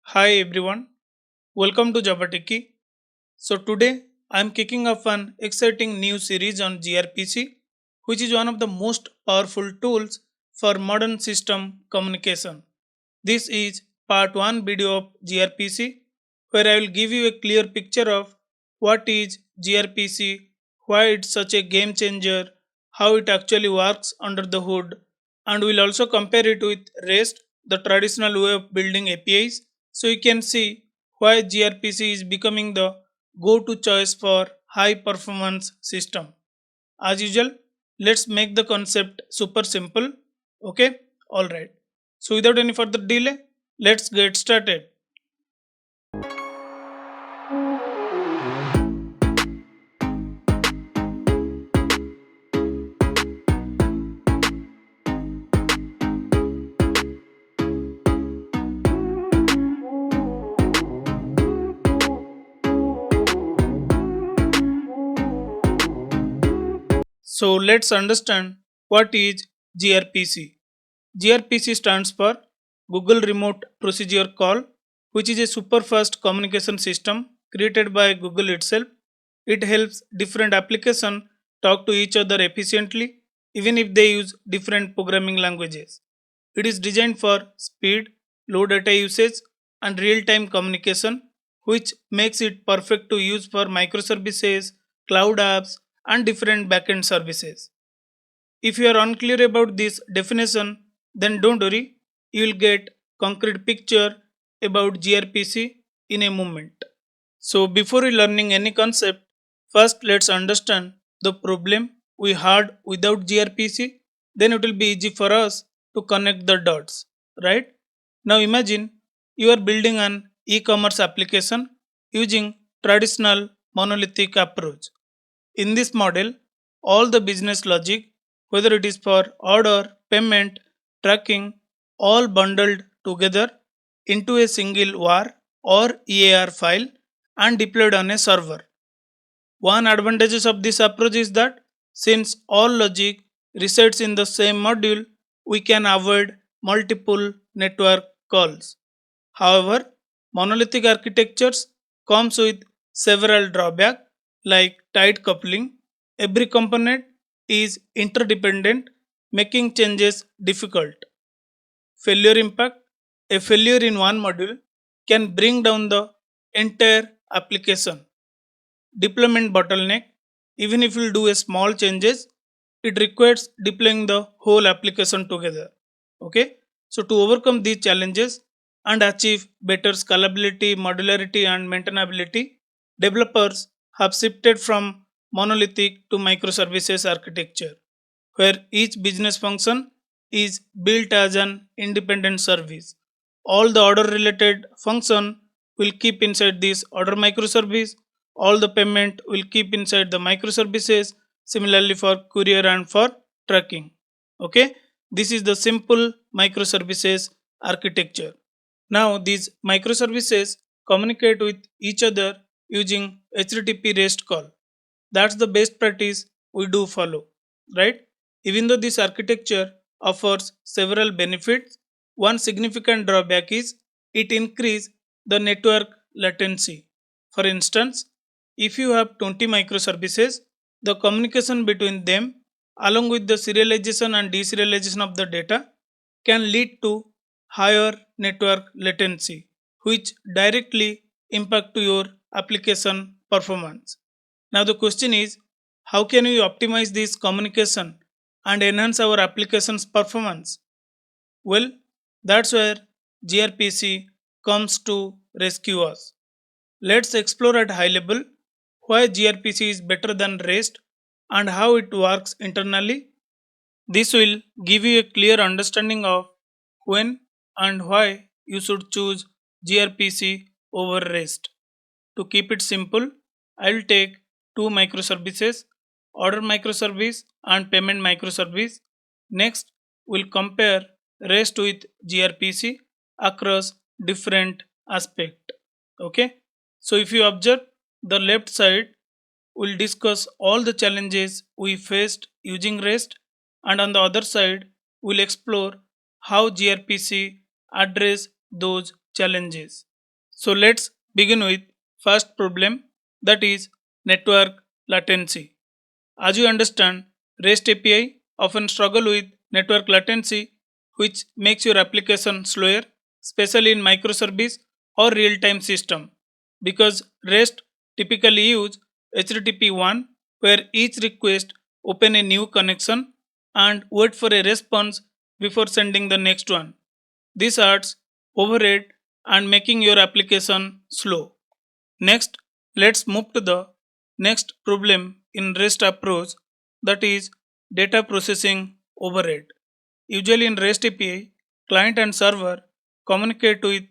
Hi everyone, welcome to Java Techie. So today I am kicking off an exciting new series on gRPC, which is one of the most powerful tools for modern system communication. This is part 1 video of gRPC, where I will give you a clear picture of what is gRPC, why it's such a game changer, how it actually works under the hood, and we'll also compare it with REST, the traditional way of building APIs, so you can see why gRPC is becoming the go-to choice for high performance system. As usual, let's make the concept super simple. Okay, alright. So without any further delay, let's get started. So let's understand what is gRPC. gRPC stands for Google Remote Procedure Call, which is a super fast communication system created by Google itself. It helps different applications talk to each other efficiently, even if they use different programming languages. It is designed for speed, low data usage, and real time communication, which makes it perfect to use for microservices, cloud apps, and different backend services. If you are unclear about this definition, then don't worry, you will get concrete picture about gRPC in a moment. So before we learning any concept, first let's understand the problem we had without gRPC, then it will be easy for us to connect the dots, right? Now imagine you are building an e-commerce application using traditional monolithic approach. In this model, all the business logic, whether it is for order, payment, tracking, all bundled together into a single WAR or EAR file and deployed on a server. One advantage of this approach is that since all logic resides in the same module, we can avoid multiple network calls. However, monolithic architectures comes with several drawbacks like tight coupling. Every component is interdependent, making changes difficult. Failure impact: a failure in one module can bring down the entire application. Deployment bottleneck: even if you do a small changes, it requires deploying the whole application together. Okay, so to overcome these challenges and achieve better scalability, modularity, and maintainability, developers have shifted from monolithic to microservices architecture, where each business function is built as an independent service. All the order related function will keep inside this order microservice. All the payment will keep inside the microservices. Similarly for courier and for tracking. Okay, this is the simple microservices architecture. Now these microservices communicate with each other using HTTP REST call. That's the best practice we do follow, right? Even though this architecture offers several benefits, one significant drawback is it increases the network latency. For instance, if you have 20 microservices, the communication between them, along with the serialization and deserialization of the data, can lead to higher network latency, which directly impact to your application performance. Now the question is, how can we optimize this communication and enhance our application's performance? Well, that's where gRPC comes to rescue us. Let's explore at high level why gRPC is better than REST and how it works internally. This will give you a clear understanding of when and why you should choose gRPC over REST. To keep it simple, I will take two microservices, order microservice and payment microservice. Next, we'll compare REST with gRPC across different aspects. Okay, so if you observe the left side, we'll discuss all the challenges we faced using REST, and on the other side, we'll explore how gRPC address those challenges. So let's begin with first problem, that is network latency. As you understand, REST API often struggle with network latency, which makes your application slower, especially in microservice or real-time system. Because REST typically use HTTP1, where each request open a new connection and wait for a response before sending the next one. This adds overhead and making your application slow. Next, let's move to the next problem in REST approach, that is data processing overhead. Usually in REST API, client and server communicate with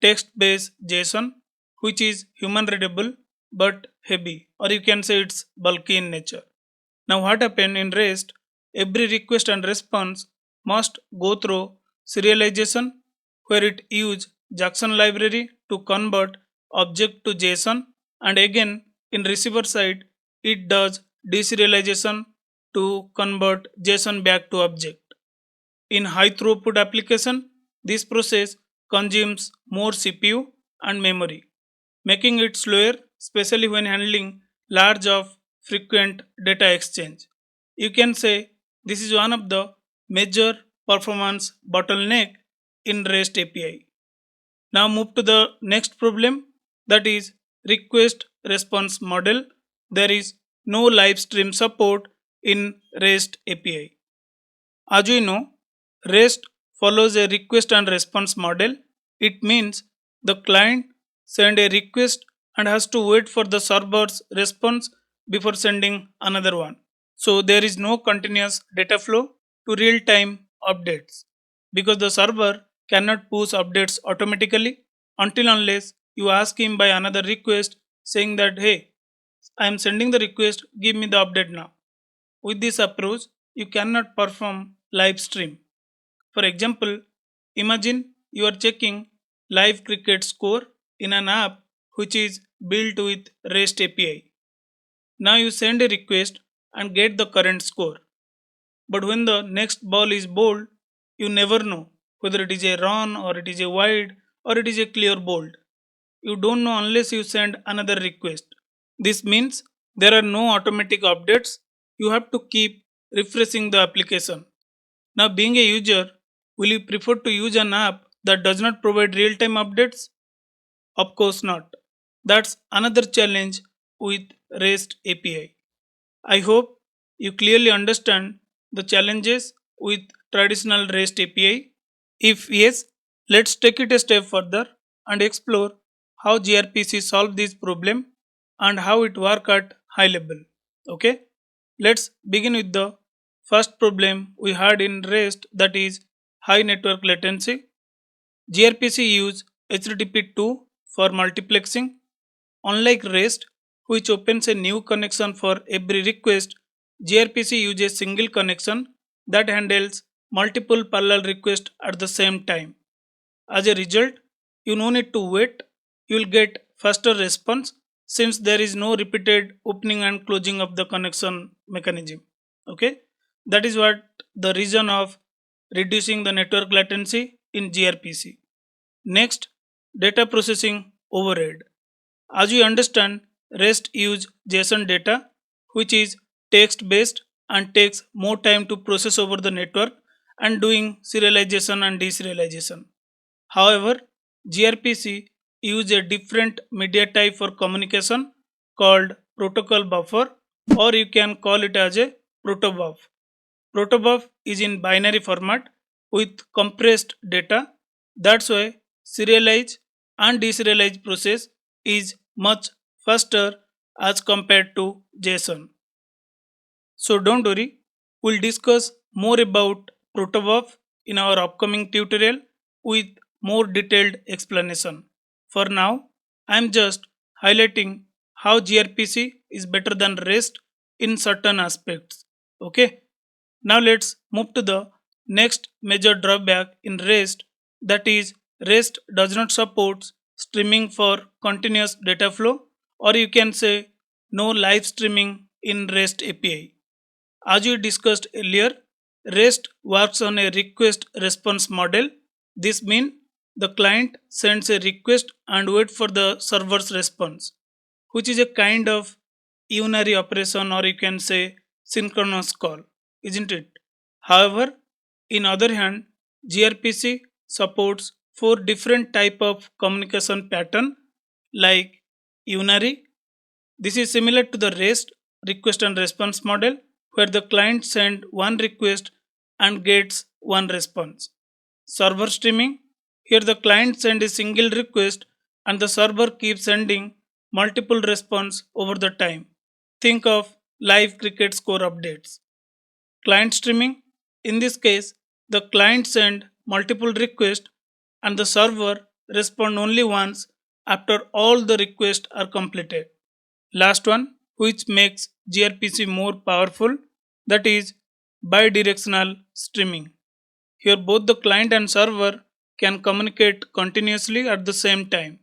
text-based JSON, which is human readable but heavy, or you can say it's bulky in nature. Now what happened in REST, every request and response must go through serialization, where it use JSON library to convert object to JSON, and again in receiver side it does deserialization to convert JSON back to object. In high throughput application, this process consumes more CPU and memory, making it slower, especially when handling large of frequent data exchange. You can say this is one of the major performance bottleneck in REST API. Now move to the next problem, that is request response model. There is no live stream support in REST API. As we know, REST follows a request and response model. It means the client send a request and has to wait for the server's response before sending another one. So there is no continuous data flow to real-time updates because the server cannot push updates automatically until unless you ask him by another request saying that hey, I am sending the request, give me the update now. With this approach, you cannot perform live stream. For example, imagine you are checking live cricket score in an app which is built with REST API. Now you send a request and get the current score. But when the next ball is bowled, you never know whether it is a run or it is a wide or it is a clear bowled. You don't know unless you send another request. This means there are no automatic updates. You have to keep refreshing the application. Now, being a user, will you prefer to use an app that does not provide real time updates? Of course not. That's another challenge with REST API. I hope you clearly understand the challenges with traditional REST API. If yes, let's take it a step further and explore how gRPC solve this problem and how it work at high level. Okay, let's begin with the first problem we had in REST, that is high network latency. gRPC use HTTP2 for multiplexing. Unlike REST, which opens a new connection for every request, gRPC uses single connection that handles multiple parallel requests at the same time. As a result, you no need to wait, you will get faster response since there is no repeated opening and closing of the connection mechanism. Okay, that is what the reason of reducing the network latency in gRPC. Next, data processing overhead. As you understand, REST use JSON data, which is text based and takes more time to process over the network and doing serialization and deserialization. However, gRPC use a different media type for communication called protocol buffer, or you can call it as a protobuf. Protobuf is in binary format with compressed data. That's why serialize and deserialize process is much faster as compared to JSON. So don't worry, we'll discuss more about Protobuf in our upcoming tutorial with more detailed explanation. For now, I'm just highlighting how gRPC is better than REST in certain aspects. Okay, now let's move to the next major drawback in REST, that is REST does not support streaming for continuous data flow, or you can say no live streaming in REST API. As we discussed earlier, REST works on a request response model. This means the client sends a request and waits for the server's response, which is a kind of unary operation, or you can say synchronous call, isn't it? However, in other hand, gRPC supports four different type of communication pattern like unary. This is similar to the REST request and response model where the client sends one request and gets one response. Server streaming, here the client sends a single request and the server keeps sending multiple response over the time. Think of live cricket score updates. Client streaming, in this case, the client send multiple requests and the server respond only once after all the requests are completed. Last one, which makes gRPC more powerful, that is bidirectional streaming. Here both the client and server can communicate continuously at the same time.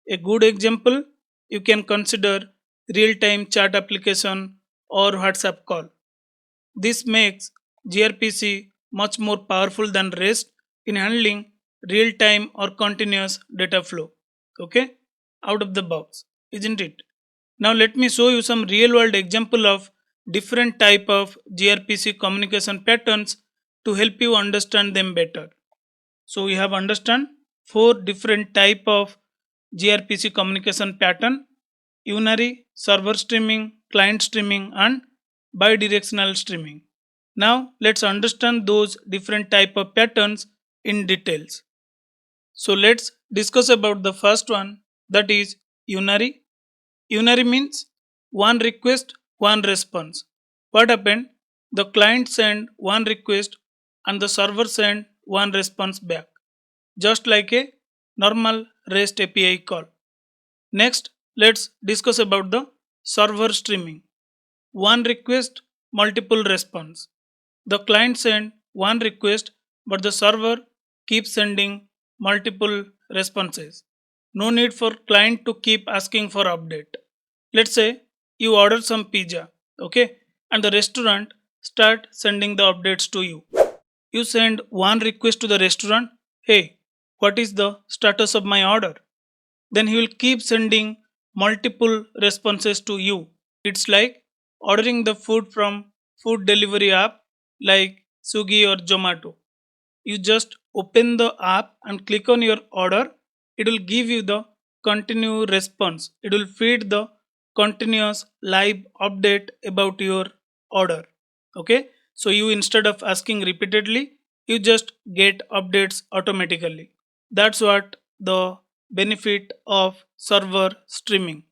A good example you can consider real-time chat application or WhatsApp call. This makes gRPC much more powerful than REST in handling real-time or continuous data flow. Okay? Out of the box, isn't it? Now let me show you some real-world example of different type of gRPC communication patterns to help you understand them better. So we have understand four different type of gRPC communication pattern: unary, server streaming, client streaming, and bidirectional streaming. Now let's understand those different type of patterns in details. So let's discuss about the first one, that is unary. Unary means one request, one response. What happened? The client sent one request and the server sent one response back, just like a normal REST API call. Next, let's discuss about the server streaming. One request, multiple response. The client sent one request, but the server keeps sending multiple responses. No need for client to keep asking for update. Let's say you order some pizza, okay, and the restaurant start sending the updates to you. You send one request to the restaurant, hey, what is the status of my order? Then he will keep sending multiple responses to you. It's like ordering the food from food delivery app like Swiggy or Zomato. You just open the app and click on your order. It will give you the continuous response. It will feed the continuous live update about your order. Okay, so you, instead of asking repeatedly, you just get updates automatically. That's what the benefit of server streaming.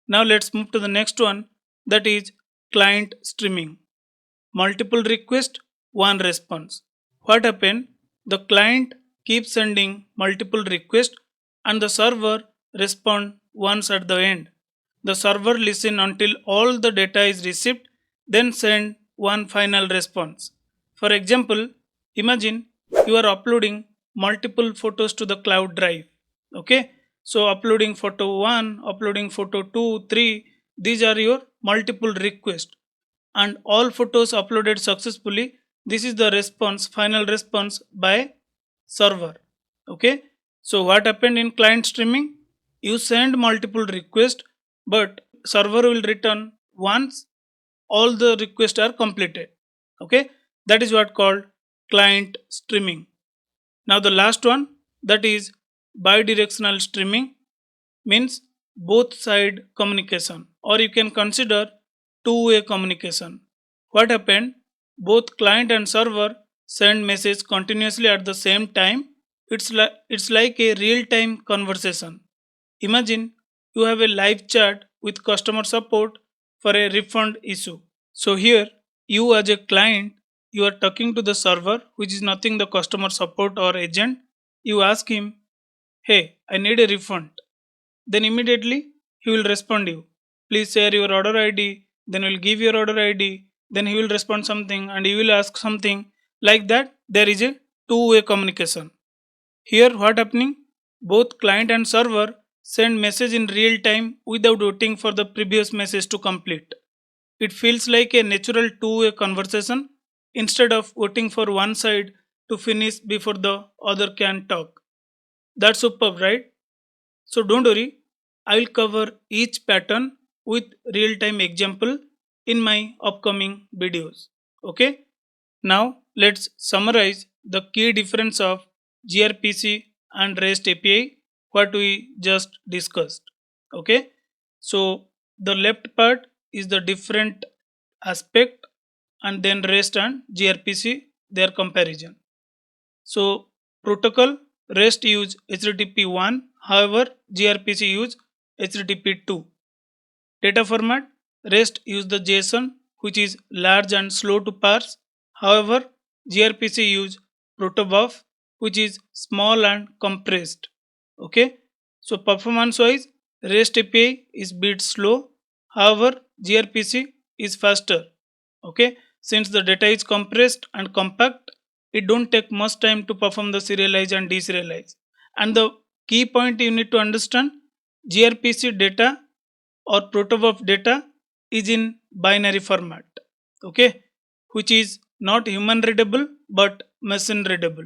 Now let's move to the next one, that is client streaming. Multiple request, one response. What happened? The client keeps sending multiple requests and the server respond once at the end. The server listen until all the data is received, then send one final response. For example, imagine you are uploading multiple photos to the cloud drive. Okay, so uploading photo 1, uploading photo 2, 3, these are your multiple requests and all photos uploaded successfully. This is the response, final response by server. Okay, so what happened in client streaming? You send multiple requests, but server will return once all the requests are completed. Okay, that is what called client streaming. Now the last one, that is bidirectional streaming, means both side communication, or you can consider two-way communication. What happened? Both client and server send message continuously at the same time. It's like a real-time conversation. Imagine you have a live chat with customer support for a refund issue. So here you as a client, you are talking to the server, which is nothing the customer support or agent. You ask him, hey, I need a refund. Then immediately he will respond you. Please share your order ID. Then will give your order ID. Then he will respond something and he will ask something. Like that, there is a two-way communication. Here what happening? Both client and server send message in real time without waiting for the previous message to complete. It feels like a natural two-way conversation instead of waiting for one side to finish before the other can talk. That's superb, right? So don't worry, I will cover each pattern with real-time example in my upcoming videos. Okay? Now let's summarize the key difference of gRPC and REST API what we just discussed. Okay? So the left part is the different aspect, and then REST and gRPC their comparison. So protocol REST use HTTP 1, however gRPC use HTTP 2. Data format REST use the JSON, which is large and slow to parse. However gRPC use Protobuf, which is small and compressed. Okay, so performance wise REST API is bit slow, however gRPC is faster. Okay, since the data is compressed and compact, it don't take much time to perform the serialize and deserialize. And the key point you need to understand, gRPC data or protobuf data is in binary format, okay, which is not human readable but machine readable.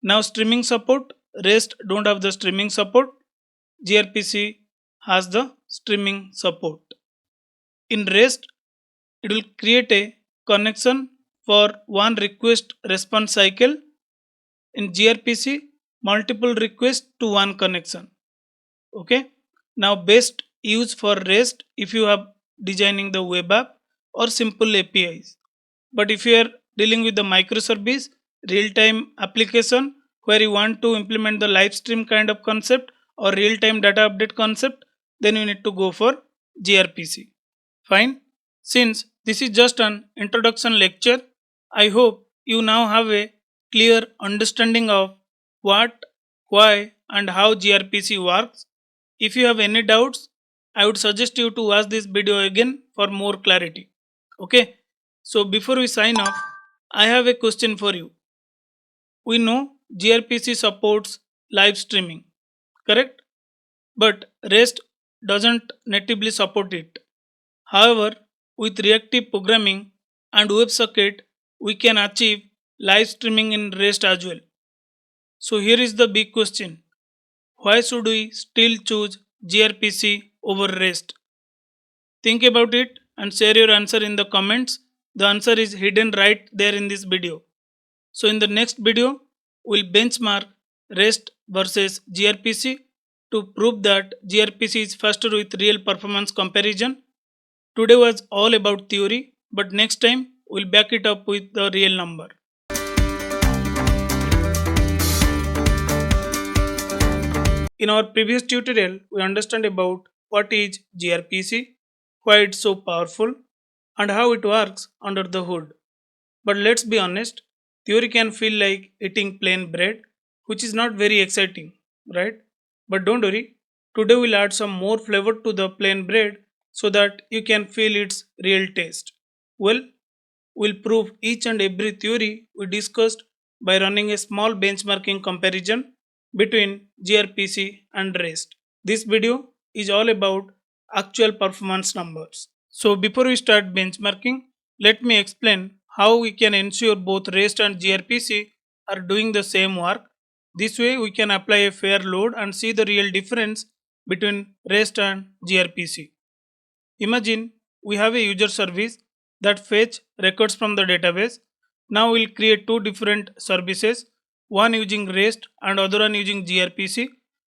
Now streaming support, REST don't have the streaming support, gRPC has the streaming support. In REST, it will create a connection for one request response cycle. In gRPC, multiple requests to one connection. Okay. Now best use for REST if you are designing the web app or simple APIs. But if you are dealing with the microservice, real-time application where you want to implement the live stream kind of concept or real-time data update concept, then you need to go for gRPC. Fine. Since this is just an introduction lecture, I hope you now have a clear understanding of what, why, and how gRPC works. If you have any doubts, I would suggest you to watch this video again for more clarity. Okay. So before we sign off, I have a question for you. We know gRPC supports live streaming, correct? But REST doesn't natively support it. However, with reactive programming and WebSocket, we can achieve live streaming in REST as well. So here is the big question. Why should we still choose gRPC over REST? Think about it and share your answer in the comments. The answer is hidden right there in this video. So in the next video, we'll benchmark REST versus gRPC to prove that gRPC is faster with real performance comparison. Today was all about theory, but next time we'll back it up with the real number. In our previous tutorial, we understand about what is gRPC, why it's so powerful, and how it works under the hood. But let's be honest, theory can feel like eating plain bread, which is not very exciting, right? But don't worry, today we'll add some more flavor to the plain bread so that you can feel its real taste. Well, we'll prove each and every theory we discussed by running a small benchmarking comparison between gRPC and REST. This video is all about actual performance numbers. So before we start benchmarking, let me explain how we can ensure both REST and gRPC are doing the same work. This way we can apply a fair load and see the real difference between REST and gRPC. Imagine we have a user service that fetch records from the database. Now we'll create two different services, one using REST and other one using gRPC.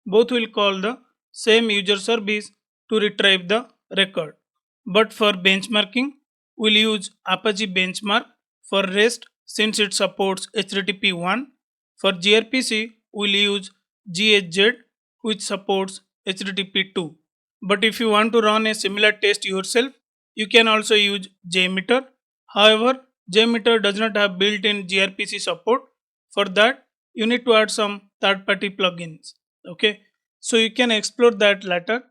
Both will call the same user service to retrieve the record. But for benchmarking, we'll use Apache Benchmark for REST since it supports HTTP 1. For gRPC, we'll use GHZ which supports HTTP 2. But if you want to run a similar test yourself, you can also use JMeter. However, JMeter does not have built-in gRPC support. For that, you need to add some third-party plugins. Okay, so you can explore that later.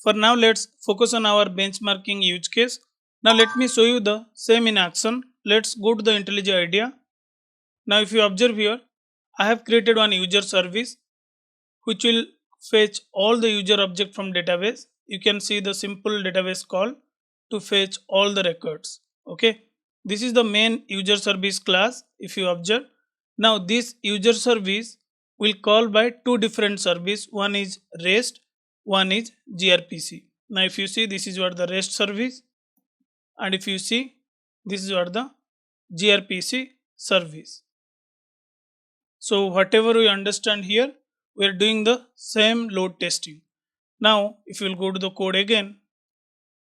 For now, let's focus on our benchmarking use case. Now let me show you the same in action. Let's go to the IntelliJ IDEA. Now if you observe here, I have created one user service which will fetch all the user object from database. You can see the simple database call to fetch all the records. Okay, this is the main user service class if you observe. Now this user service will call by two different service. One is REST, one is gRPC. Now if you see, this is what the REST service, and if you see, this is what the gRPC service. So whatever we understand here, we are doing the same load testing. Now if you will go to the code again,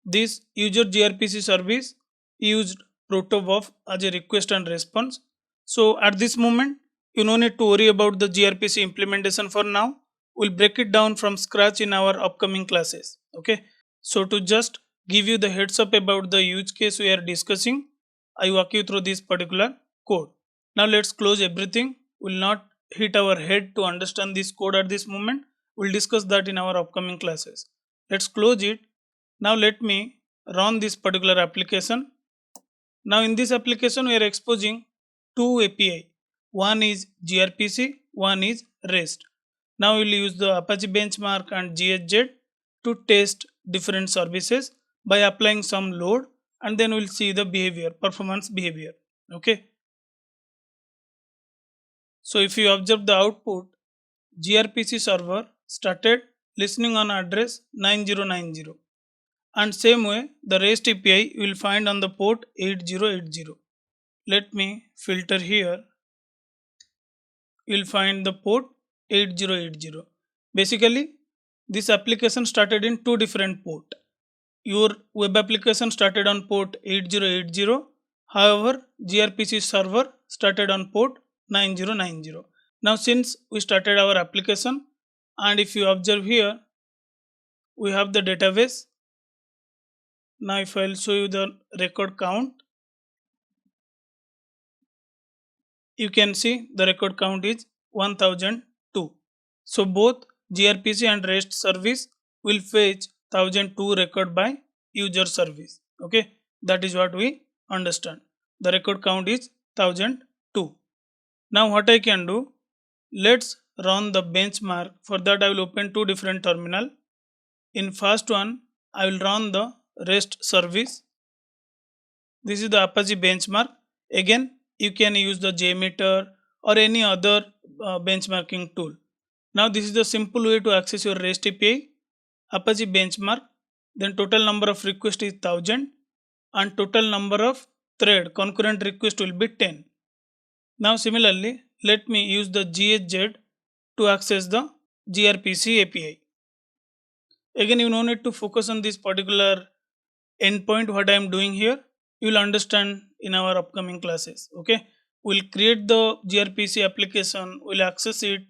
this user gRPC service used Protobuf as a request and response. So at this moment, you no need to worry about the gRPC implementation for now. We'll break it down from scratch in our upcoming classes. Okay. So to just give you the heads up about the use case we are discussing, I walk you through this particular code. Now let's close everything. We'll not hit our head to understand this code at this moment. We'll discuss that in our upcoming classes. Let's close it. Now let me run this particular application. Now in this application we are exposing two API. One is gRPC, one is REST. Now we will use the Apache benchmark and GHZ to test different services by applying some load, and then we'll see the behavior, performance behavior. Okay. So if you observe the output, gRPC server started listening on address 9090. And same way, the REST API will find on the port 8080. Let me filter here. You will find the port 8080. Basically, this application started in two different ports. Your web application started on port 8080. However, gRPC server started on port 9090. Now, since we started our application, and if you observe here, we have the database. Now if I will show you the record count, you can see the record count is 1002. So both gRPC and REST service will fetch 1002 record by user service. Okay, that is what we understand. The record count is 1002. Now what I can do, let's run the benchmark. For that I will open two different terminal. In first one, I will run the REST service. This is the Apache benchmark. Again, you can use the JMeter or any other benchmarking tool. Now this is the simple way to access your REST API. Apache benchmark, then total number of requests is 1000 and total number of thread concurrent request will be 10. Now similarly, let me use the GHZ to access the gRPC API. Again, you no need to focus on this particular endpoint what I am doing here. You will understand in our upcoming classes. Okay, we'll create the gRPC application, we'll access it,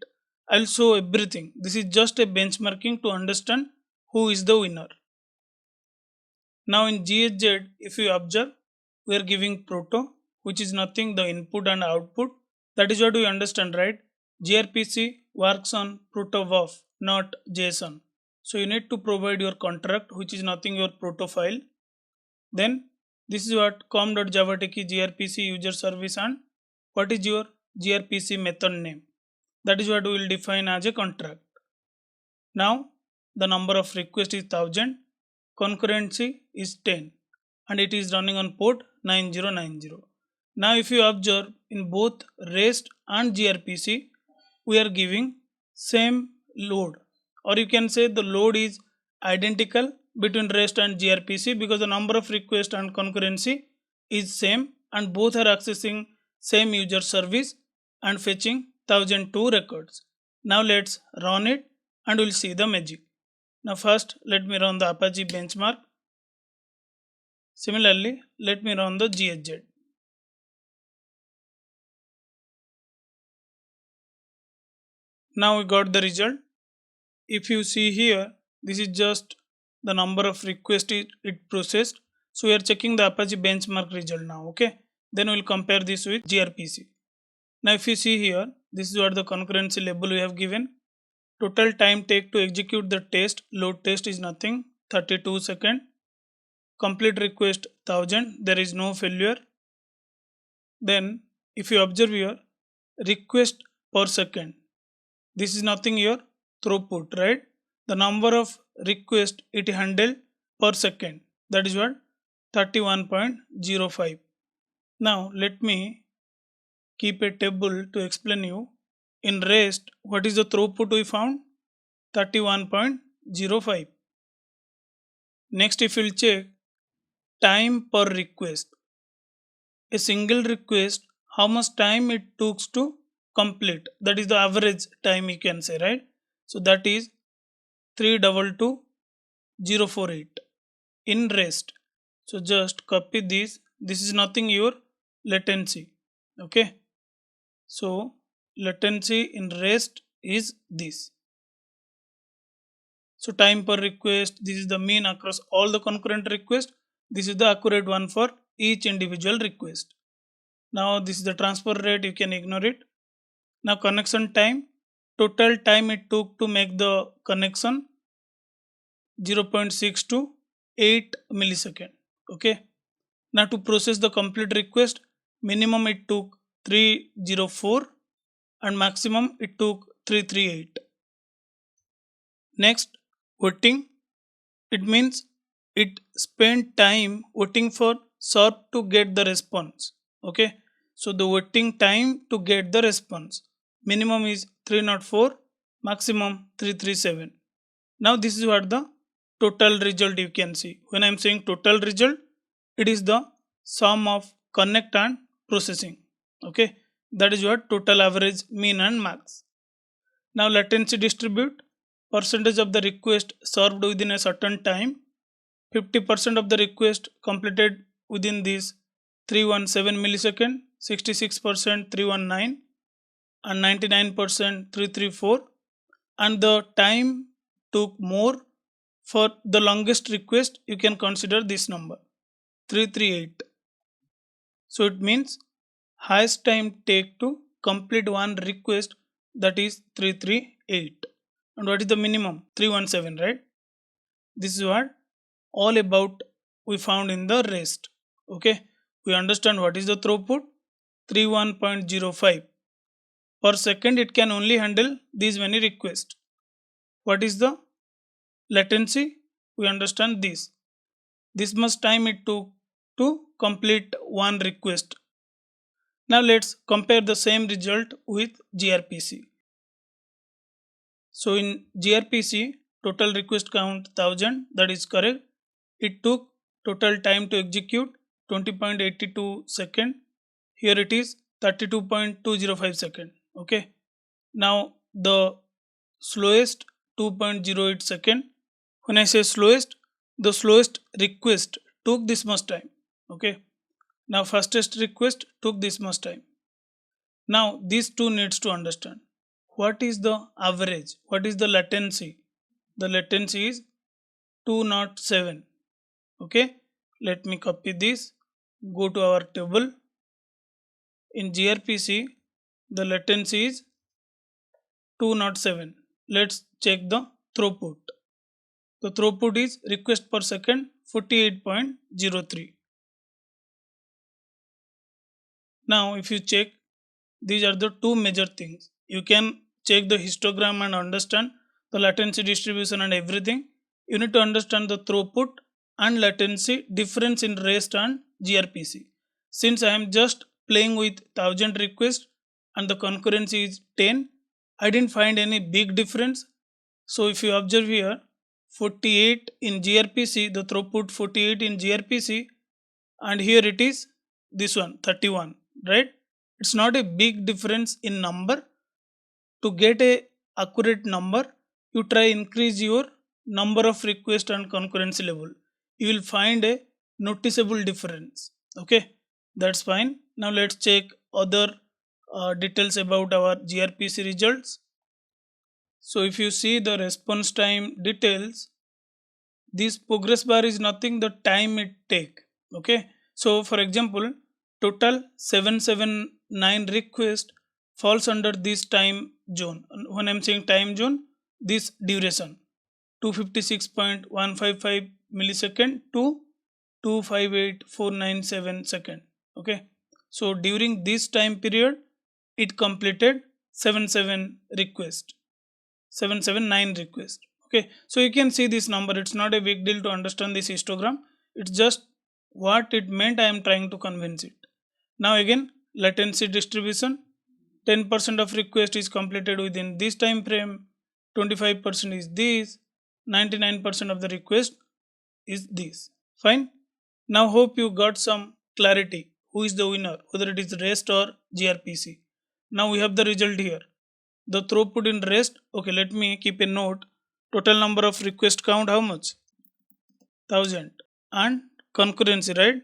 I'll show everything. This is just a benchmarking to understand who is the winner. Now in GHZ, if you observe, we are giving Proto, which is nothing the input and output. That is what we understand, right? gRPC works on Protobuf, not JSON. So you need to provide your contract, which is nothing your Proto file. Then this is what com.java Techie gRPC user service, and what is your gRPC method name. That is what we will define as a contract. Now the number of requests is 1000, concurrency is 10, and it is running on port 9090. Now if you observe, in both REST and gRPC, we are giving same load, or you can say the load is identical between REST and gRPC because the number of requests and concurrency is same and both are accessing same user service and fetching 1002 records. Now let's run it and we'll see the magic. Now first let me run the Apache benchmark. Similarly, let me run the GHZ. Now we got the result. If you see here, this is just the number of requests it processed. So we are checking the Apache benchmark result now. Okay, then we'll compare this with gRPC. Now if you see here, this is what the concurrency label we have given. Total time take to execute the test, load test is nothing, 32 seconds. Complete request 1000, there is no failure. Then if you observe here, request per second, this is nothing your throughput, right? The number of requests it handled per second, that is what 31.05. Now let me keep a table to explain you. in REST, what is the throughput we found? 31.05. Next, if you'll check time per request, a single request, how much time it took to complete. That is the average time you can say, right? So that is 322048 in REST. So just copy this. This is nothing your latency. Okay. So latency in REST is this. So time per request, this is the mean across all the concurrent requests. This is the accurate one for each individual request. Now this is the transfer rate, you can ignore it. Now connection time, total time it took to make the connection 0.6 to 8 millisecond. Okay. Now to process the complete request, minimum it took 304 and maximum it took 338. Next, waiting. It means it spent time waiting for SERP to get the response. Okay. So the waiting time to get the response. Minimum is 304, maximum 337. Now this is what the total result you can see. When I am saying total result, it is the sum of connect and processing. Okay. That is what total average, mean and max. Now latency distribute, percentage of the request served within a certain time. 50% of the request completed within this 317 millisecond, 66% 319 and 99% 334, and the time took more for the longest request. You can consider this number 338. So it means highest time take to complete one request, that is 338. And what is the minimum? 317, right? This is what all about we found in the REST. Okay, we understand what is the throughput. 31.05 per second, it can only handle these many requests. What is the latency? We understand this much time it took to complete one request. Now let's compare the same result with gRPC. So in gRPC, total request count 1000, that is correct. It took total time to execute 20.82 second. Here it is 32.205 second. Okay. Now the slowest 2.08 second. When I say slowest, the slowest request took this much time. Okay. Now fastest request took this much time. Now these two needs to understand what is the average, what is the latency. The latency is 207. Okay, let me copy this, go to our table. In gRPC, the latency is 207. Let's check the throughput. The throughput is request per second 48.03. Now if you check, these are the two major things. You can check the histogram and understand the latency distribution and everything. You need to understand the throughput and latency difference in REST and gRPC. Since I am just playing with 1000 requests and the concurrency is 10, I didn't find any big difference. So if you observe here, 48 in gRPC, the throughput 48 in gRPC, and here it is this one 31, right? It's not a big difference in number. To get a accurate number, you try increase your number of request and concurrency level. You will find a noticeable difference. Okay, that's fine. Now let's check other details about our gRPC results. So if you see the response time details, this progress bar is nothing the time it take. Okay, so for example, total 779 request falls under this time zone. When I'm saying time zone, this duration 256.155 millisecond to 258497 second. Okay, so during this time period, it completed 779 request. Okay, so you can see this number. It's not a big deal to understand this histogram. It's just what it meant I am trying to convince it. Now again, latency distribution. 10% of request is completed within this time frame, 25% is this, 99% of the request is this. Fine. Now hope you got some clarity who is the winner, whether it is REST or gRPC. Now we have the result here. The throughput in REST, okay, let me keep a note. Total number of request count how much? 1000. And concurrency, right?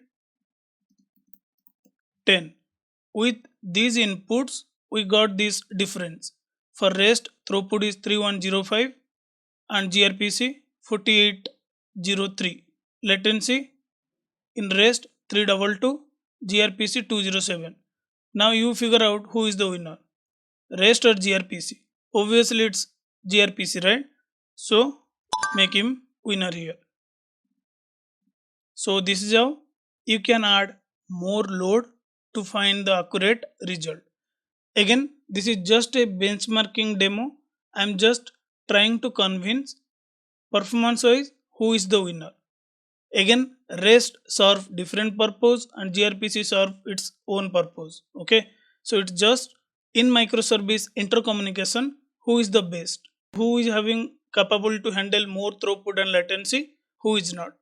10. With these inputs, we got this difference. For REST, throughput is 3105 and gRPC 4803. Latency in REST 322, gRPC 207. Now you figure out who is the winner, REST or gRPC. Obviously it's gRPC, right? So make him winner here. So this is how you can add more load to find the accurate result. Again, this is just a benchmarking demo. I am just trying to convince performance wise who is the winner. Again, REST serve different purpose and gRPC serve its own purpose. Okay, so it's just in microservice intercommunication who is the best, who is having capable to handle more throughput and latency, who is not.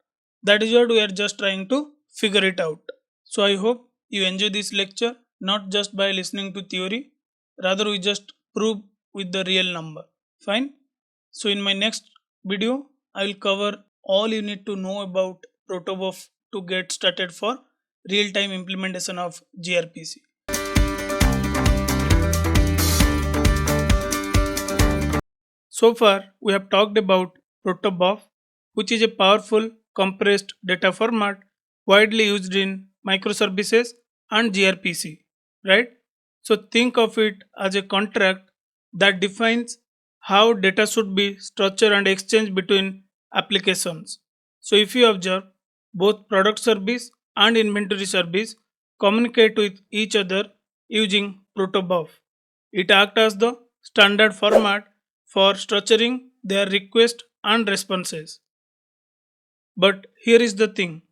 That is what we are just trying to figure it out. So I hope you enjoy this lecture not just by listening to theory, rather we just prove with the real number. Fine. So in my next video, I will cover all you need to know about Protobuf to get started for real-time implementation of gRPC. So far, we have talked about Protobuf, which is a powerful compressed data format widely used in microservices and gRPC, right? So think of it as a contract that defines how data should be structured and exchanged between applications. So if you observe, both product service and inventory service communicate with each other using Protobuf. It acts as the standard format for structuring their requests and responses. But here is the thing,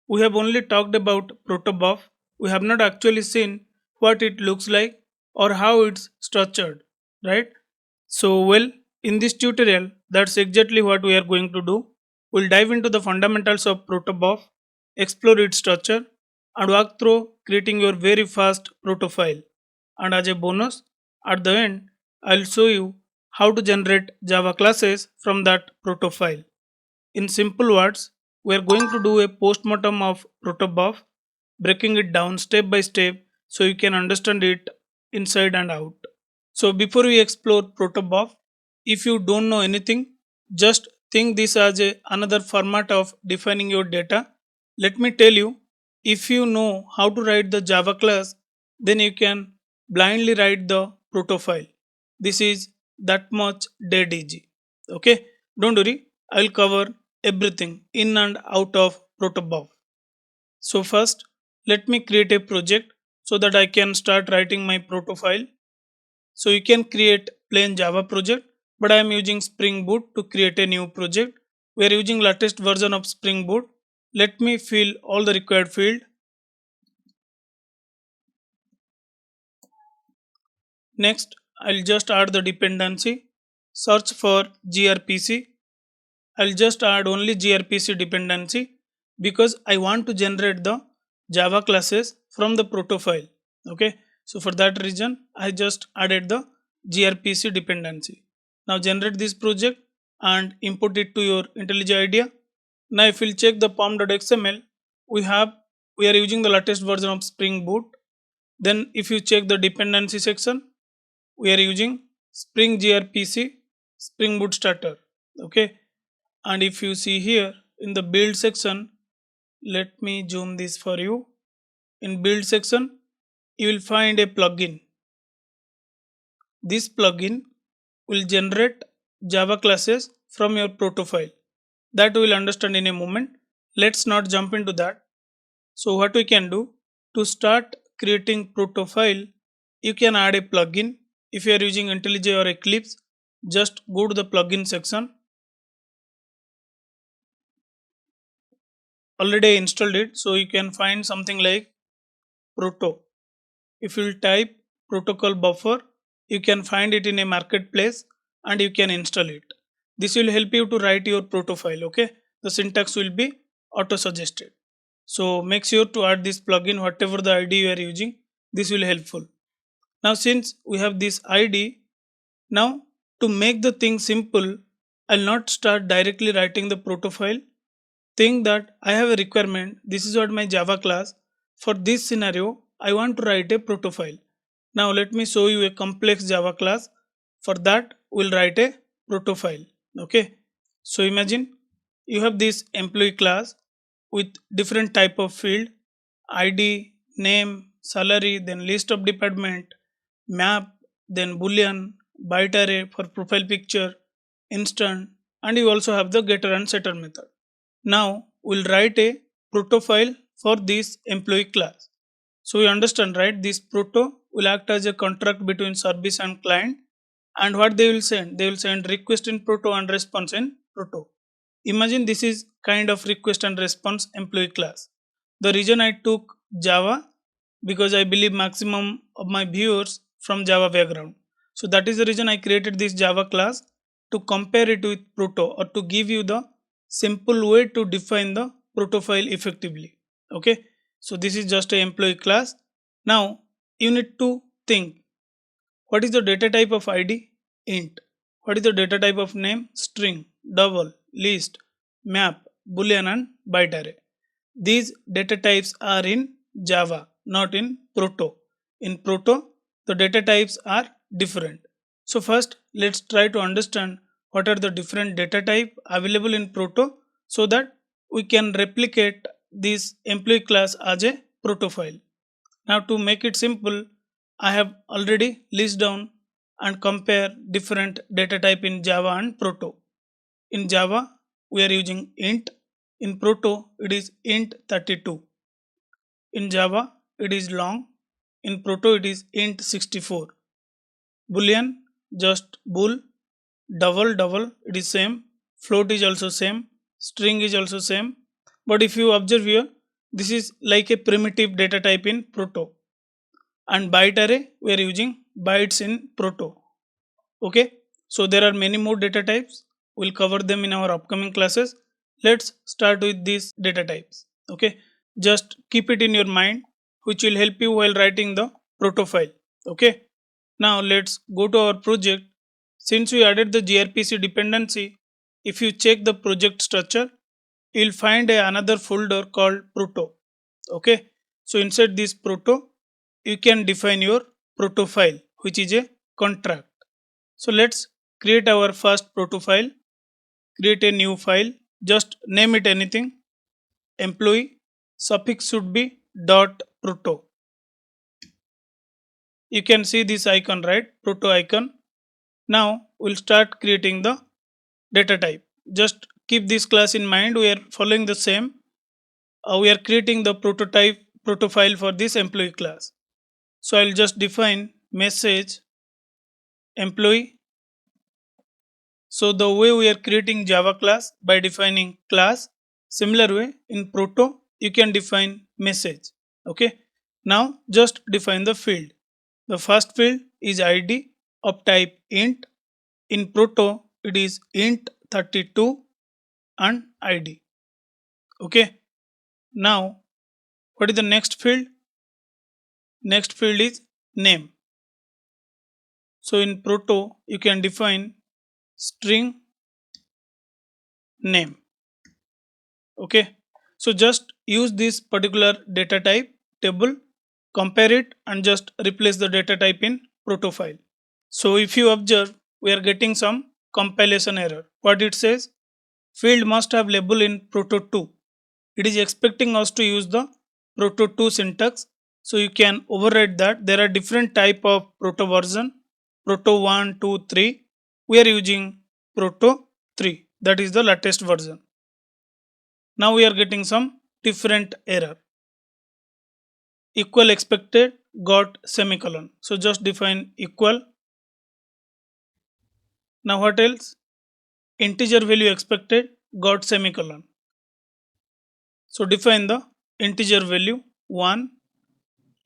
we have only talked about Protobuf, we have not actually seen what it looks like or how it's structured, right? So, well, in this tutorial, that's exactly what we are going to do. We'll dive into the fundamentals of Protobuf, explore its structure, and walk through creating your very fast proto file. And as a bonus, at the end, I'll show you how to generate Java classes from that proto file. In simple words, we are going to do a postmortem of Protobuf, breaking it down step by step so you can understand it inside and out. So before we explore Protobuf, if you don't know anything, just think this as another format of defining your data. Let me tell you, if you know how to write the Java class, then you can blindly write the Proto file. This is that much dead easy. Okay, don't worry, I'll cover everything in and out of Protobuf. So first, let me create a project so that I can start writing my Proto file. So you can create plain Java project, but I am using Spring Boot to create a new project. We are using latest version of Spring Boot. Let me fill all the required field. Next, I'll just add the dependency. Search for gRPC. I'll just add only gRPC dependency because I want to generate the Java classes from the Proto file. Okay, so for that reason, I just added the gRPC dependency. Now generate this project and import it to your IntelliJ IDEA. Now if we'll check the pom.xml, we are using the latest version of Spring Boot. Then if you check the dependency section, we are using Spring gRPC Spring Boot Starter. Okay, and if you see here in the build section, let me zoom this for you. In build section, you will find a plugin. This plugin will generate Java classes from your Proto file. That we will understand in a moment. Let's not jump into that. So what we can do to start creating Proto file, you can add a plugin. If you are using IntelliJ or Eclipse, just go to the plugin section. Already I installed it, so you can find something like Proto. If you will type protocol buffer. You can find it in a marketplace and you can install it. This will help you to write your proto file. Okay, the syntax will be auto suggested. So make sure to add this plugin whatever the ID you are using. This will helpful. Now since we have this ID, now to make the thing simple, I'll not start directly writing the proto file. Think that I have a requirement. This is what my Java class. For this scenario, I want to write a proto file. Now let me show you a complex Java class. For that, we'll write a proto file. Okay. So imagine you have this employee class with different type of field, ID, name, salary, then list of department, map, then boolean, byte array for profile picture, instant, and you also have the getter and setter method. Now we'll write a proto file for this employee class. So we understand, right? This proto will act as a contract between service and client, and what they will send? They will send request in proto and response in proto. Imagine this is kind of request and response employee class. The reason I took Java, because I believe maximum of my viewers from Java background. So that is the reason I created this Java class to compare it with proto, or to give you the simple way to define the proto file effectively. Okay, so this is just a employee class. Now you need to think, what is the data type of ID? Int. What is the data type of name? String, double, list, map, boolean, and byte array. These data types are in Java, not in Proto. In Proto, the data types are different. So first, let's try to understand what are the different data type available in Proto, so that we can replicate this employee class as a Proto file. Now to make it simple, I have already list down and compare different data type in Java and Proto. In Java, we are using int. In Proto, it is int32. In Java, it is long. In Proto, it is int64. Boolean, just bool. Double, it is same. Float is also same. String is also same. But if you observe here, this is like a primitive data type in Proto. And byte array, we are using bytes in Proto. Okay, so there are many more data types. We'll cover them in our upcoming classes. Let's start with these data types. Okay, just keep it in your mind, which will help you while writing the proto file. Okay, now let's go to our project. Since we added the gRPC dependency, if you check the project structure, you'll find another folder called Proto. Okay, so inside this Proto, you can define your proto file, which is a contract. So let's create our first proto file. Create a new file. Just name it anything. Employee. Suffix should be .proto. You can see this icon, right? Proto icon. Now we'll start creating the data type. Just keep this class in mind. We are following the same. We are creating the proto file for this employee class. So I'll just define message employee. So the way we are creating Java class by defining class, similar way in Proto you can define message. Okay. Now just define the field. The first field is ID of type int. In Proto it is int32 and ID. Okay. Now what is the next field? Next field is name. So in Proto you can define string name. Okay, so just use this particular data type table, compare it, and just replace the data type in proto file. So if you observe, we are getting some compilation error. What it says? Field must have label in proto 2. It is expecting us to use the proto 2 syntax. So you can override that. There are different type of proto version. Proto 1, 2, 3. We are using proto 3. That is the latest version. Now we are getting some different error. Equal expected got semicolon. So just define equal. Now what else? Integer value expected got semicolon. So define the integer value 1,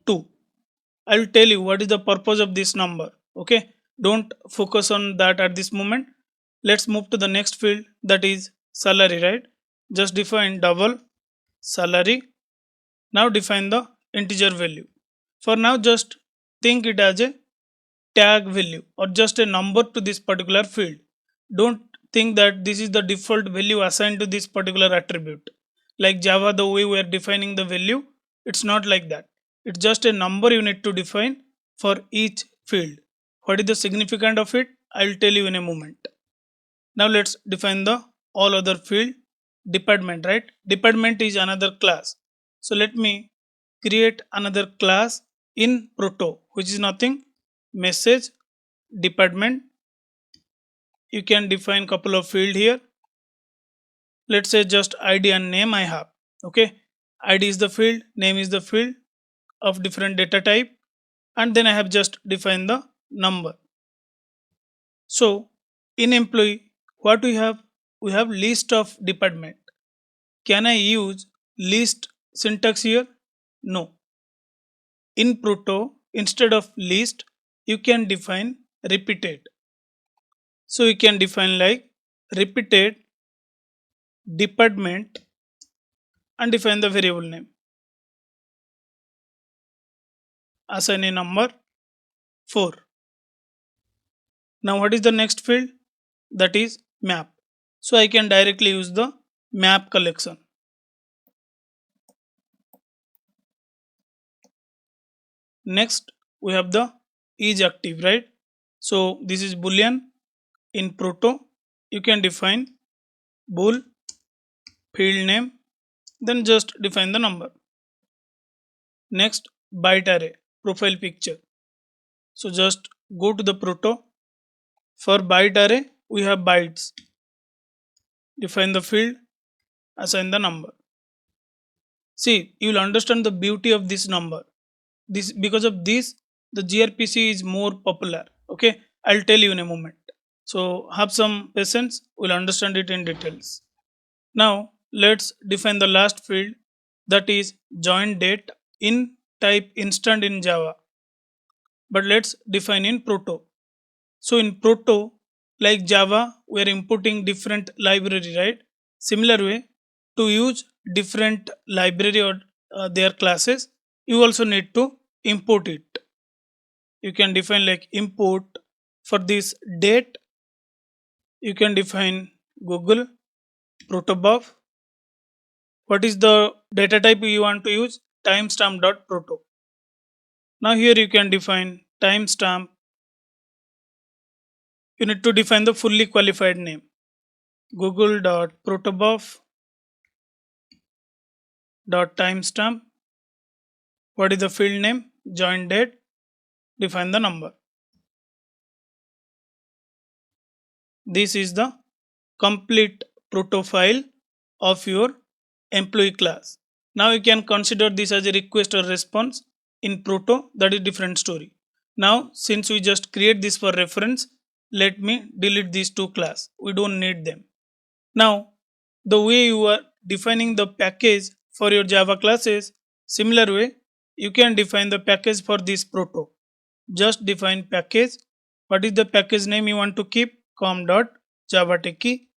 2. I'll tell you what is the purpose of this number. Okay, don't focus on that at this moment. Let's move to the next field, that is salary, right? Just define double salary. Now define the integer value. For now, just think it as a tag value or just a number to this particular field. Don't think that this is the default value assigned to this particular attribute. Like Java, the way we are defining the value, it's not like that. It's just a number you need to define for each field. What is the significance of it? I'll tell you in a moment. Now let's define the all other field. Department, right? Department is another class. So let me create another class in Proto, which is nothing message department. You can define couple of field here. Let's say just id and name I have. Okay, id is the field, name is the field of different data type, and then I have just defined the number. So in employee, what we have list of department. Can I use list syntax here? No. In Proto, instead of list, you can define repeated. So you can define like repeated department and define the variable name. Assign a number 4. Now what is the next field? That is map. So I can directly use the map collection. Next we have the is active, right? So this is boolean. In Proto you can define bool field name, then just define the number. Next byte array profile picture. So just go to the Proto. For byte array we have bytes. Define the field, assign the number. See, you will understand the beauty of this number. This because of this the gRPC is more popular. Okay, I'll tell you in a moment. So have some patience, we'll understand it in details. Now let's define the last field, that is join date in type instant in Java. But let's define in Proto. So in Proto, like Java, we are importing different library, right? Similar way, to use different library or their classes, you also need to import it. You can define like import for this date. You can define Google Protobuf. What is the data type you want to use? Timestamp.proto. Now here you can define timestamp. You need to define the fully qualified name. Google.protobuf.timestamp. What is the field name? Join date. Define the number. This is the complete Proto file of your employee class. Now you can consider this as a request or response. In Proto, that is different story. Now since we just create this for reference, let me delete these two class. We don't need them. Now the way you are defining the package for your Java classes, similar way you can define the package for this Proto. Just define package. What is the package name you want to keep? com.java techie.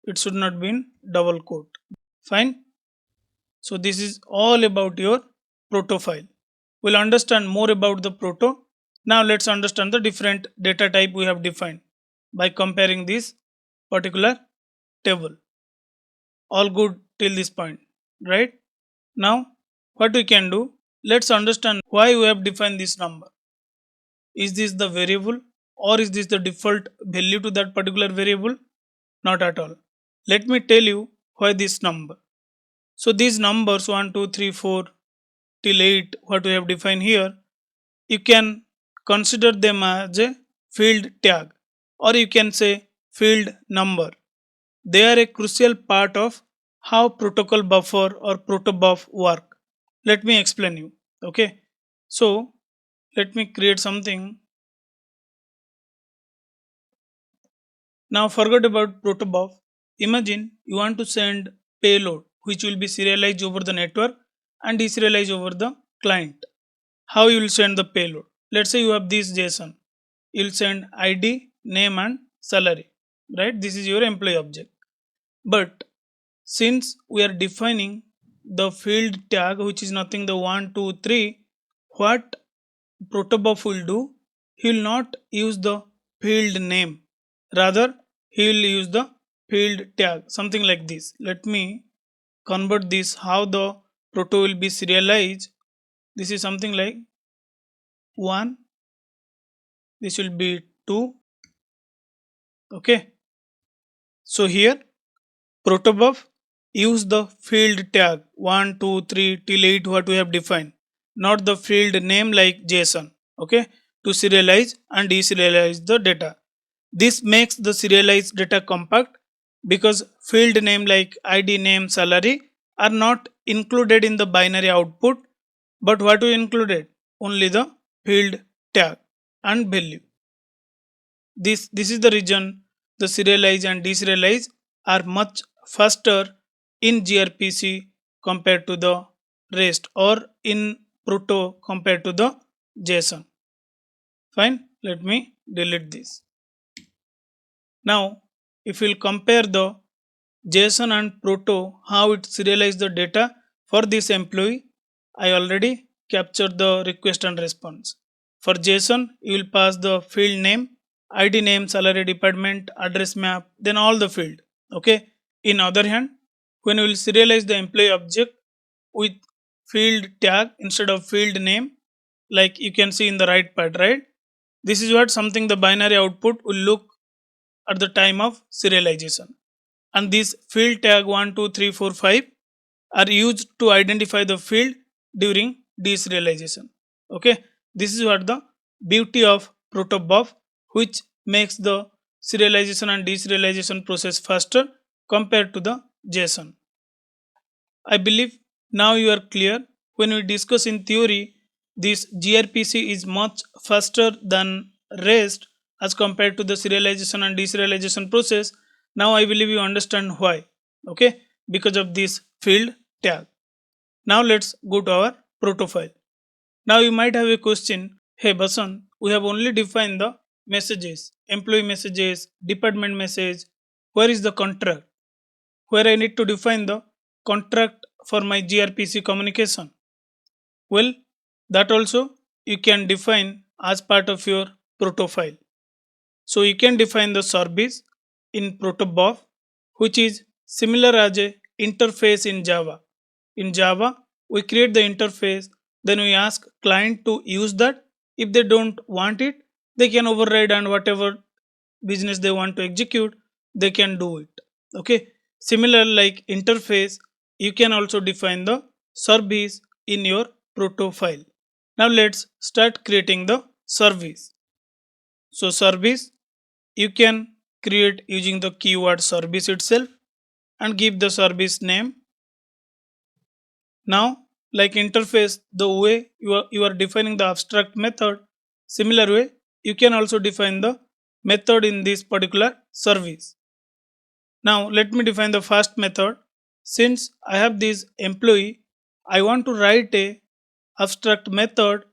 It should not be in double quote. Fine. So this is all about your Proto file. We'll understand more about the Proto. Now let's understand the different data type we have defined by comparing this particular table. All good till this point, right? Now what we can do, let's understand why we have defined this number. Is this the variable or is this the default value to that particular variable? Not at all. Let me tell you why this number. So these numbers 1, 2, 3, 4 till 8 what we have defined here, you can consider them as a field tag or you can say field number. They are a crucial part of how protocol buffer or protobuf work. Let me explain you. Okay. So let me create something. Now forget about protobuf. Imagine you want to send payload which will be serialized over the network and deserialized over the client. how you will send the payload. Let's say you have this JSON. You'll send ID, name, and salary. Right? This is your employee object. But since we are defining the field tag, which is nothing the 1, 2, 3, what Protobuf will do, he will not use the field name. Rather, he will use the field tag, something like this. Let me convert this how the Proto will be serialized. This is something like 1, this will be 2. Okay. So here Protobuf use the field tag 1, 2, 3 till 8 what we have defined, not the field name like JSON. Okay, to serialize and deserialize the data. This makes the serialized data compact because field name like ID, name, salary are not included in the binary output, but what we included? Only the field tag and value. This is the reason the serialize and deserialize are much faster in gRPC compared to the rest, or in Proto compared to the JSON. Fine, let me delete this. Now, if we'll compare the JSON and Proto, how it serializes the data for this employee, I already captured the request and response. For JSON, you will pass the field name, ID name, salary, department, address map, then all the field. Okay. In other hand, when we will serialize the employee object with field tag instead of field name, like you can see in the right part, right? This is what something the binary output will look at the time of serialization. And these field tag 1, 2, 3, 4, 5 are used to identify the field during deserialization. Okay, this is what the beauty of Protobuf, which makes the serialization and deserialization process faster compared to the JSON. I believe now you are clear. When we discuss in theory, this gRPC is much faster than REST as compared to the serialization and deserialization process. Now I believe you understand why. Okay, because of this field tag. Now let's go to our proto file. Now you might have a question, hey Basan, we have only defined the messages, employee messages, department message. Where is the contract? Where I need to define the contract for my gRPC communication? Well, that also you can define as part of your proto file. So you can define the service in Protobuf, which is similar as a interface in Java. In Java, we create the interface, then we ask client to use that. If they don't want it, they can override, and whatever business they want to execute, they can do it. Okay. Similar like interface, you can also define the service in your proto file. Now let's start creating the service. So service you can create using the keyword service itself and give the service name. Now like interface, the way you are defining the abstract method, similar way you can also define the method in this particular service. Now let me define the first method. Since I have this employee, I want to write a abstract method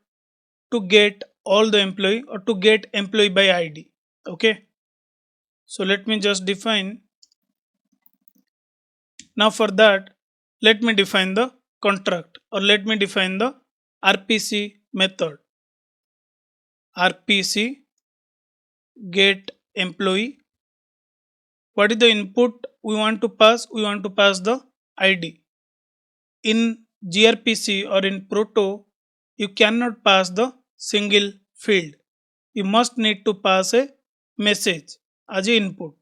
to get all the employee or to get employee by ID. Okay. So let me just define. Now for that, let me define the contract, or let me define the RPC method. RPC get employee. What is the input we want to pass? We want to pass the ID. In gRPC or in Proto, you cannot pass the single field. You must need to pass a message as a input.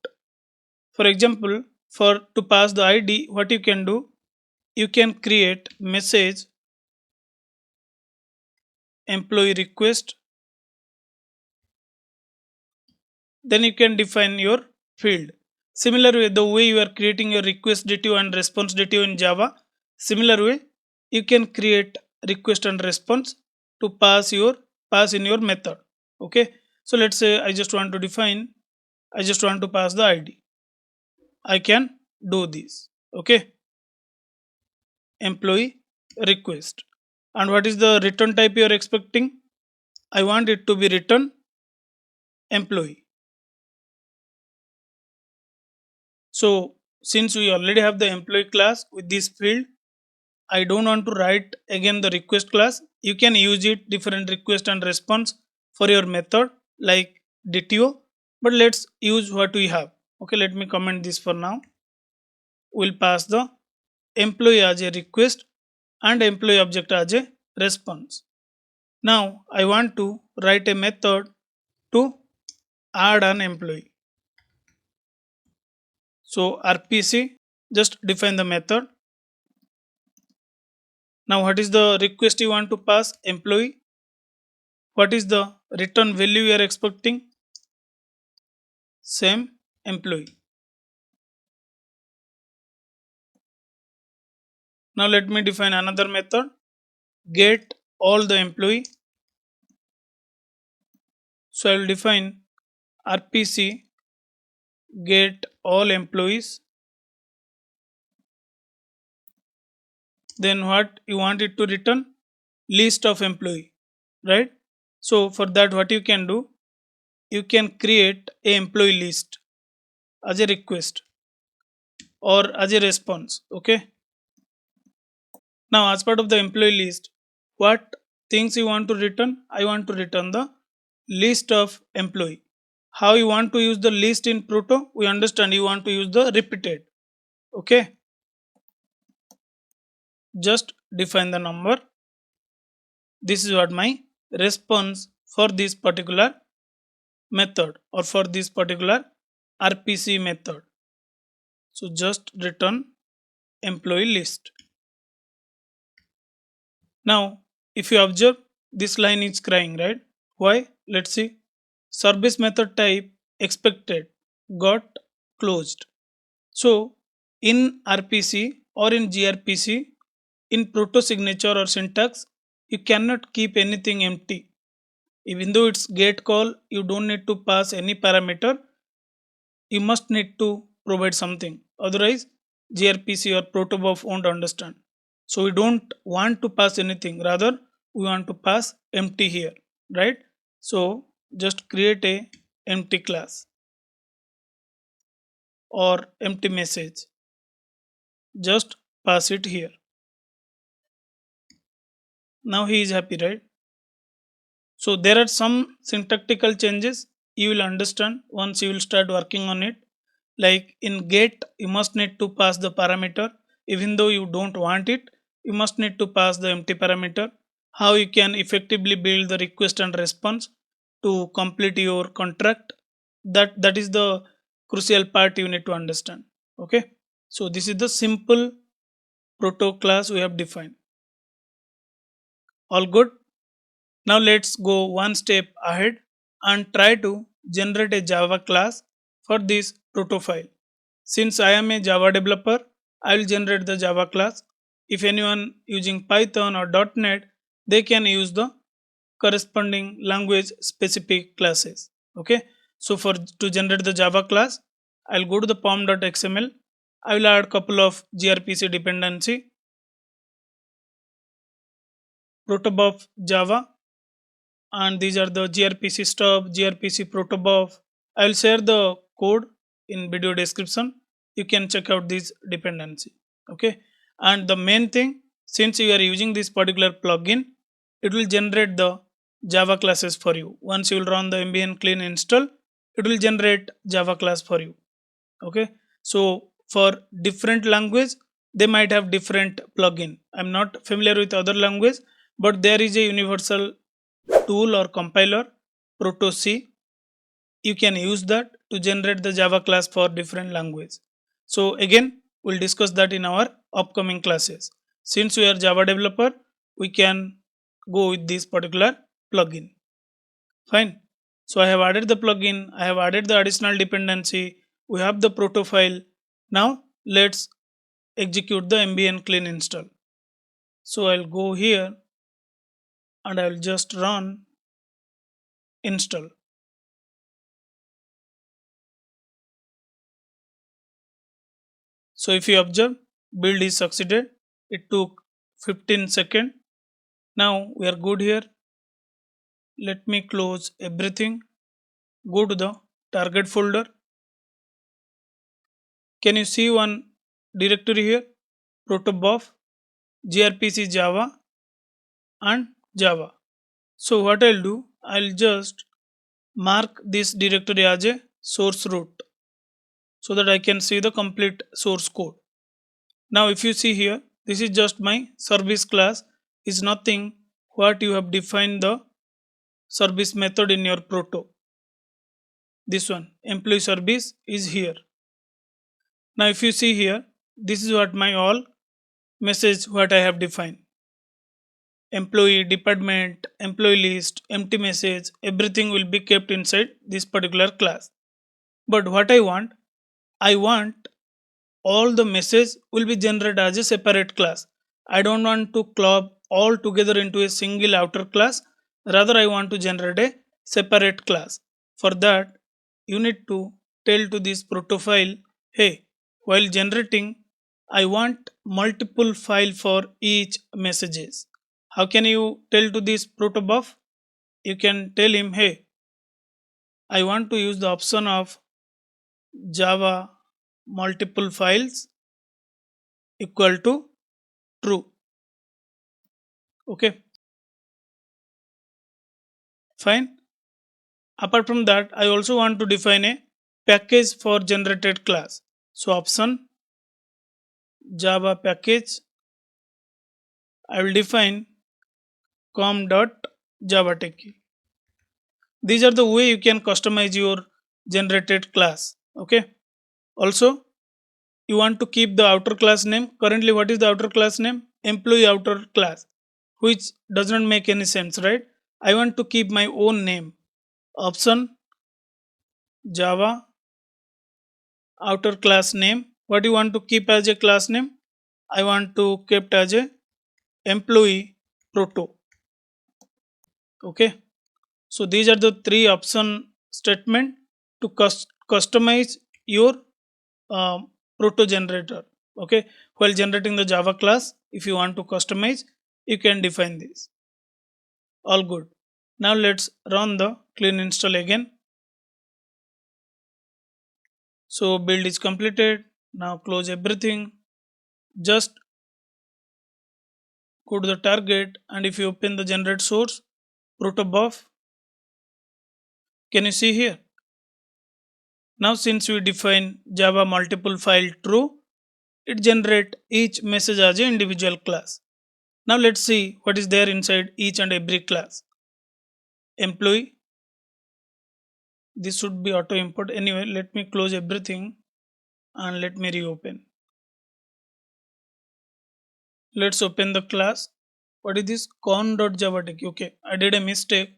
For example, for to pass the ID, what you can do? You can create message employee request, then you can define your field. Similar way, the way you are creating your request detail and response detail in Java, similar way you can create request and response to pass in your method. Okay, so let's say I just want to pass the ID. I can do this. Okay, employee request. And what is the return type you are expecting? I want it to be return employee. So since we already have the employee class with this field, I don't want to write again the request class. You can use it different request and response for your method like DTO, but let's use what we have. Okay, let me comment this for now. We'll pass the employee as a request and employee object as a response. Now I want to write a method to add an employee. So RPC, just define the method. Now what is the request you want to pass? Employee. What is the return value you are expecting? Same employee. Now let me define another method. Get all the employee. So I will define RPC get all employees. Then what you want it to return? List of employee, right? So for that what you can do? You can create a employee list as a request or as a response. Okay. Now as part of the employee list, what things you want to return? I want to return the list of employee. How you want to use the list in Proto? We understand you want to use the repeated. Okay. Just define the number. This is what my response for this particular method or for this particular RPC method. So just return employee list. Now if you observe, this line is crying, right? Why? Let's see. Service method type expected got closed. So in RPC or in gRPC, in proto signature or syntax, you cannot keep anything empty. Even though it's get call, you don't need to pass any parameter. You must need to provide something. Otherwise, gRPC or Protobuf won't understand. So we don't want to pass anything. Rather, we want to pass empty here, right? So just create a empty class or empty message. Just pass it here. Now he is happy, right? So there are some syntactical changes you will understand once you will start working on it. Like in get, you must need to pass the parameter. Even though you don't want it, you must need to pass the empty parameter. How you can effectively build the request and response to complete your contract. That is the crucial part you need to understand. Okay. So this is the simple proto class we have defined. All good. Now let's go one step ahead and try to generate a Java class for this proto file. Since I am a Java developer, I will generate the Java class. If anyone using Python or .NET, they can use the corresponding language specific classes. Okay. So for to generate the Java class, I'll go to the pom.xml. I will add couple of gRPC dependency, protobuf Java, and these are the gRPC stub, gRPC protobuf. I will share the code in video description. You can check out this dependency. Okay, and the main thing, since you are using this particular plugin, it will generate the Java classes for you. Once you will run the mbn clean install, it will generate Java class for you. Okay, so for different language, they might have different plugin. I'm not familiar with other language, but there is a universal tool or compiler, Proto C. You can use that to generate the Java class for different language. So again, we'll discuss that in our upcoming classes. Since we are Java developer, we can go with this particular plugin. Fine. So I have added the plugin, I have added the additional dependency, we have the proto file. Now let's execute the mbn clean install. So I'll go here and I'll just run install. So if you observe, build is succeeded. It took 15 seconds. Now we are good here. Let me close everything. Go to the target folder. Can you see one directory here? Protobuf, gRPC Java and Java. So what I'll do, I'll just mark this directory as a source root so that I can see the complete source code. Now if you see here, this is just my service class, is nothing what you have defined the service method in your Proto. This one, employee service is here. Now if you see here, this is what my all message what I have defined. Employee, department, employee list, empty message, everything will be kept inside this particular class. But what I want all the message will be generated as a separate class. I don't want to club all together into a single outer class. Rather, I want to generate a separate class. For that, you need to tell to this proto file, hey, while generating, I want multiple file for each messages. How can you tell to this protobuf? You can tell him, hey, I want to use the option of Java multiple files equal to true. Okay, fine. Apart from that, I also want to define a package for generated class. So option Java package, I will define com.java.techie. These are the way you can customize your generated class. Okay. Also, you want to keep the outer class name. Currently, what is the outer class name? Employee outer class, which does not make any sense, right? I want to keep my own name. Option Java outer class name. What do you want to keep as a class name? I want to keep as a employee proto. Okay. So these are the three option statement to customize your proto generator. Okay. While generating the Java class, if you want to customize, you can define this. All good. Now let's run the clean install again. So build is completed. Now close everything. Just go to the target, and if you open the generate source, protobuf, can you see here? Now since we define Java multiple file true, it generate each message as an individual class. Now let's see what is there inside each and every class. Employee, this should be auto import. Anyway, let me close everything and let me reopen. Let's open the class. What is this? com.java.techie. Okay, I did a mistake.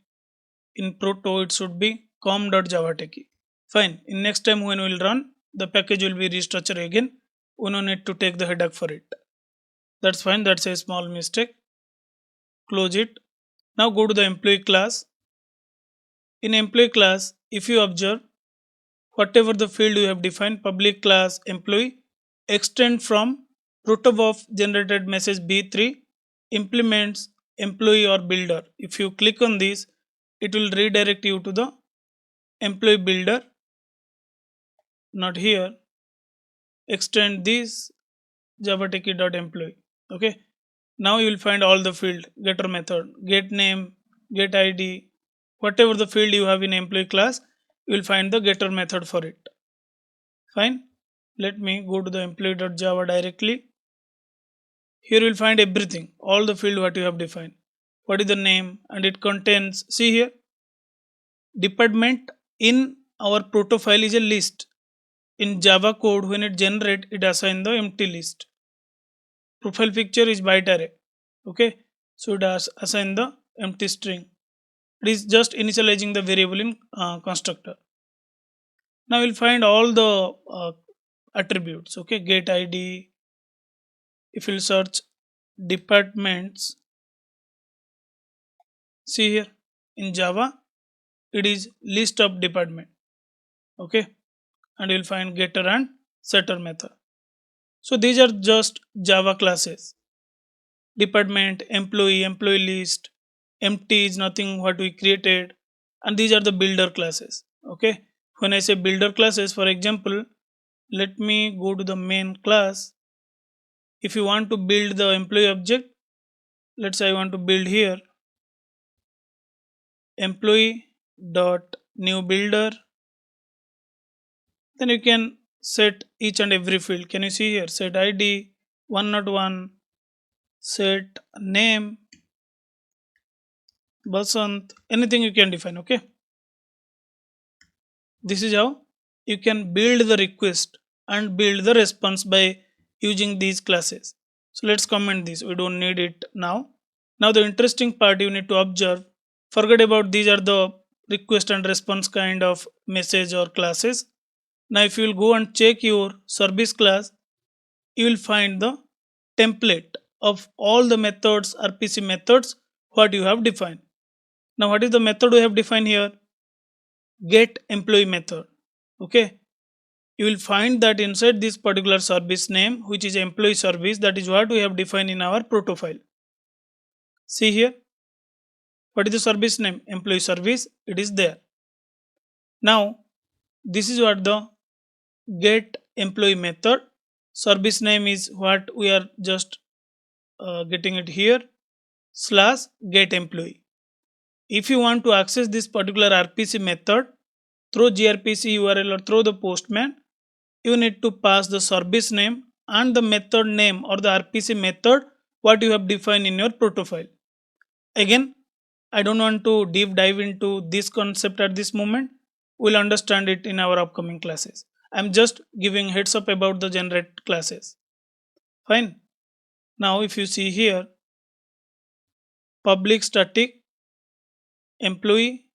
In Proto, it should be com.java.techie. Fine. In next time when we will run, the package will be restructured again. We no need to take the headache for it. That's fine. That's a small mistake. Close it. Now go to the employee class. In employee class, if you observe, whatever the field you have defined, public class employee, extend from protobuf generated message B3 implements employee or builder. If you click on this, it will redirect you to the employee builder. Not here. Extend this java.techie.employee. Okay. Now you will find all the field getter method, get name, get id, whatever the field you have in employee class, you will find the getter method for it. Fine. Let me go to the employee.java directly. Here you will find everything, all the field what you have defined. What is the name, and it contains, see here, department in our proto file is a list. In Java code, when it generate, it assign the empty list. Profile picture is byte array. Okay, so it assign the empty string. It is just initializing the variable in constructor. Now we'll find all the attributes. Okay, get id. If you'll search departments, see here in Java, it is list of department. Okay, and you'll find getter and setter method. So these are just Java classes. department, employee, employee list, empty is nothing what we created, and these are the builder classes. Okay, when I say builder classes, for example, let me go to the main class. If you want to build the employee object, let's say I want to build here employee dot new builder, then you can set each and every field. Can you see here? Set id 101, set name, Basant, anything you can define. Okay, this is how you can build the request and build the response by using these classes. So let's comment this. We don't need it now. Now the interesting part you need to observe. Forget about these are the request and response kind of message or classes. Now if you will go and check your service class, you will find the template of all the methods, RPC methods, what you have defined. Now what is the method we have defined here? Get employee method. Okay, you will find that inside this particular service name, which is employee service, that is what we have defined in our proto file. See here, what is the service name? Employee service, it is there. Now this is what the get employee method. Service name is what we are just getting it here, slash get employee. If you want to access this particular RPC method through gRPC URL or through the postman, you need to pass the service name and the method name or the RPC method what you have defined in your proto file. Again, I don't want to deep dive into this concept at this moment. We'll understand it in our upcoming classes. I'm just giving heads up about the generate classes. Fine. Now if you see here, public static employee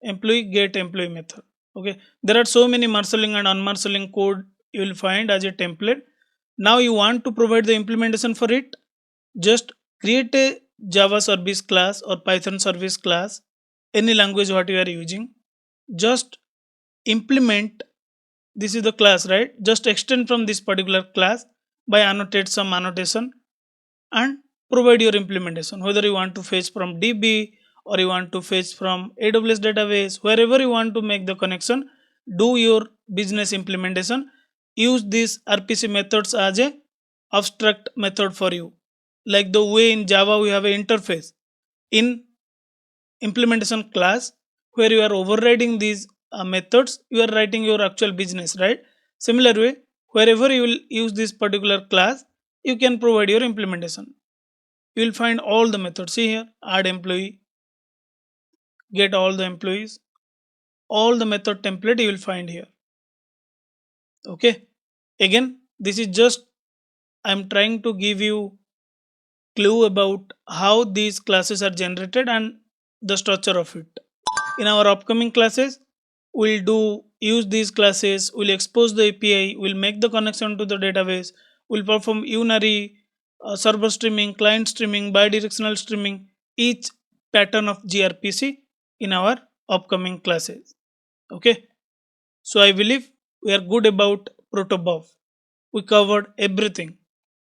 get employee method. Okay, there are so many marshalling and unmarshalling code you will find as a template. Now you want to provide the implementation for it, just create a Java service class or Python service class, any language what you are using, just implement. This is the class, right? Just extend from this particular class by annotate some annotation and provide your implementation, whether you want to fetch from DB or you want to fetch from AWS database, wherever you want to make the connection, do your business implementation. Use these RPC methods as a abstract method for you, like the way in Java we have an interface in implementation class where you are overriding these methods, you are writing your actual business, right? Similar way, wherever you will use this particular class, you can provide your implementation. You will find all the methods. See here, add employee, get all the employees, all the method template you will find here. Okay, again, this is just I'm trying to give you clue about how these classes are generated and the structure of it. In our upcoming classes, we'll do use these classes, we'll expose the API, we'll make the connection to the database, we'll perform Unary, server streaming, client streaming, bidirectional streaming, each pattern of gRPC in our upcoming classes. Okay, so I believe we are good about Protobuf. We covered everything: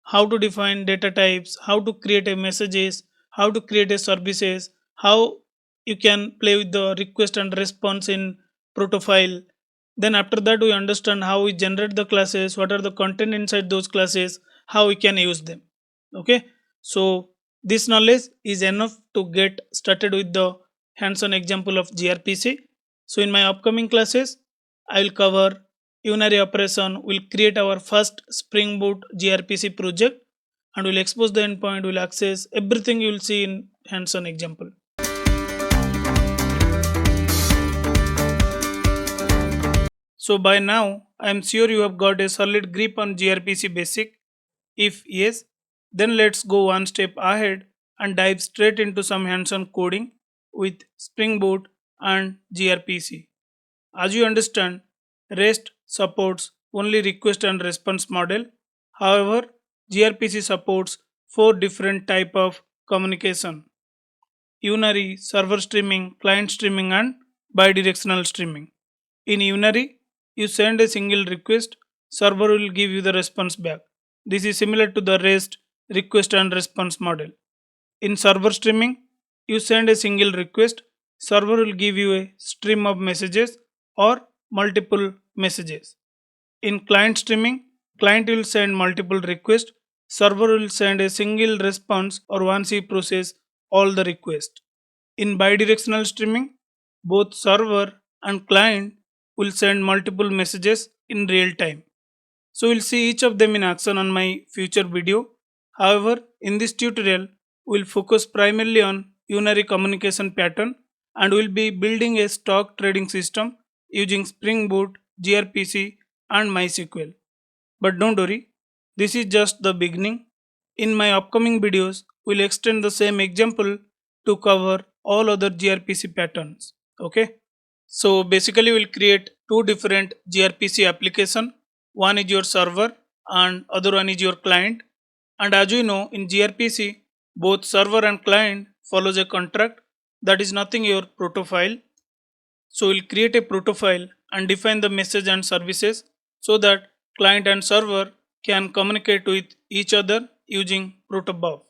how to define data types, how to create a messages, how to create a services, how you can play with the request and response in proto file. Then after that we understand how we generate the classes, what are the content inside those classes, how we can use them. Okay, so this knowledge is enough to get started with the hands-on example of gRPC. So in my upcoming classes I will cover Unary operation, will create our first Spring Boot gRPC project and will expose the endpoint, will access everything you will see in hands-on example. So by now I am sure you have got a solid grip on gRPC basic. If yes, then let's go one step ahead and dive straight into some hands-on coding with Spring Boot and gRPC. As you understand, REST supports only request and response model. However, gRPC supports 4 different type of communication: Unary, server streaming, client streaming, and bidirectional streaming. In Unary, you send a single request, server will give you the response back. This is similar to the REST request and response model. In server streaming, you send a single request, server will give you a stream of messages or multiple messages. In client streaming, client will send multiple requests, server will send a single response or once he process all the requests. In bidirectional streaming, both server and client will send multiple messages in real time. So we'll see each of them in action on my future video. However, in this tutorial, we'll focus primarily on unary communication pattern and we'll be building a stock trading system using Spring Boot, gRPC and MySQL. But don't worry, this is just the beginning. In my upcoming videos, we'll extend the same example to cover all other gRPC patterns. Okay. So basically we'll create two different gRPC application. One is your server and other one is your client. And as you know in gRPC, both server and client follows a contract that is nothing your proto file. So we'll create a proto file and define the message and services so that client and server can communicate with each other using Protobuf.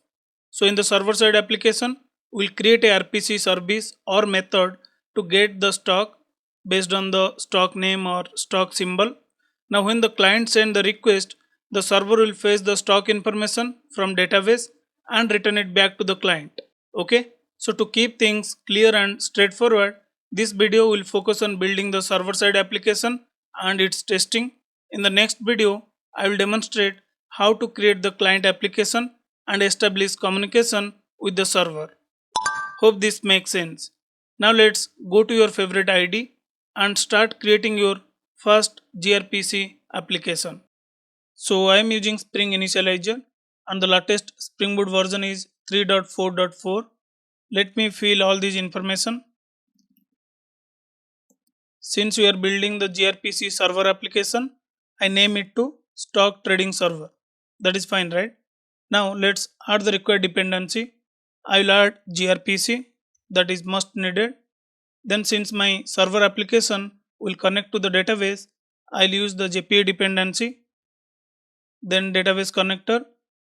So in the server side application, we'll create a RPC service or method to get the stock based on the stock name or stock symbol. Now when the client sends the request, the server will fetch the stock information from database and return it back to the client. Okay. So to keep things clear and straightforward, this video will focus on building the server side application and its testing. In the next video, I will demonstrate how to create the client application and establish communication with the server. Hope this makes sense. Now let's go to your favorite ID and start creating your first gRPC application. So I am using Spring Initializer and the latest Spring Boot version is 3.4.4. Let me fill all this information. Since we are building the gRPC server application, I name it to stock trading server. That is fine, right? Now let's add the required dependency. I will add gRPC, that is must needed. Then since my server application will connect to the database, I'll use the JPA dependency. Then database connector,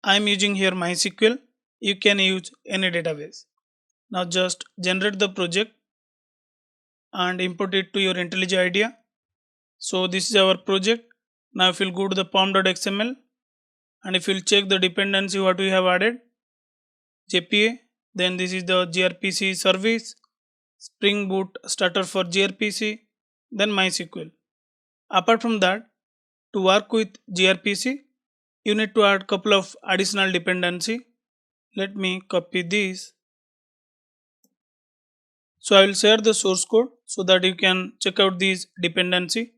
I am using here MySQL. You can use any database. Now just generate the project and import it to your IntelliJ IDEA. So this is our project. Now if you'll go to the pom.xml and if you'll check the dependency what we have added, JPA, then this is the gRPC service, Spring Boot starter for gRPC, then MySQL. Apart from that, to work with gRPC, you need to add couple of additional dependency. Let me copy this. So I will share the source code so that you can check out these dependency.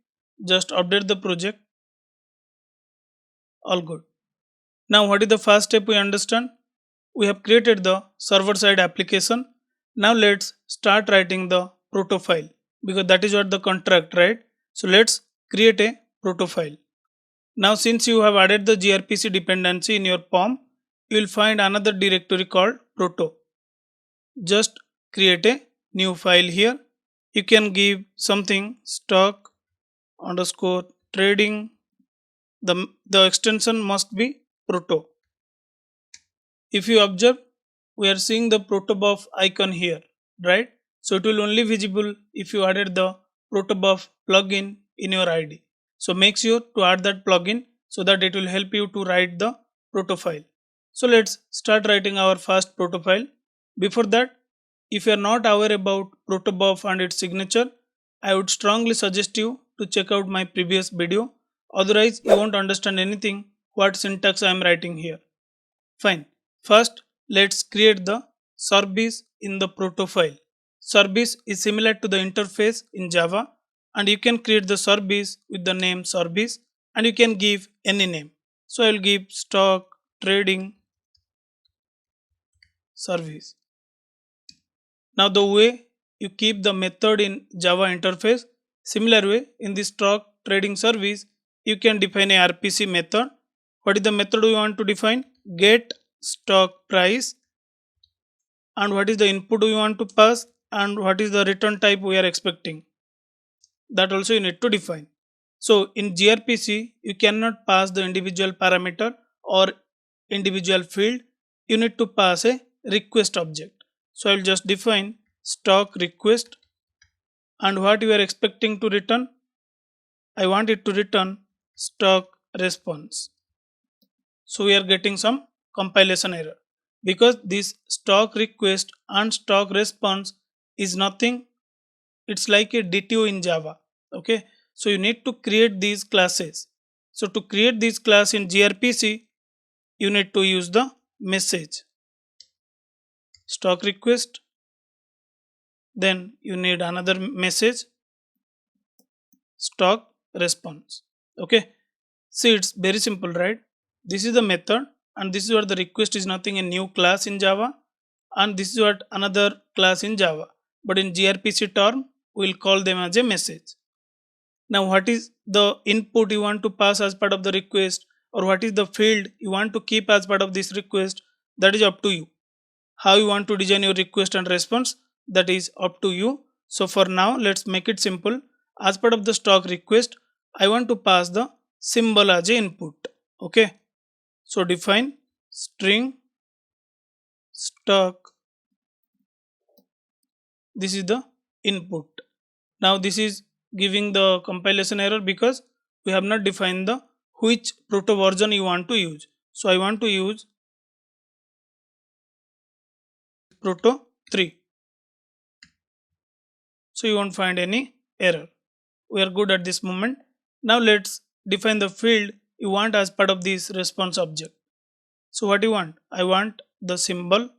Just update the project. All good. Now what is the first step we understand? We have created the server side application. Now let's start writing the proto file because that is what the contract, right? So let's create a proto file. Now since you have added the gRPC dependency in your POM, you will find another directory called Proto. Just create a new file here. You can give something stock underscore trading. The extension must be Proto. If you observe, we are seeing the Protobuf icon here, right? So it will only visible if you added the Protobuf plugin in your ID. So make sure to add that plugin so that it will help you to write the proto file. So let's start writing our first proto file. Before that, if you are not aware about Protobuf and its signature, I would strongly suggest you to check out my previous video. Otherwise, you won't understand anything what syntax I am writing here. Fine. First, let's create the service in the proto file. Service is similar to the interface in Java and you can create the service with the name service and you can give any name. So I will give stock trading service. Now the way you keep the method in Java interface, similar way in the stock trading service, you can define a RPC method. What is the method we want to define? Get stock price, and what is the input we want to pass, and what is the return type we are expecting. That also you need to define. So in gRPC, you cannot pass the individual parameter or individual field, you need to pass a request object. So I will just define stock request, and what you are expecting to return, I want it to return stock response. So we are getting some compilation error because this stock request and stock response is nothing, it's like a DTO in Java. Okay, so you need to create these classes. So to create this class in gRPC, you need to use the message stock request, then you need another message stock response. Okay, see, it's very simple, right? This is the method, and this is what the request is nothing, a new class in Java, and this is what another class in Java. But in gRPC term, we'll call them as a message. Now, what is the input you want to pass as part of the request, or what is the field you want to keep as part of this request? That is up to you. How you want to design your request and response, that is up to you. So for now, let's make it simple. As part of the stock request, I want to pass the symbol as a input. Okay, so define string stock, this is the input. Now this is giving the compilation error because we have not defined the which proto version you want to use. So I want to use proto 3. So you won't find any error. We are good at this moment. Now let's define the field you want as part of this response object. So what you want? I want the symbol.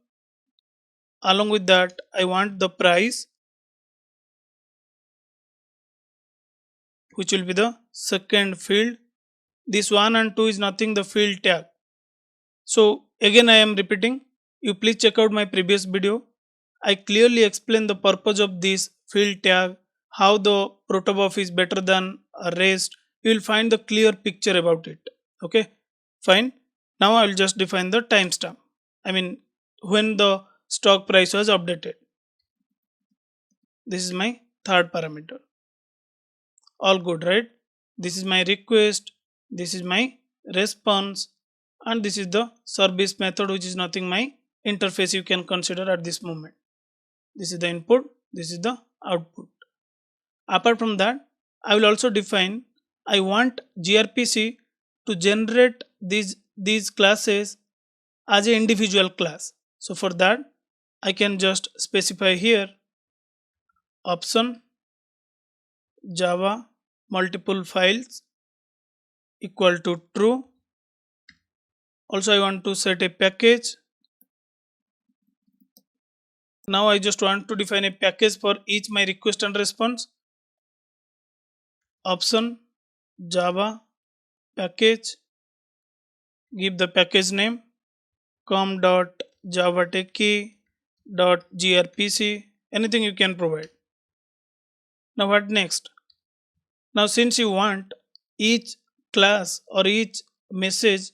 Along with that, I want the price, which will be the second field. This 1 and 2 is nothing, the field tag. So again I am repeating, you please check out my previous video. I clearly explain the purpose of this field tag, how the Protobuf is better than REST. You will find the clear picture about it. Okay, fine. Now I will just define the timestamp. I mean when the stock price was updated. This is my third parameter. All good, right? This is my request, this is my response, and this is the service method, which is nothing my interface you can consider at this moment. This is the input, this is the output. Apart from that, I will also define, I want gRPC to generate these classes as an individual class. So for that, I can just specify here option Java multiple files equal to true. Also I want to set a package. Now I just want to define a package for each my request and response. Option Java package, give the package name com.java.techie.grpc, anything you can provide. Now what next? Now since you want each class or each message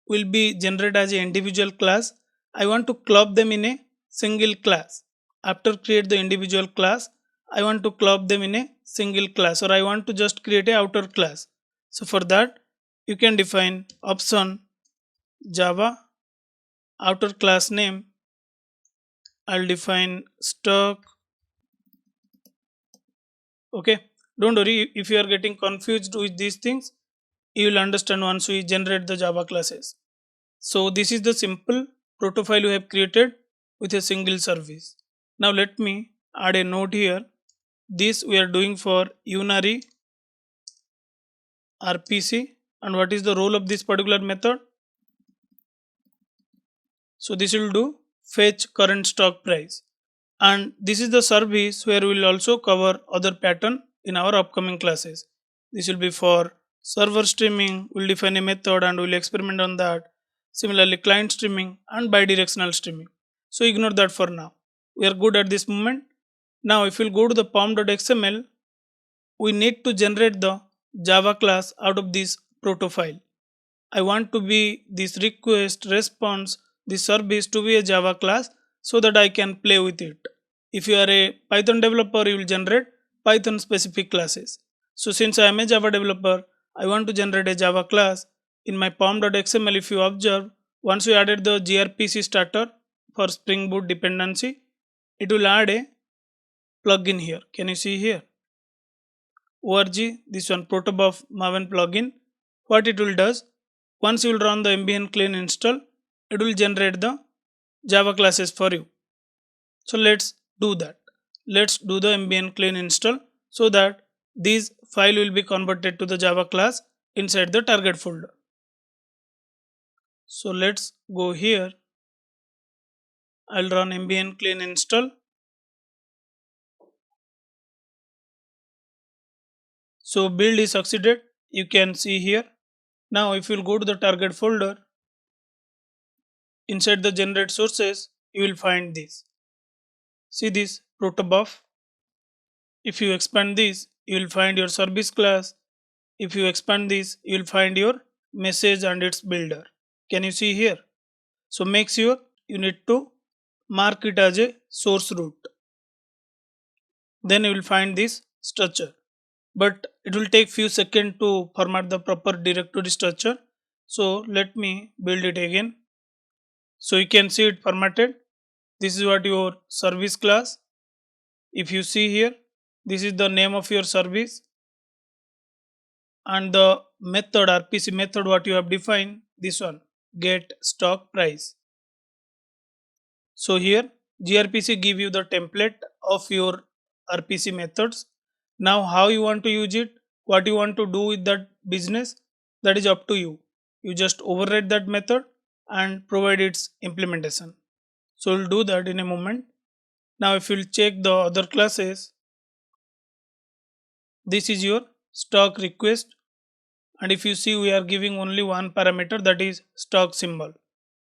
will be generated as an individual class, I want to club them in a single class. After create the individual class, I want to club them in a single class, or I want to just create a outer class. So for that, you can define option Java outer class name. I'll define stock. Okay, don't worry if you are getting confused with these things, you will understand once we generate the Java classes. So this is the simple proto file we have created with a single service. Now let me add a note here. This we are doing for Unary RPC, and what is the role of this particular method? So this will do fetch current stock price, and this is the service where we will also cover other pattern in our upcoming classes. This will be for server streaming, we'll define a method and we'll experiment on that. Similarly client streaming and bidirectional streaming. So ignore that for now. We are good at this moment. Now if we'll go to the pom.xml, we need to generate the Java class out of this proto file. I want to be this request, response, this service to be a Java class so that I can play with it. If you are a Python developer, you will generate Python specific classes. So since I am a Java developer, I want to generate a Java class. In my pom.xml, if you observe, Once we added the gRPC starter for Spring Boot dependency, it will add a plugin here. Can you see here? org, this one Protobuf Maven plugin. What it will does, once you will run the mbn clean install, it will generate the Java classes for you. So let's do that. Let's do the mbn clean install so that these file will be converted to the Java class inside the target folder. So let's go here. I'll run mbn clean install. So build is succeeded. You can see here. Now if you'll go to the target folder, inside the generate sources, you will find this. See this Protobuf. If you expand this, you will find your service class. If you expand this, you will find your message and its builder. Can you see here? So make sure you need to mark it as a source root. Then you will find this structure. But it will take few seconds to format the proper directory structure. So let me build it again. So you can see it formatted. This is what your service class. If you see here, this is the name of your service, and the method RPC method what you have defined, this one, get stock price. So here gRPC give you the template of your RPC methods. Now how you want to use it, what you want to do with that business, that is up to you. You just override that method and provide its implementation. So we'll do that in a moment. Now if you'll check the other classes, this is your stock request, and if you see we are giving only one parameter, that is stock symbol.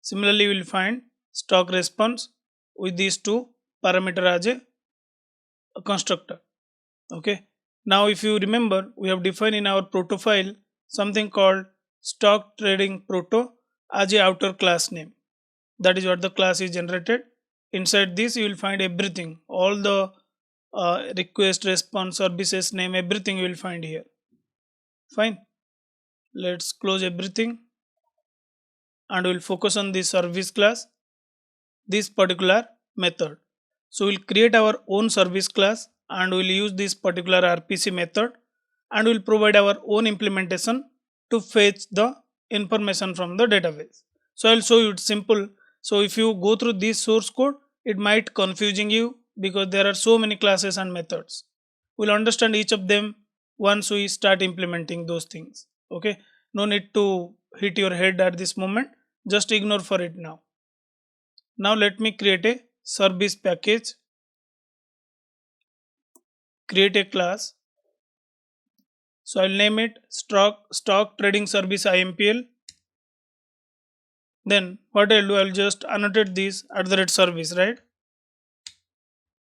Similarly we will find stock response with these two parameter as a constructor. Okay. Now if you remember, we have defined in our proto file something called stock trading proto as a outer class name. That is what the class is generated. Inside this you will find everything, all the request, response, services name, everything you will find here. Fine. Let's close everything and we'll focus on this service class, this particular method. So we'll create our own service class and we'll use this particular RPC method, and we'll provide our own implementation to fetch the information from the database. So I'll show you, it's simple. So if you go through this source code, it might confusing you because there are so many classes and methods. We'll understand each of them once we start implementing those things. Okay, no need to hit your head at this moment, just ignore for it now. Now let me create a service package, create a class. So I'll name it stock trading service IMPL. Then what I'll do, I'll just annotate this @service, right?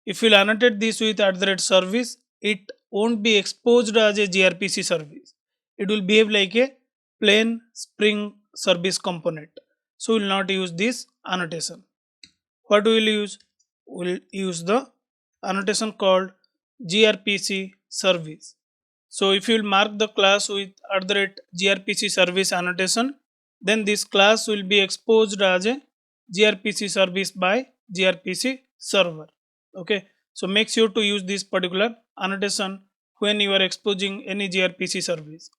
If you'll annotate this with @service, it won't be exposed as a gRPC service. It will behave like a plain Spring service component. So we'll not use this annotation. What we will use? We'll use the annotation called gRPC service. So if you will mark the class with @gRPC service annotation, then this class will be exposed as a gRPC service by gRPC server. Okay, so make sure to use this particular annotation when you are exposing any gRPC service.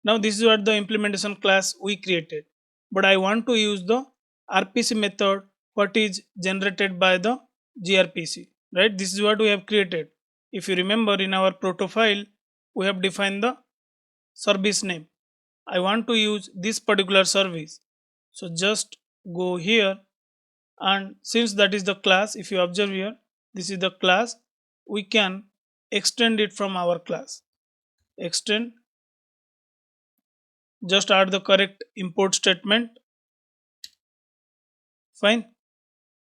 Now this is what the implementation class we created, but I want to use the RPC method what is generated by the gRPC, right? This is what we have created. If you remember, in our proto file we have defined the service name. I want to use this particular service, so just go here, and since that is the class, if you observe here, this is the class, we can extend it from our class. Extend, just add the correct import statement. Fine.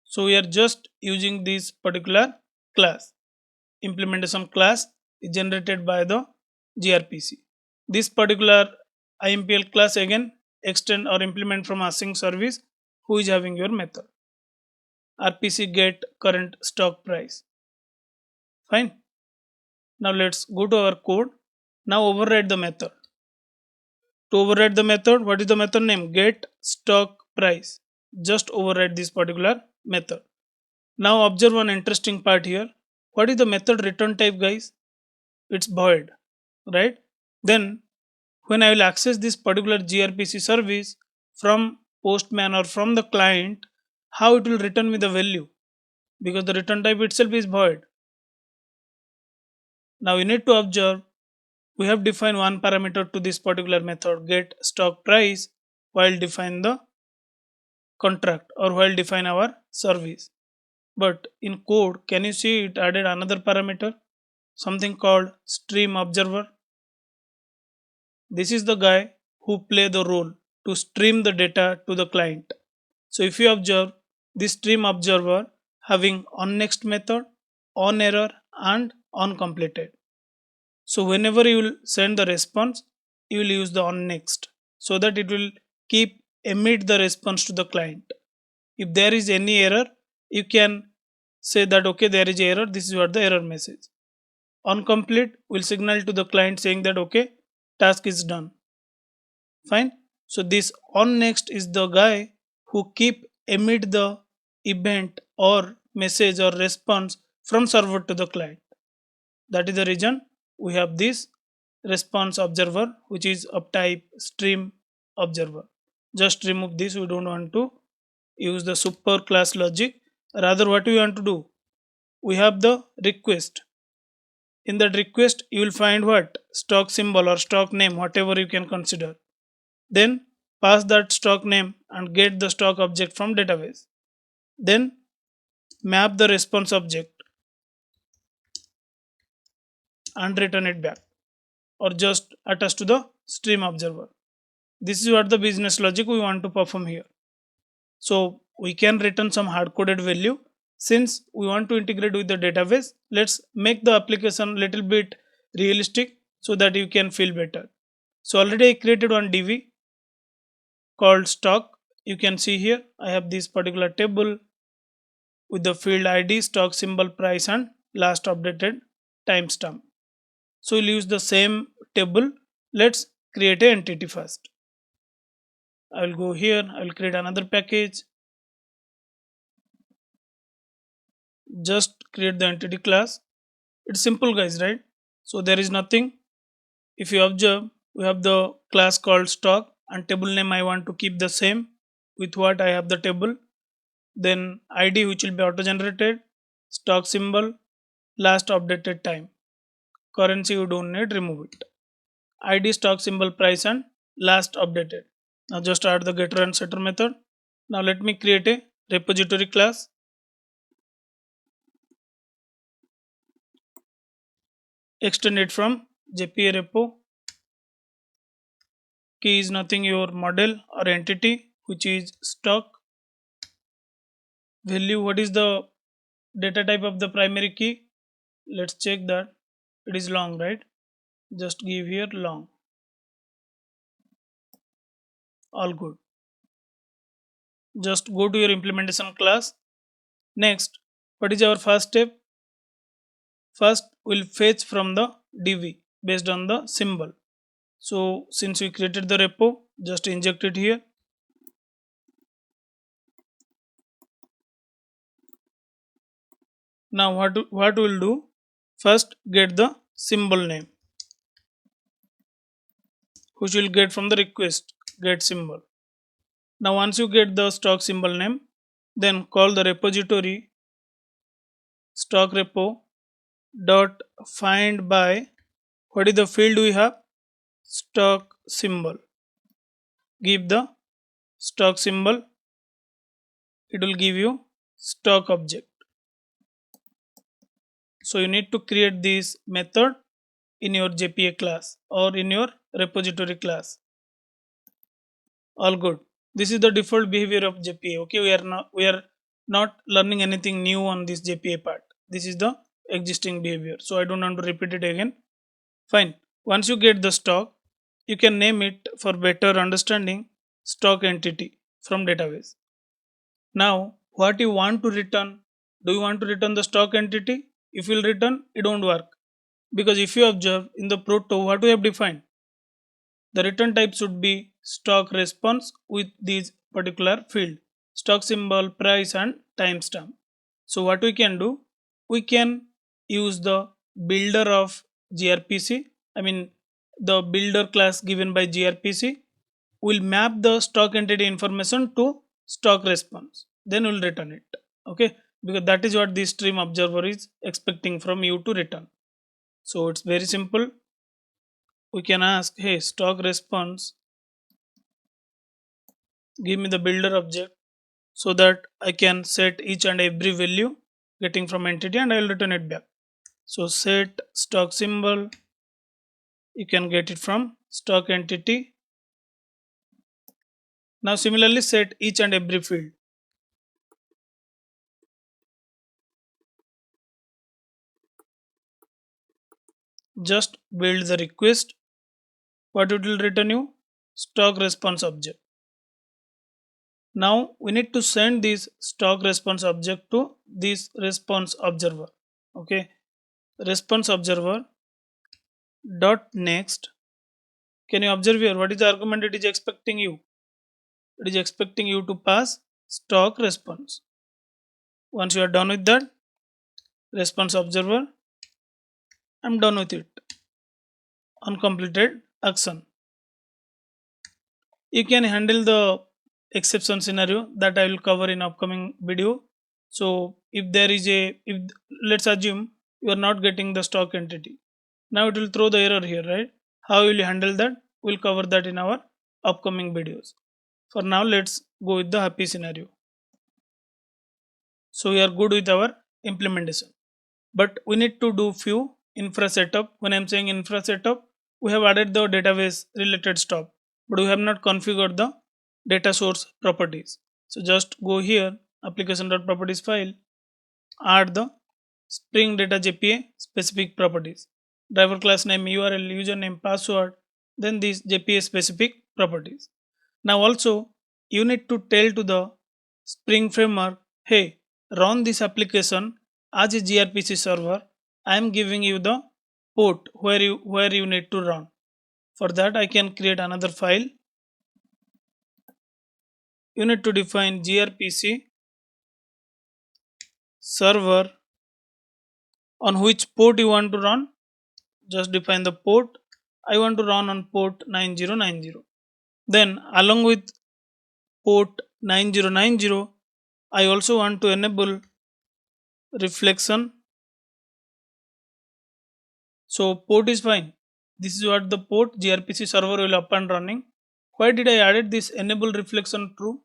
So we are just using this particular class. Implementation class is generated by the gRPC. This particular IMPL class again extend or implement from async service who is having your method. RPC get current stock price. Fine. Now let's go to our code. Now override the method. To override the method, what is the method name? Get stock price. Just override this particular method. Now observe one interesting part here. What is the method return type, guys? It's void, right? Then when I will access this particular gRPC service from postman or from the client, how it will return me the value, because the return type itself is void. Now you need to observe, we have defined one parameter to this particular method get stock price while define the contract or while define our service. But in code, can you see it added another parameter, something called stream observer? This is the guy who play the role to stream the data to the client. So if you observe this stream observer having on next method, on error and on completed. So whenever you will send the response, you will use the on next so that it will keep emit the response to the client. If there is any error, you can say that okay, there is error, this is what the error message. On complete will signal to the client saying that okay, task is done. Fine. So this on next is the guy who keep emit the event or message or response from server to the client. That is the reason we have this response observer which is of type stream observer. Just remove this, we don't want to use the super class logic. Rather what we want to do, we have the request. In that request you will find what stock symbol or stock name, whatever you can consider. Then pass that stock name and get the stock object from database. Then map the response object and return it back, or just attach to the stream observer. This is what the business logic we want to perform here. So we can return some hard coded value. Since we want to integrate with the database, let's make the application little bit realistic so that you can feel better. So already I created one DB called stock. You can see here I have this particular table with the field ID, stock symbol, price and last updated timestamp. So we'll use the same table. Let's create an entity first. I will go here, I will create another package. Just create the entity class. It's simple, guys, right? So there is nothing. If you observe, we have the class called stock and table name I want to keep the same with what I have the table. Then ID which will be auto generated, stock symbol, last updated time. Currency you don't need, remove it. ID, stock symbol, price and last updated. Now just add the getter and setter method. Now let me create a repository class. Extend it from JPA repo. Key is nothing, your model or entity which is stock. Value, what is the data type of the primary key? Let's check that. It is long, right? Just give here long. All good. Just go to your implementation class. Next, what is our first step? First we'll fetch from the DB based on the symbol. So since we created the repo, just inject it here. Now what we'll do, first get the symbol name which will get from the request get symbol. Now once you get the stock symbol name, then call the repository stock repo dot find by, what is the field we have, stock symbol. Give the stock symbol, it will give you stock object. So you need to create this method in your JPA class or in your repository class. All good. This is the default behavior of JPA. Okay, we are not learning anything new on this JPA part. This is the existing behavior. So I don't want to repeat it again. Fine. Once you get the stock, you can name it for better understanding stock entity from database. Now what you want to return, do you want to return the stock entity? If you will return, it won't work, because if you observe in the Proto, what we have defined, the return type should be stock response with these particular field, stock symbol, price and timestamp. So what we can do, we can use the builder of gRPC, I mean the builder class given by gRPC will map the stock entity information to stock response, then we'll return it. Okay, because that is what the stream observer is expecting from you to return. So it's very simple. We can ask, hey, stock response, give me the builder object so that I can set each and every value getting from entity and I will return it back. So set stock symbol, you can get it from stock entity. Now similarly set each and every field. Just build the request. What it will return you? Stock response object. Now we need to send this stock response object to this response observer. Okay, response observer dot next. Can you observe here what is the argument it is expecting you? It is expecting you to pass stock response. Once you are done with that response observer, I'm done with it. Uncompleted action. You can handle the exception scenario that I will cover in upcoming video. So if there is a, if let's assume you are not getting the stock entity, now it will throw the error here, right? How will you handle that? We'll cover that in our upcoming videos. For now, let's go with the happy scenario. So we are good with our implementation, but we need to do few infra setup. When I'm saying infra setup, we have added the database related stuff, but we have not configured the data source properties. So just go here, application.properties file, add the spring data jpa specific properties, driver class name, url, username, password, then these jpa specific properties. Now also you need to tell to the spring framework, hey, run this application as a gRPC server. I am giving you the port where you need to run. For that I can create another file. You need to define gRPC server on which port you want to run. Just define the port. I want to run on port 9090. Then along with port 9090, I also want to enable reflection. So port is fine. This is what the port gRPC server will up and running. Why did I added this enable reflection true?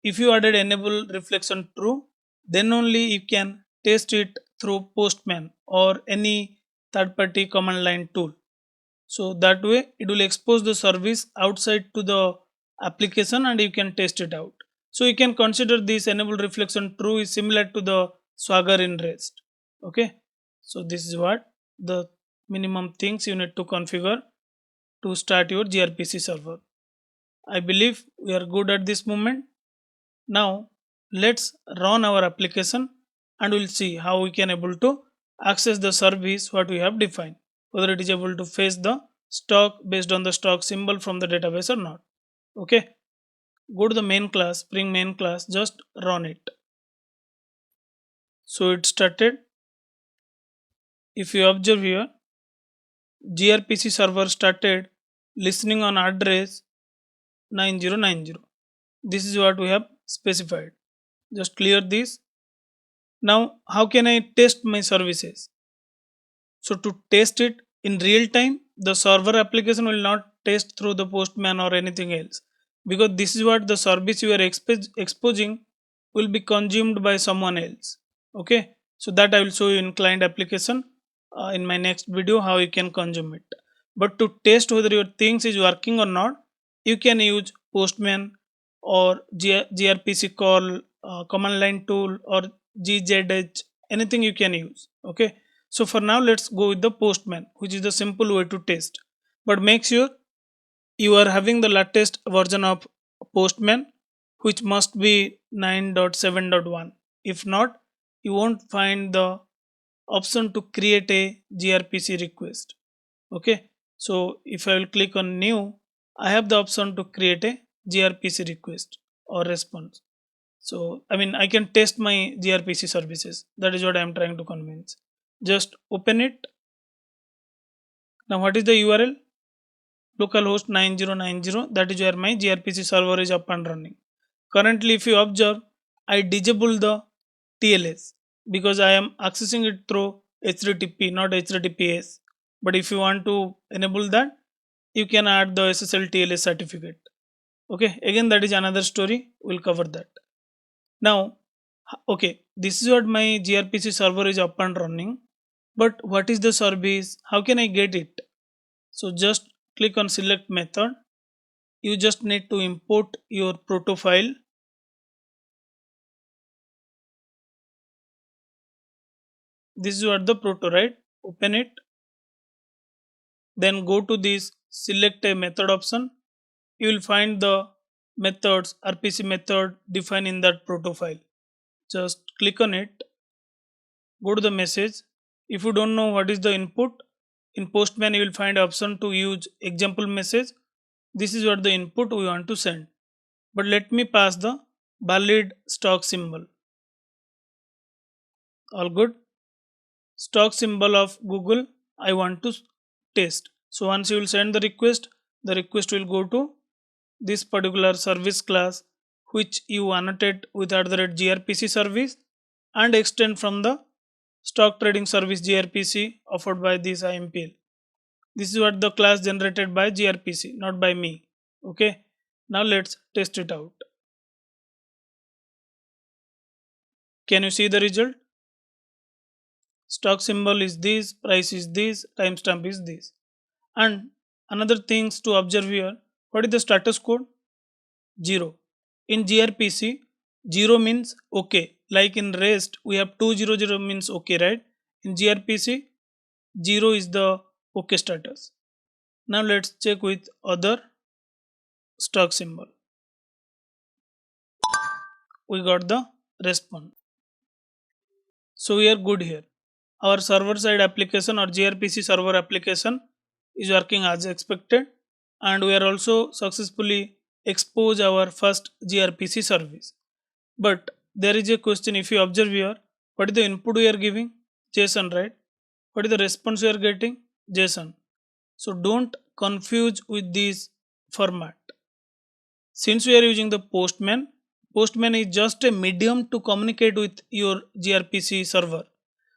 If you added enable reflection true, then only you can test it through Postman or any third party command line tool. So that way it will expose the service outside to the application and you can test it out. So you can consider this enable reflection true is similar to the Swagger in REST. Okay, so this is what the minimum things you need to configure to start your gRPC server. I believe we are good at this moment. Now let's run our application and we'll see how we can able to access the service what we have defined, whether it is able to fetch the stock based on the stock symbol from the database or not. Okay, go to the main class, spring main class, just run it. So it started. If you observe here, gRPC server started listening on address 9090. This is what we have specified. Just clear this. Now how can I test my services? So to test it in real time, the server application will not test through the Postman or anything else, because this is what the service you are exposing will be consumed by someone else. Okay, so that I will show you in client application in my next video how you can consume it. But to test whether your things is working or not, you can use Postman or gRPC call, command line tool, or gzh, anything you can use. Okay, so for now let's go with the Postman, which is the simple way to test. But make sure you are having the latest version of Postman, which must be 9.7.1. If not, you won't find the option to create a gRPC request. Okay, so if I will click on new, I have the option to create a gRPC request. or response. So I mean I can test my gRPC services. That is what I am trying to convince. Just open it. Now what is the URL? Localhost 9090, that is where my gRPC server is up and running. Currently if you observe, I disable the TLS because I am accessing it through HTTP, not HTTPS. But if you want to enable that, you can add the SSL TLS certificate. Okay, again that is another story, we'll cover that. Now okay, this is what my gRPC server is up and running, but what is the service, how can I get it? So just click on select method. You just need to import your proto file. This is what the proto, right? Open it, then go to this select a method option. You will find the methods RPC method defined in that proto file. Just click on it, go to the message. If you don't know what is the input, in postman you will find option to use example message. This is what the input we want to send, but let me pass the valid stock symbol. All good. Stock symbol of Google I want to test. So once you will send the request will go to this particular service class which you annotate with @grpc service and extend from the stock trading service gRPC offered by this IMPL. This is what the class generated by gRPC, not by me. Okay, now let's test it out. Can you see the result? Stock symbol is this, price is this, timestamp is this. And another things to observe here, what is the status code? 0. In gRPC, 0 means okay. Like in REST, we have 200 means okay, right? In gRPC, 0 is the okay status. Now let's check with other stock symbol. We got the response. So we are good here. Our server side application or gRPC server application is working as expected, and we are also successfully expose our first gRPC service. But there is a question, if you observe here, what is the input we are giving? JSON, right? What is the response we are getting? JSON. So don't confuse with this format. Since we are using the Postman, Postman is just a medium to communicate with your gRPC server.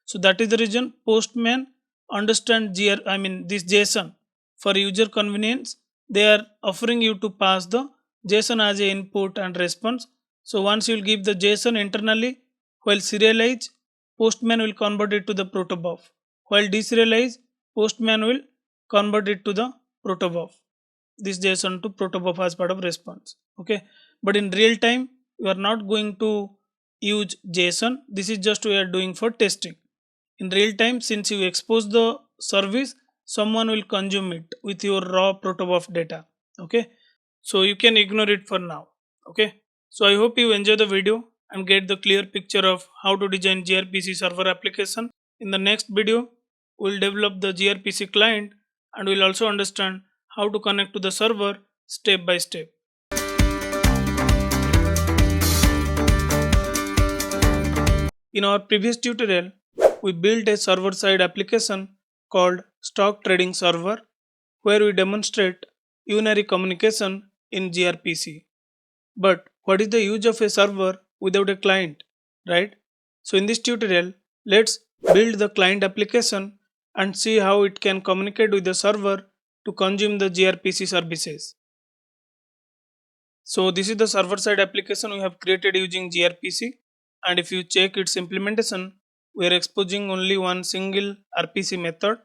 So that is the reason Postman understand this JSON. For user convenience, they are offering you to pass the JSON as a input and response. So once you will give the JSON internally, while serialize, Postman will convert it to the Protobuf. While deserialize, Postman will convert it to the Protobuf. This JSON to Protobuf as part of response. Okay, but in real time, you are not going to use JSON. This is just we are doing for testing. In real time, since you expose the service, someone will consume it with your raw Protobuf data. Okay, so you can ignore it for now. Okay, so I hope you enjoy the video and get the clear picture of how to design gRPC server application. In the next video, we'll develop the gRPC client and we'll also understand how to connect to the server step by step. In our previous tutorial, we built a server-side application called Stock Trading Server where we demonstrate unary communication in gRPC. But what is the use of a server without a client, right? So in this tutorial, let's build the client application and see how it can communicate with the server to consume the gRPC services. So this is the server side application we have created using gRPC, and if you check its implementation, we are exposing only one single RPC method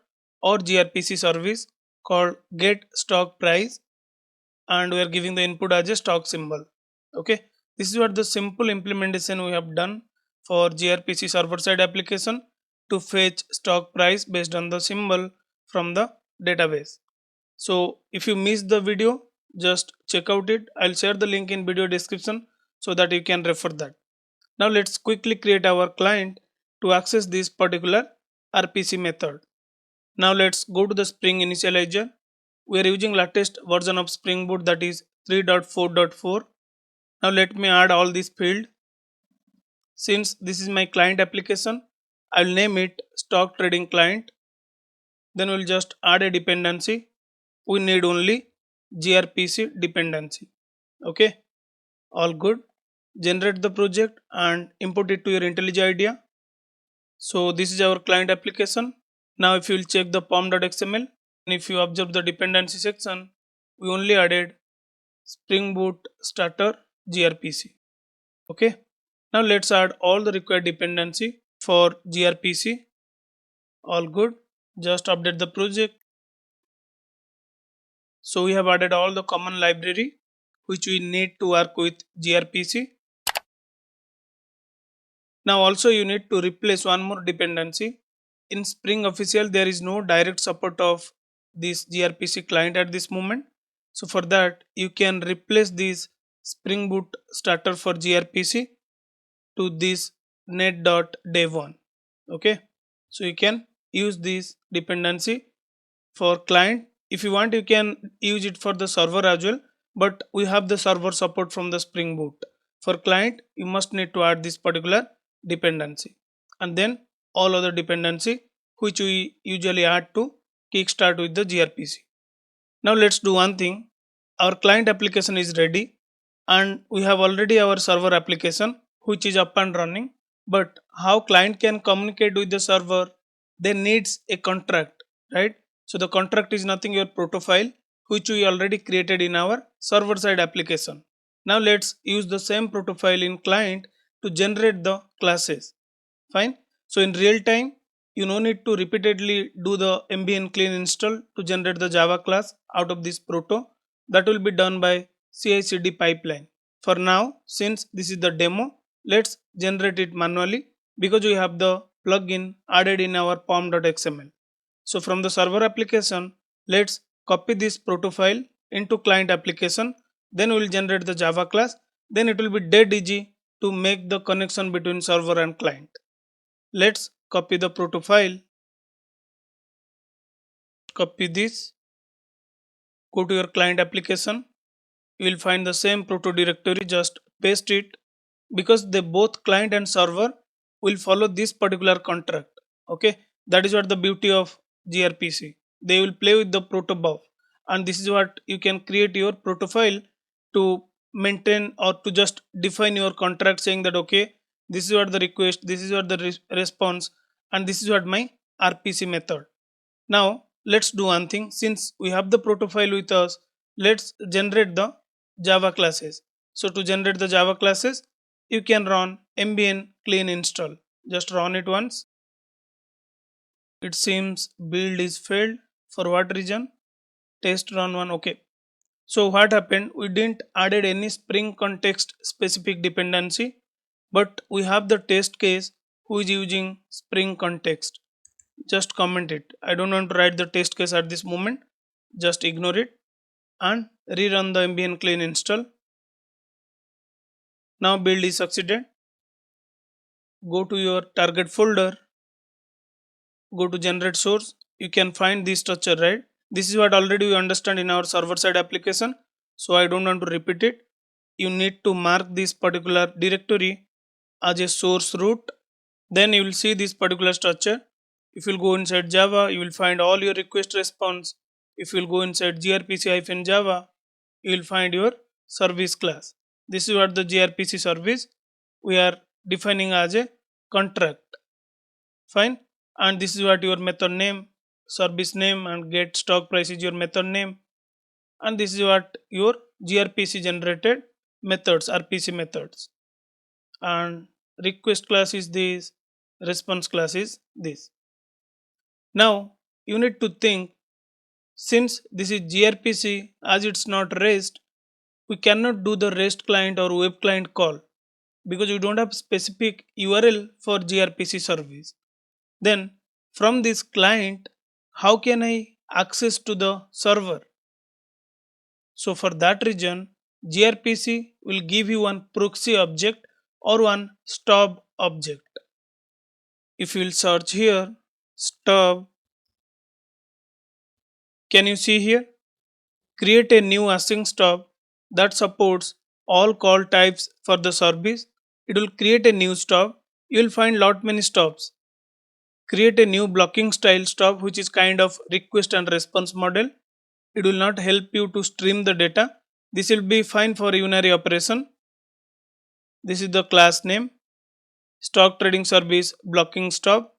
or gRPC service called get stock price, and we are giving the input as a stock symbol. Okay, this is what the simple implementation we have done for gRPC server side application to fetch stock price based on the symbol from the database. So if you missed the video, just check out it. I'll share the link in video description so that you can refer that. Now let's quickly create our client to access this particular RPC method. Now let's go to the Spring initializer. We are using latest version of Spring Boot, that is 3.4.4. Now let me add all these field. Since this is my client application, I'll name it stock trading client. Then we'll just add a dependency. We need only gRPC dependency. Okay, all good. Generate the project and import it to your IntelliJ IDEA. So this is our client application. Now if you will check the pom.xml, if you observe the dependency section, we only added Spring Boot starter gRPC. Okay, now let's add all the required dependency for gRPC. All good. Just update the project. So we have added all the common library which we need to work with gRPC. Now also you need to replace one more dependency. In Spring Official there is no direct support of this gRPC client at this moment. So for that you can replace this Spring Boot starter for gRPC to this net.dev1. Okay, so you can use this dependency for client. If you want you can use it for the server as well, but we have the server support from the Spring Boot. For client you must need to add this particular dependency, and then all other dependency which we usually add to kickstart with the gRPC. Now let's do one thing. Our client application is ready and we have already our server application which is up and running. But how client can communicate with the server? They needs a contract, right? So the contract is nothing your proto file which we already created in our server side application. Now let's use the same proto file in client to generate the classes. Fine. So in real time you no need to repeatedly do the mbn clean install to generate the Java class out of this proto. That will be done by CI/CD pipeline. For now, since this is the demo, let's generate it manually because we have the plugin added in our pom.xml. So from the server application, let's copy this proto file into client application. Then we will generate the Java class. Then it will be dead easy to make the connection between server and client. Let's copy the proto file. Copy this. Go to your client application. You will find the same proto directory. Just paste it, because they both client and server will follow this particular contract. Okay, that is what the beauty of gRPC. They will play with the Protobuf, and this is what you can create your proto file to maintain or to just define your contract, saying that okay, this is what the request, this is what the response, and this is what my RPC method. Now let's do one thing. Since we have the proto file with us, let's generate the Java classes. So to generate the Java classes, you can run mbn clean install. Just run it once. It seems build is failed. For what reason? Test run one. Okay. So what happened? We didn't added any Spring context specific dependency, but we have the test case who is using Spring context. Just comment it. I don't want to write the test case at this moment. Just ignore it and rerun the mbn clean install. Now build is succeeded. Go to your target folder, go to generate source. You can find this structure, right? This is what already we understand in our server side application, so I don't want to repeat it. You need to mark this particular directory as a source root. Then you will see this particular structure. If you go inside Java, you will find all your request response. If you go inside gRPC-Java, you will find your service class. This is what the gRPC service we are defining as a contract. Fine. And this is what your method name, service name, and get stock price is your method name. And this is what your gRPC generated methods, RPC methods. And request class is this, response class is this. Now you need to think, since this is gRPC, as it's not REST, we cannot do the REST client or web client call because we don't have specific URL for gRPC service. Then from this client, how can I access to the server? So for that reason, gRPC will give you one proxy object or one stub object. If you will search here, stub, can you see here? Create a new async stub that supports all call types for the service. It will create a new stop. You will find lot many stops. Create a new blocking style stop which is kind of request and response model. It will not help you to stream the data. This will be fine for unary operation. This is the class name. Stock trading service blocking stop.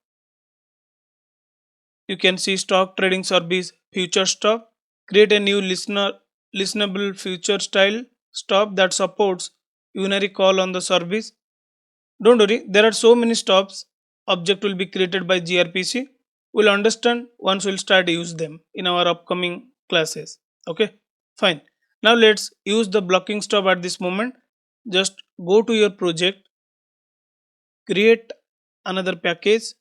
You can see stock trading service future stop. Create a new listenable future style stop that supports unary call on the service. Don't worry, there are so many stops. Object will be created by gRPC. We'll understand once we'll start use them in our upcoming classes. Okay, fine. Now let's use the blocking stop at this moment. Just go to your project, create another package.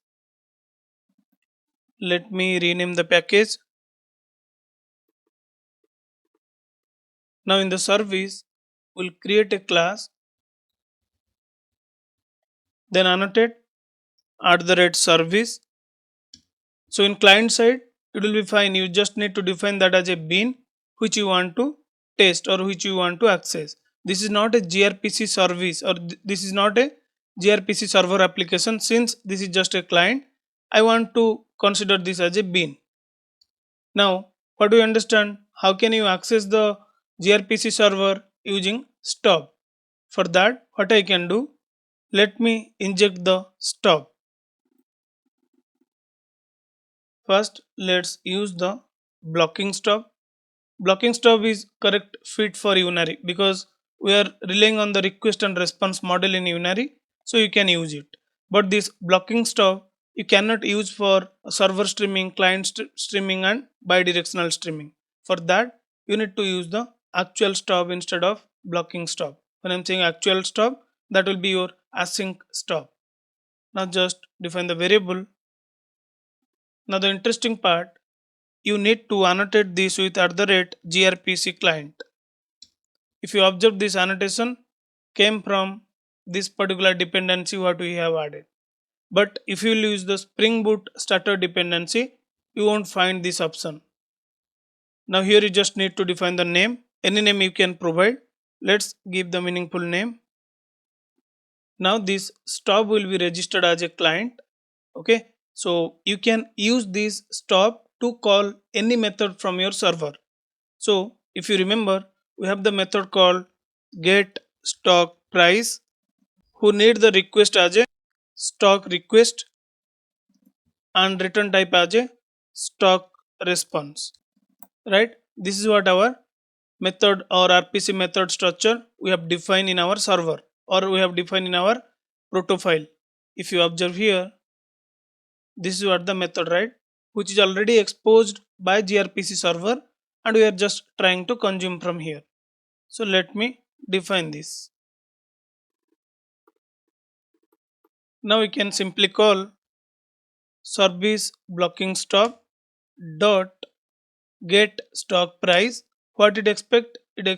Let me rename the package. Now in the service, we'll create a class, then annotate @service. So in client side, it will be fine. You just need to define that as a bean which you want to test or which you want to access. This is not a gRPC service or this is not a gRPC server application. Since this is just a client, I want to consider this as a bean. Now, what do you understand? How can you access the gRPC server using stop? For that, what I can do, let me inject the stop. First, let's use the blocking stop. Blocking stop is correct fit for Unary because we are relying on the request and response model in Unary, so you can use it. But this blocking stop you cannot use for server streaming, client streaming, and bidirectional streaming. For that, you need to use the actual stop instead of blocking stop. When I'm saying actual stop, that will be your async stop. Now just define the variable. Now the interesting part, you need to annotate this with @gRPC client. If you observe, this annotation came from this particular dependency what we have added. But if you use the Spring Boot starter dependency, you won't find this option. Now here you just need to define the name. Any name you can provide. Let's give the meaningful name. Now this stop will be registered as a client. Okay, so you can use this stop to call any method from your server. So if you remember, we have the method called get stock price who need the request as a stock request and return type as a stock response. Right? This is what our method or RPC method structure we have defined in our server or we have defined in our proto file. If you observe here, this is what the method, right, which is already exposed by gRPC server and we are just trying to consume from here. So let me define this. Now we can simply call service blocking stop dot get stock price. What it expect? It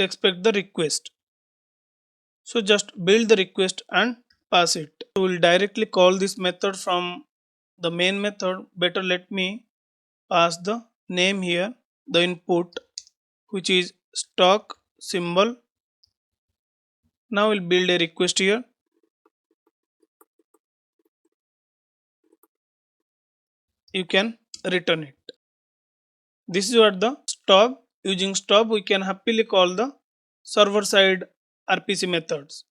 expect the request. So just build the request and pass it. So we'll directly call this method from the main method. Better let me pass the name here, the input, which is stock symbol. Now we'll build a request here. You can return it. This is what the stop. Using stop we can happily call the server side RPC methods.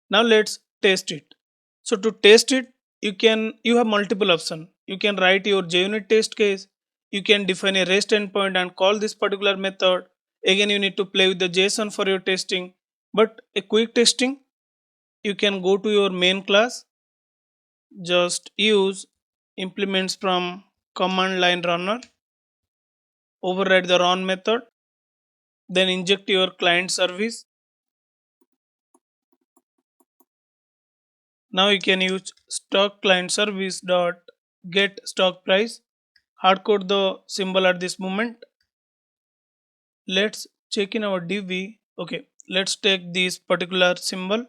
Now let's test it. So to test it, you have multiple options. You can write your JUnit test case. You can define a REST endpoint and call this particular method. Again, you need to play with the JSON for your testing. But a quick testing, you can go to your main class. Just use implements from command line runner. Override the run method. Then inject your client service. Now you can use stock client service dot get stock price. Hardcode the symbol at this moment. Let's check in our DB. Okay, let's take this particular symbol.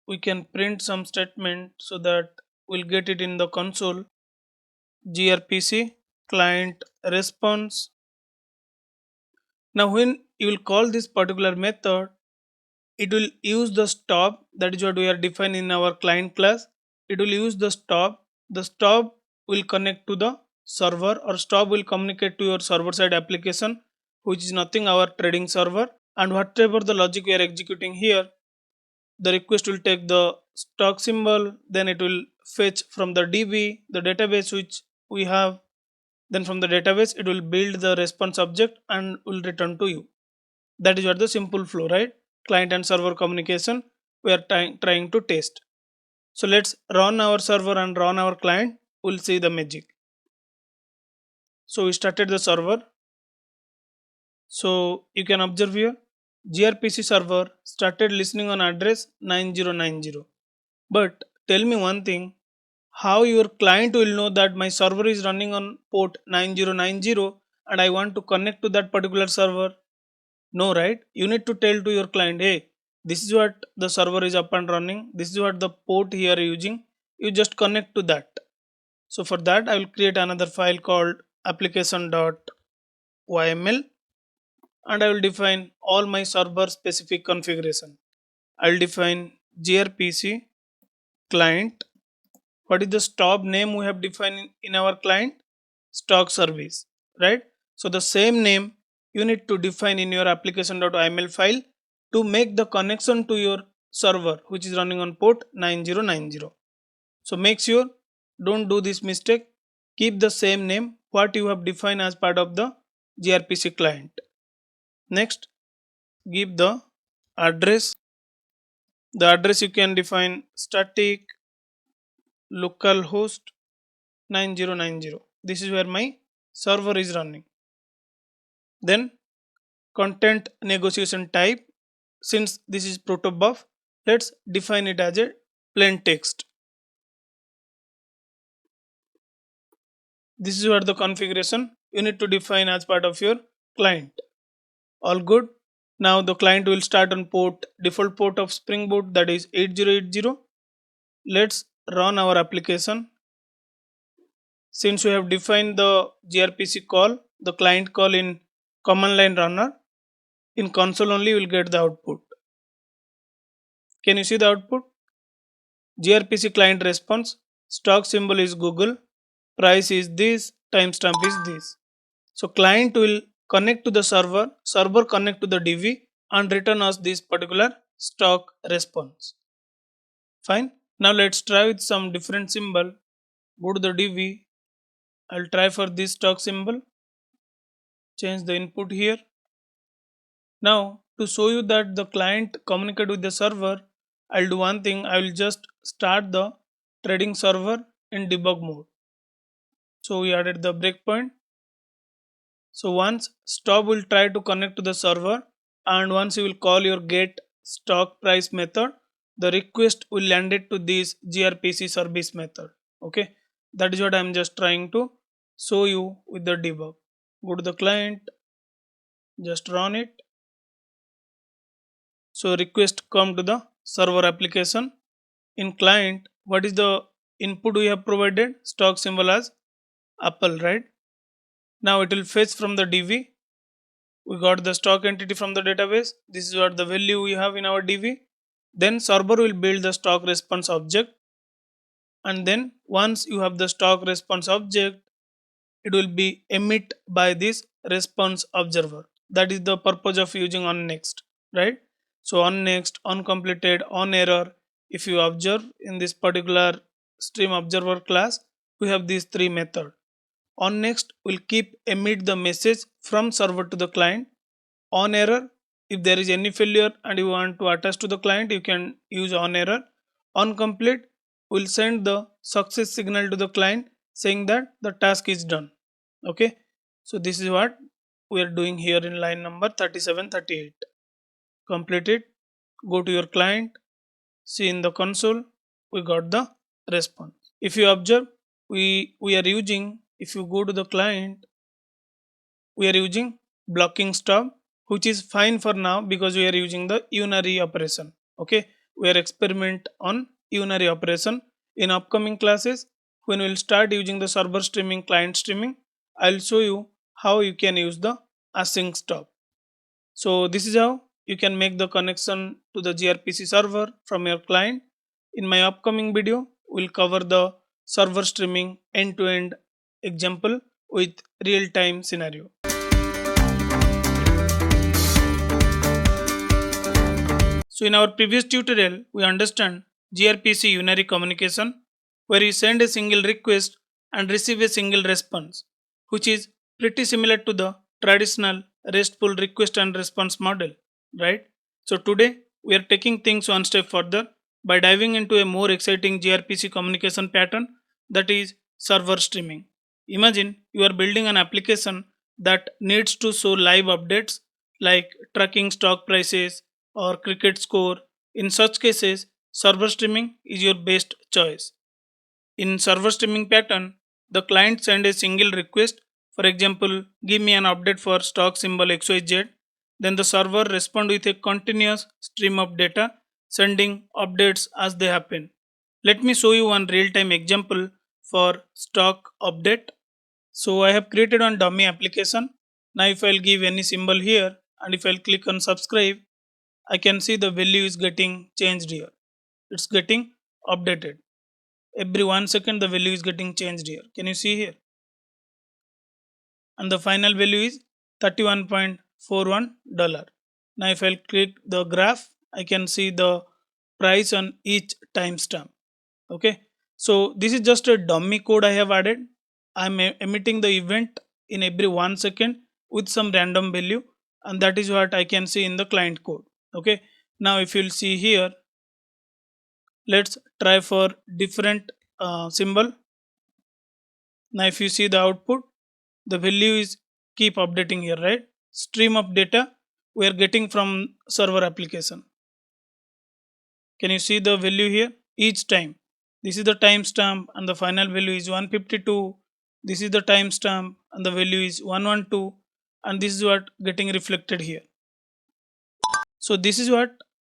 We can print some statement so that we'll get it in the console. gRPC client response. Now when you will call this particular method, it will use the stop, that is what we are defining in our client class. It will use the stop. The stop will connect to the server, or stop will communicate to your server side application, which is nothing our trading server. And whatever the logic we are executing here, the request will take the stock symbol, then it will fetch from the DB the database which we have, then from the database it will build the response object and will return to you. That is what the simple flow, right? Client and server communication we are trying to test. So let's run our server and run our client, we'll see the magic. So we started the server. So you can observe here, gRPC server started listening on address 9090. But tell me one thing, how your client will know that my server is running on port 9090 and I want to connect to that particular server? No, right? You need to tell to your client, hey, this is what the server is up and running, this is what the port here using, you just connect to that. So for that I will create another file called application.yml, and I will define all my server specific configuration. I will define gRPC client. What is the stop name we have defined in our client? Stock service, right? So the same name you need to define in your application.yml file to make the connection to your server which is running on port 9090. So make sure don't do this mistake. Keep the same name what you have defined as part of the gRPC client. Next, give the address. The address you can define static localhost 9090. This is where my server is running. Then content negotiation type, since this is Protobuf, let's define it as a plain text. This is what the configuration you need to define as part of your client. All good. Now the client will start on port, default port of Spring Boot, that is 8080. Let's run our application. Since we have defined the gRPC call, the client call in command line runner, in console only you will get the output. Can you see the output? gRPC client response, stock symbol is Google, price is this, timestamp is this. So client will connect to the server, server connect to the DB and return us this particular stock response. Fine. Now let's try with some different symbol. Go to the DB. I'll try for this stock symbol. Change the input here. Now to show you that the client communicate with the server, I'll do one thing. I will just start the trading server in debug mode. So we added the breakpoint. So once stop will try to connect to the server, and once you will call your get stock price method, the request will land it to this gRPC service method. Okay, that is what I am just trying to show you with the debug. Go to the client, just run it. So request come to the server application. In client, what is the input we have provided? Stock symbol as Apple, right? Now it will fetch from the DB. We got the stock entity from the database. This is what the value we have in our DB. Then server will build the stock response object, and then once you have the stock response object, it will be emit by this response observer. That is the purpose of using on next, right? So on next, on completed, on error. If you observe in this particular stream observer class, we have these three methods. On next will keep emit the message from server to the client. On error, if there is any failure and you want to attach to the client, you can use on error. On complete will send the success signal to the client saying that the task is done. Okay, so this is what we are doing here in line number 3738. Complete it, go to your client, see in the console we got the response. If you observe, we are using, if you go to the client, we are using blocking stop, which is fine for now because we are using the unary operation. Okay, we are experiment on unary operation. In upcoming classes, when we will start using the server streaming, client streaming, I'll show you how you can use the async stop. So this is how you can make the connection to the gRPC server from your client. In my upcoming video, we'll cover the server streaming end-to-end example with real-time scenario. So in our previous tutorial, we understand gRPC Unary communication, where you send a single request and receive a single response, which is pretty similar to the traditional RESTful request and response model, right? So today we are taking things one step further by diving into a more exciting gRPC communication pattern, that is server streaming. Imagine you are building an application that needs to show live updates like tracking stock prices or cricket score. In such cases, server streaming is your best choice. In server streaming pattern, the client sends a single request, for example, give me an update for stock symbol XYZ. Then the server responds with a continuous stream of data, sending updates as they happen. Let me show you one real-time example for stock update. So I have created one dummy application. Now if I'll give any symbol here and if I'll click on subscribe, I can see the value is getting changed here. It's getting updated. Every 1 second the value is getting changed here. Can you see here? And the final value is $31.41. Now if I'll click the graph, I can see the price on each timestamp. Okay. So this is just a dummy code I have added. I'm emitting the event in every 1 second with some random value, and that is what I can see in the client code. Okay. Now if you'll see here, let's try for different symbol. Now if you see the output, the value is keep updating here, right? Stream of data we are getting from server application. Can you see the value here? Each time, this is the timestamp and the final value is 152. This is the timestamp and the value is 112, and this is what getting reflected here. So this is what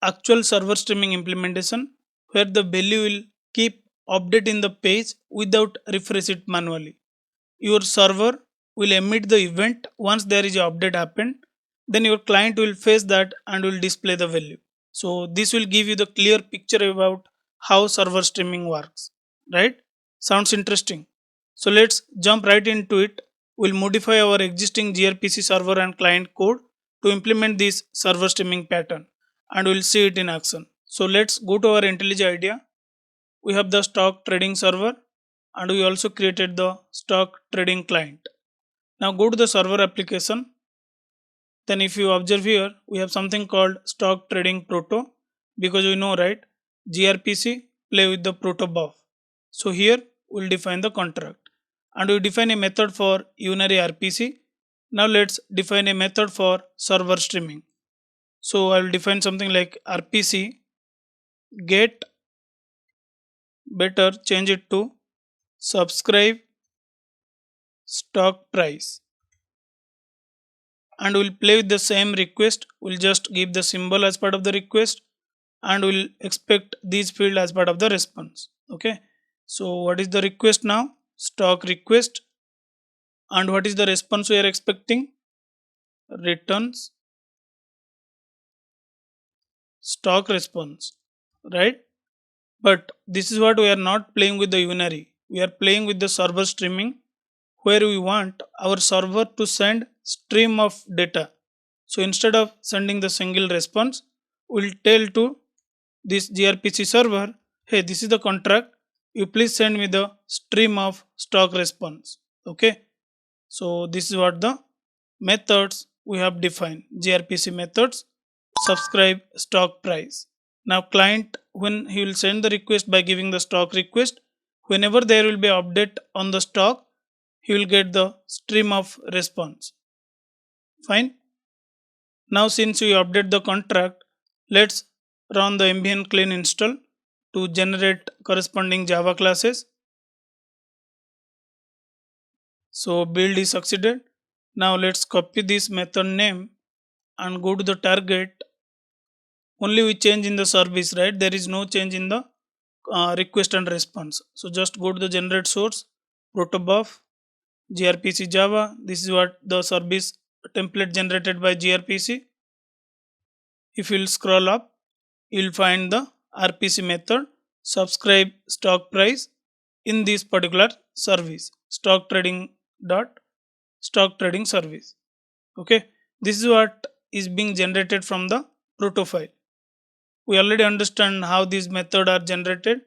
actual server streaming implementation, where the value will keep updating the page without refresh it manually. Your server will emit the event once there is an update happened. Then your client will fetch that and will display the value. So this will give you the clear picture about how server streaming works, right? Sounds interesting. So let's jump right into it. We'll modify our existing gRPC server and client code to implement this server streaming pattern, and we'll see it in action. So let's go to our IntelliJ IDEA. We have the stock trading server and we also created the stock trading client. Now go to the server application. Then if you observe here, we have something called stock trading Proto, because we know, right, gRPC play with the Protobuf. So here we'll define the contract and we define a method for Unary RPC. Now let's define a method for server streaming. So I will define something like RPC get, better change it to subscribe stock price, and we'll play with the same request. We'll just give the symbol as part of the request and we'll expect these field as part of the response. Okay, so what is the request now? Stock request. And what is the response we are expecting? Returns stock response, right? But this is what we are not playing with the Unary. We are playing with the server streaming, where we want our server to send stream of data. So instead of sending the single response, we'll tell to this gRPC server, hey, this is the contract, you please send me the stream of stock response. Okay, so this is what the methods we have defined. gRPC methods subscribe stock price. Now client, when he will send the request by giving the stock request, whenever there will be update on the stock, he will get the stream of response. Fine. Now since we update the contract, let's run the ambient clean install to generate corresponding Java classes. So build is succeeded. Now let's copy this method name and go to the target. Only we change in the service, right? There is no change in the request and response. So just go to the generate source, Protobuf, gRPC Java. This is what the service template generated by gRPC. If you'll scroll up, you'll find the RPC method subscribe stock price in this particular service stock trading dot stock trading service. Okay, this is what is being generated from the proto file. We already understand how these methods are generated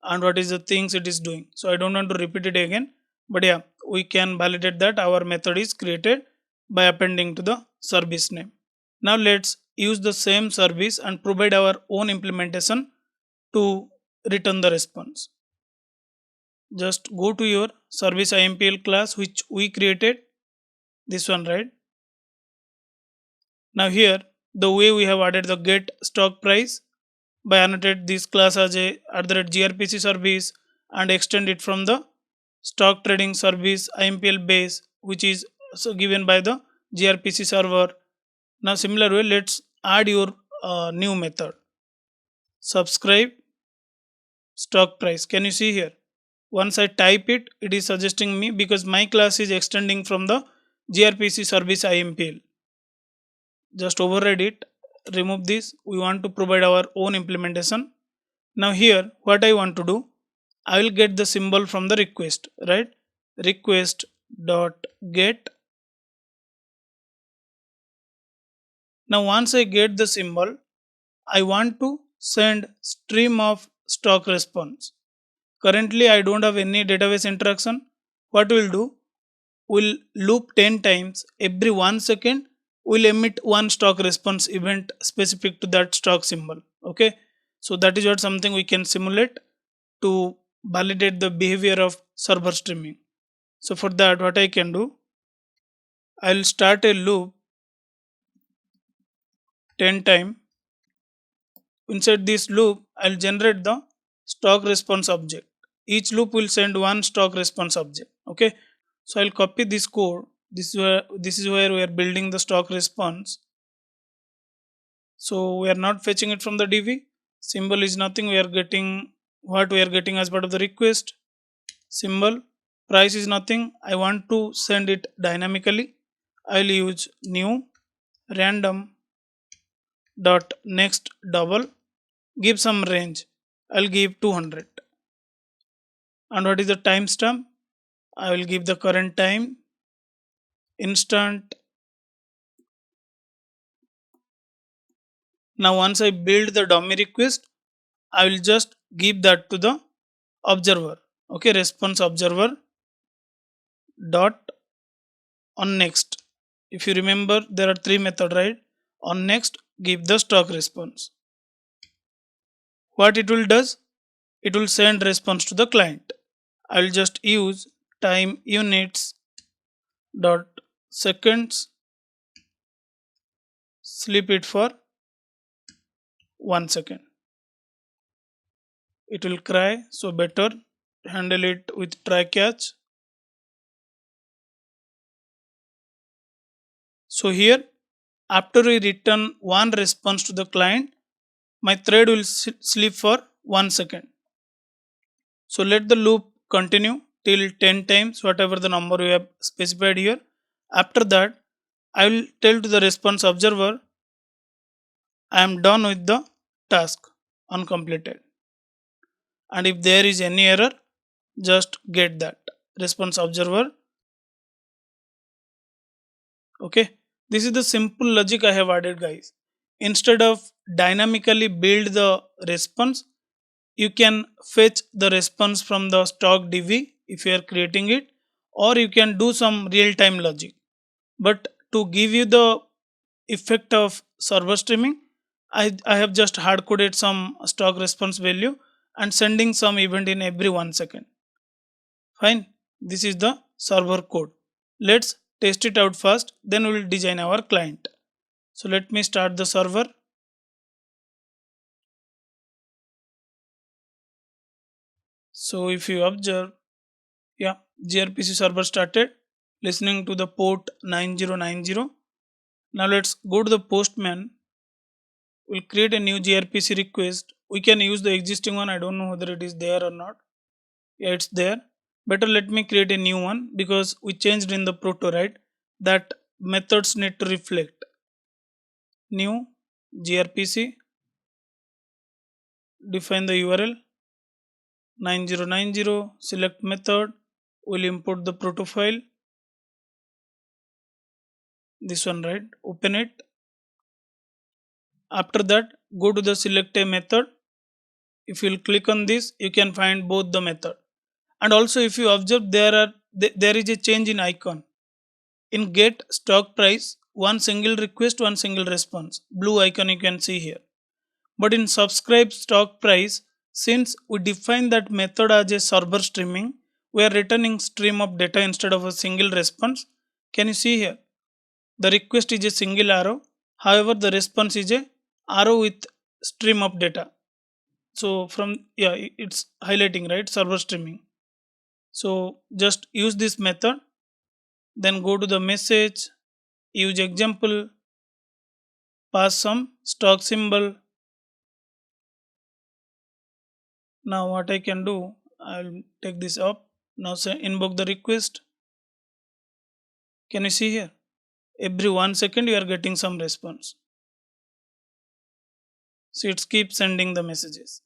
and what is the things it is doing, so I don't want to repeat it again, but yeah, we can validate that our method is created by appending to the service name. Now let's use the same service and provide our own implementation to return the response. Just go to your service impl class which we created, this one, right? Now here the way we have added the get stock price by annotate this class as a @grpc service and extend it from the stock trading service impl base which is also given by the grpc server. Now similar way, let's add your new method subscribe stock price. Can you see here, once I type it, it is suggesting me because my class is extending from the grpc service impl. Just override it, remove this, we want to provide our own implementation. Now here what I want to do, I will get the symbol from the request, right? Request dot get. Now once I get the symbol, I want to send stream of stock response. Currently I don't have any database interaction. What we'll do, we'll loop 10 times, every 1 second we'll emit one stock response event specific to that stock symbol. Okay, so that is what something we can simulate to validate the behavior of server streaming. So for that what I can do, I'll start a loop 10 time. Inside this loop I'll generate the stock response object. Each loop will send one stock response object. Okay, so I'll copy this code. This is where we are building the stock response. So we are not fetching it from the dv. Symbol is nothing, we are getting what we are getting as part of the request. Symbol price is nothing, I want to send it dynamically. I'll use new random dot next double, give some range, I'll give 200. And what is the timestamp, I will give the current time instant. Now once I build the dummy request, I will just give that to the observer. Okay, response observer dot on next. If you remember there are three methods, right? On next give the stock response. What it will does, it will send response to the client. I will just use time units dot seconds, sleep it for 1 second. It will cry, so better handle it with try catch. So here after we return one response to the client, my thread will sleep for 1 second. So let the loop continue till 10 times, whatever the number we have specified here. After that, I will tell to the response observer, I am done with the task uncompleted. And if there is any error, just get that response observer. Okay, this is the simple logic I have added, guys. Instead of dynamically build the response, you can fetch the response from the stock dv if you are creating it, or you can do some real-time logic. But to give you the effect of server streaming, I have just hard coded some stock response value and sending some event in every 1 second. Fine, this is the server code. Let's test it out first, then we will design our client. So let me start the server. So if you observe, yeah, gRPC server started listening to the port 9090. Now let's go to the postman. We'll create a new gRPC request. We can use the existing one. I don't know whether it is there or not. Yeah, it's there. Better let me create a new one because we changed in the proto, right? That methods need to reflect. New gRPC, define the URL 9090, select method, we'll import the proto file, this one, right? Open it. After that, go to the select a method. If you'll click on this, you can find both the method. And also, if you observe, there is a change in icon. In get stock price, one single request, one single response. Blue icon you can see here. But in subscribe stock price, since we define that method as a server streaming, we are returning stream of data instead of a single response. Can you see here? The request is a single arrow. However, the response is a arrow with stream of data. So from, yeah, it's highlighting, right? Server streaming. So just use this method. Then go to the message, use example, pass some stock symbol. Now what I can do, I'll take this up. Now say invoke the request. Can you see here? Every 1 second you are getting some response. So it keeps sending the messages.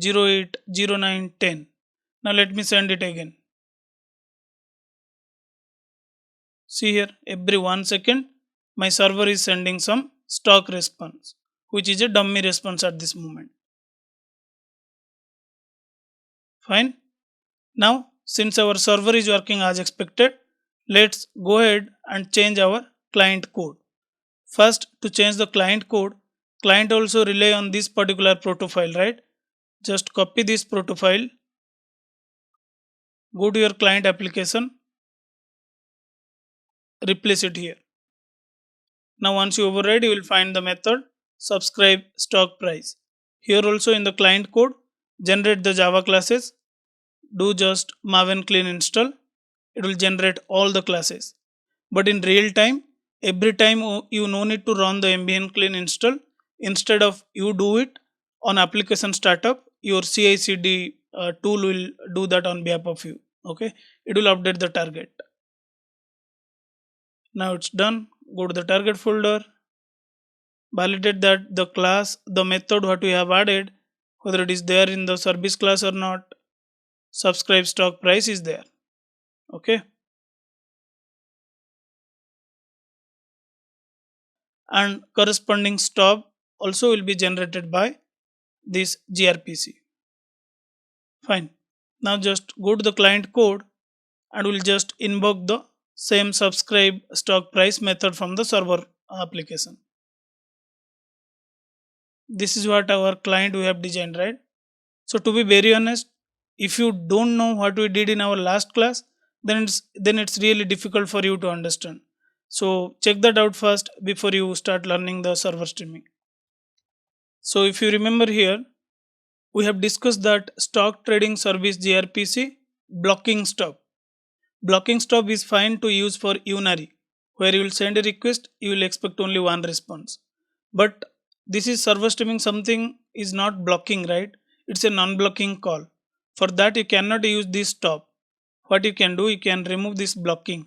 08, 09, 10. Now let me send it again. See here, every 1 second my server is sending some stock response, which is a dummy response at this moment. Fine. Now, since our server is working as expected, let's go ahead and change our client code. First, to change the client code, client also rely on this particular proto file, right? Just copy this proto file, go to your client application, replace it here. Now once you override, you will find the method subscribe stock price. Here also in the client code, generate the Java classes, do just maven clean install, it will generate all the classes. But in real time, every time you no need to run the ambient clean install, instead of you do it on application startup, your CI/CD tool will do that on behalf of you. Okay, it will update the target. Now it's done. Go to the target folder, validate that the class, the method what we have added, whether it is there in the service class or not. Subscribe stock price is there. Okay, and corresponding stop also will be generated by this gRPC. Fine. Now just go to the client code and we'll just invoke the same subscribe stock price method from the server application. This is what our client we have designed, right? So to be very honest, if you don't know what we did in our last class, then it's really difficult for you to understand. So check that out first before you start learning the server streaming. So if you remember here, we have discussed that stock trading service gRPC blocking stop. Blocking stop is fine to use for Unary, where you will send a request, you will expect only one response. But this is server streaming, something is not blocking, right? It's a non-blocking call. For that, you cannot use this stop. What you can do, you can remove this blocking.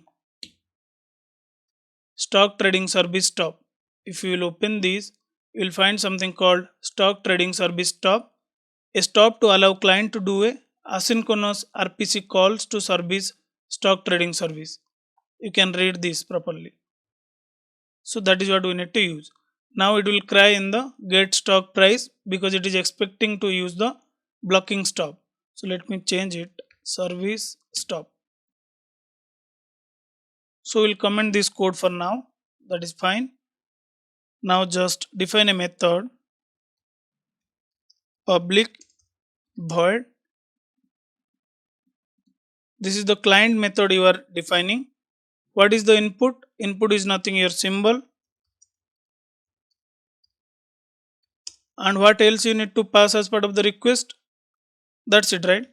Stock trading service stop. If you will open this, you will find something called stock trading service stop. A stop to allow client to do a asynchronous RPC calls to service stock trading service. You can read this properly. So that is what we need to use. Now it will cry in the get stock price because it is expecting to use the blocking stop. So let me change it, service stop. So we'll comment this code for now. That is fine. Now just define a method public void. This is the client method you are defining. What is the input? Input is nothing, your symbol. And what else you need to pass as part of the request? That's it, right?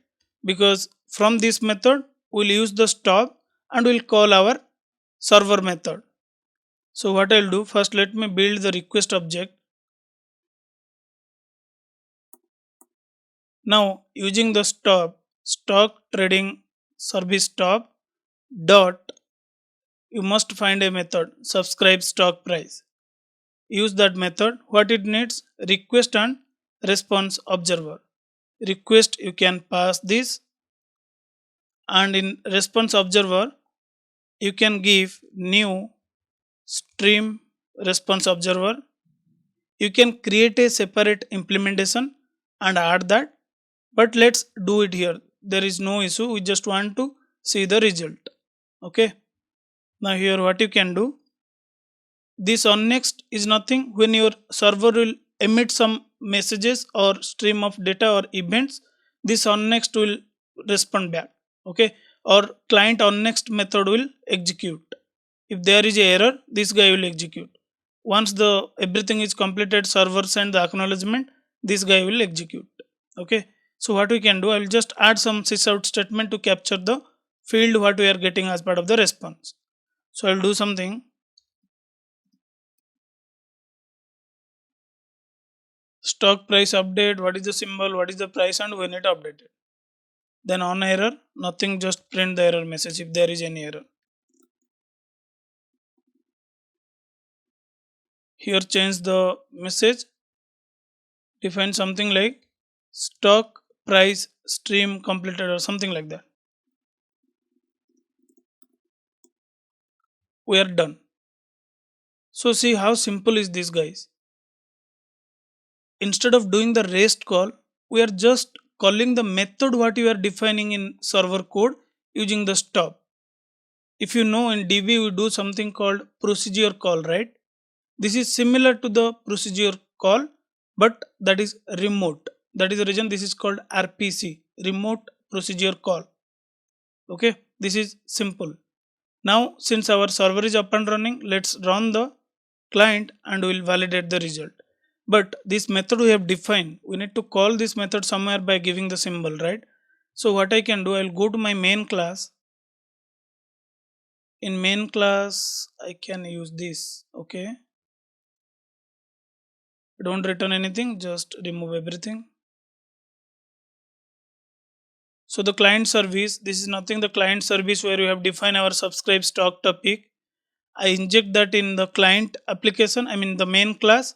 Because from this method, we'll use the stop and we'll call our server method. So what I'll do, first let me build the request object. Now using the stop, stock trading service stop dot, you must find a method subscribe stock price. use that method. What it needs? Request and response observer. Request you can pass this, and in response observer you can give new stream response observer. You can create a separate implementation and add that, but let's do it here. There is no issue, we just want to see the result. Okay, now here what you can do, this on next is nothing. When your server will emit some messages or stream of data or events, this on next will respond back. Okay, or client on next method will execute. If there is a error, this guy will execute. Once the everything is completed, server send the acknowledgement, this guy will execute. Okay, so what we can do, I will just add some sysout statement to capture the field what we are getting as part of the response. So I will do something. Stock price update, what is the symbol, what is the price, and when it updated. Then on error, nothing, just print the error message if there is any error. Here change the message, define something like stock price stream completed or something like that. We are done. So see how simple is this, guys. Instead of doing the REST call, we are just calling the method what you are defining in server code using the stop. If you know, in DB we do something called procedure call, right? This is similar to the procedure call, but that is remote. That is the reason this is called RPC, remote procedure call. Okay, this is simple. Now since our server is up and running, let's run the client and we'll validate the result. But this method we have defined, we need to call this method somewhere by giving the symbol, right? So what I can do, I'll go to my main class. In main class I can use this. Okay, don't return anything, just remove everything. So the client service, this is nothing, the client service where we have defined our subscribe stock topic. I inject that in the client application, I mean the main class.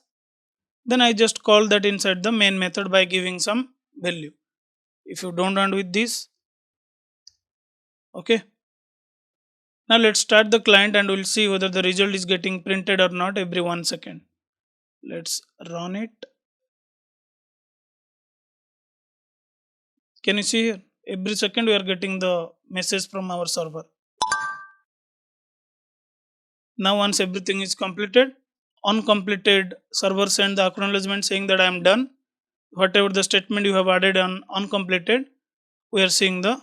Then I just call that inside the main method by giving some value. If you don't want with this, okay. Now let's start the client and we'll see whether the result is getting printed or not every 1 second. Let's run it. Can you see here? Every second we are getting the message from our server. Now once everything is completed, on completed, server send the acknowledgement saying that I am done. Whatever the statement you have added on uncompleted, we are seeing the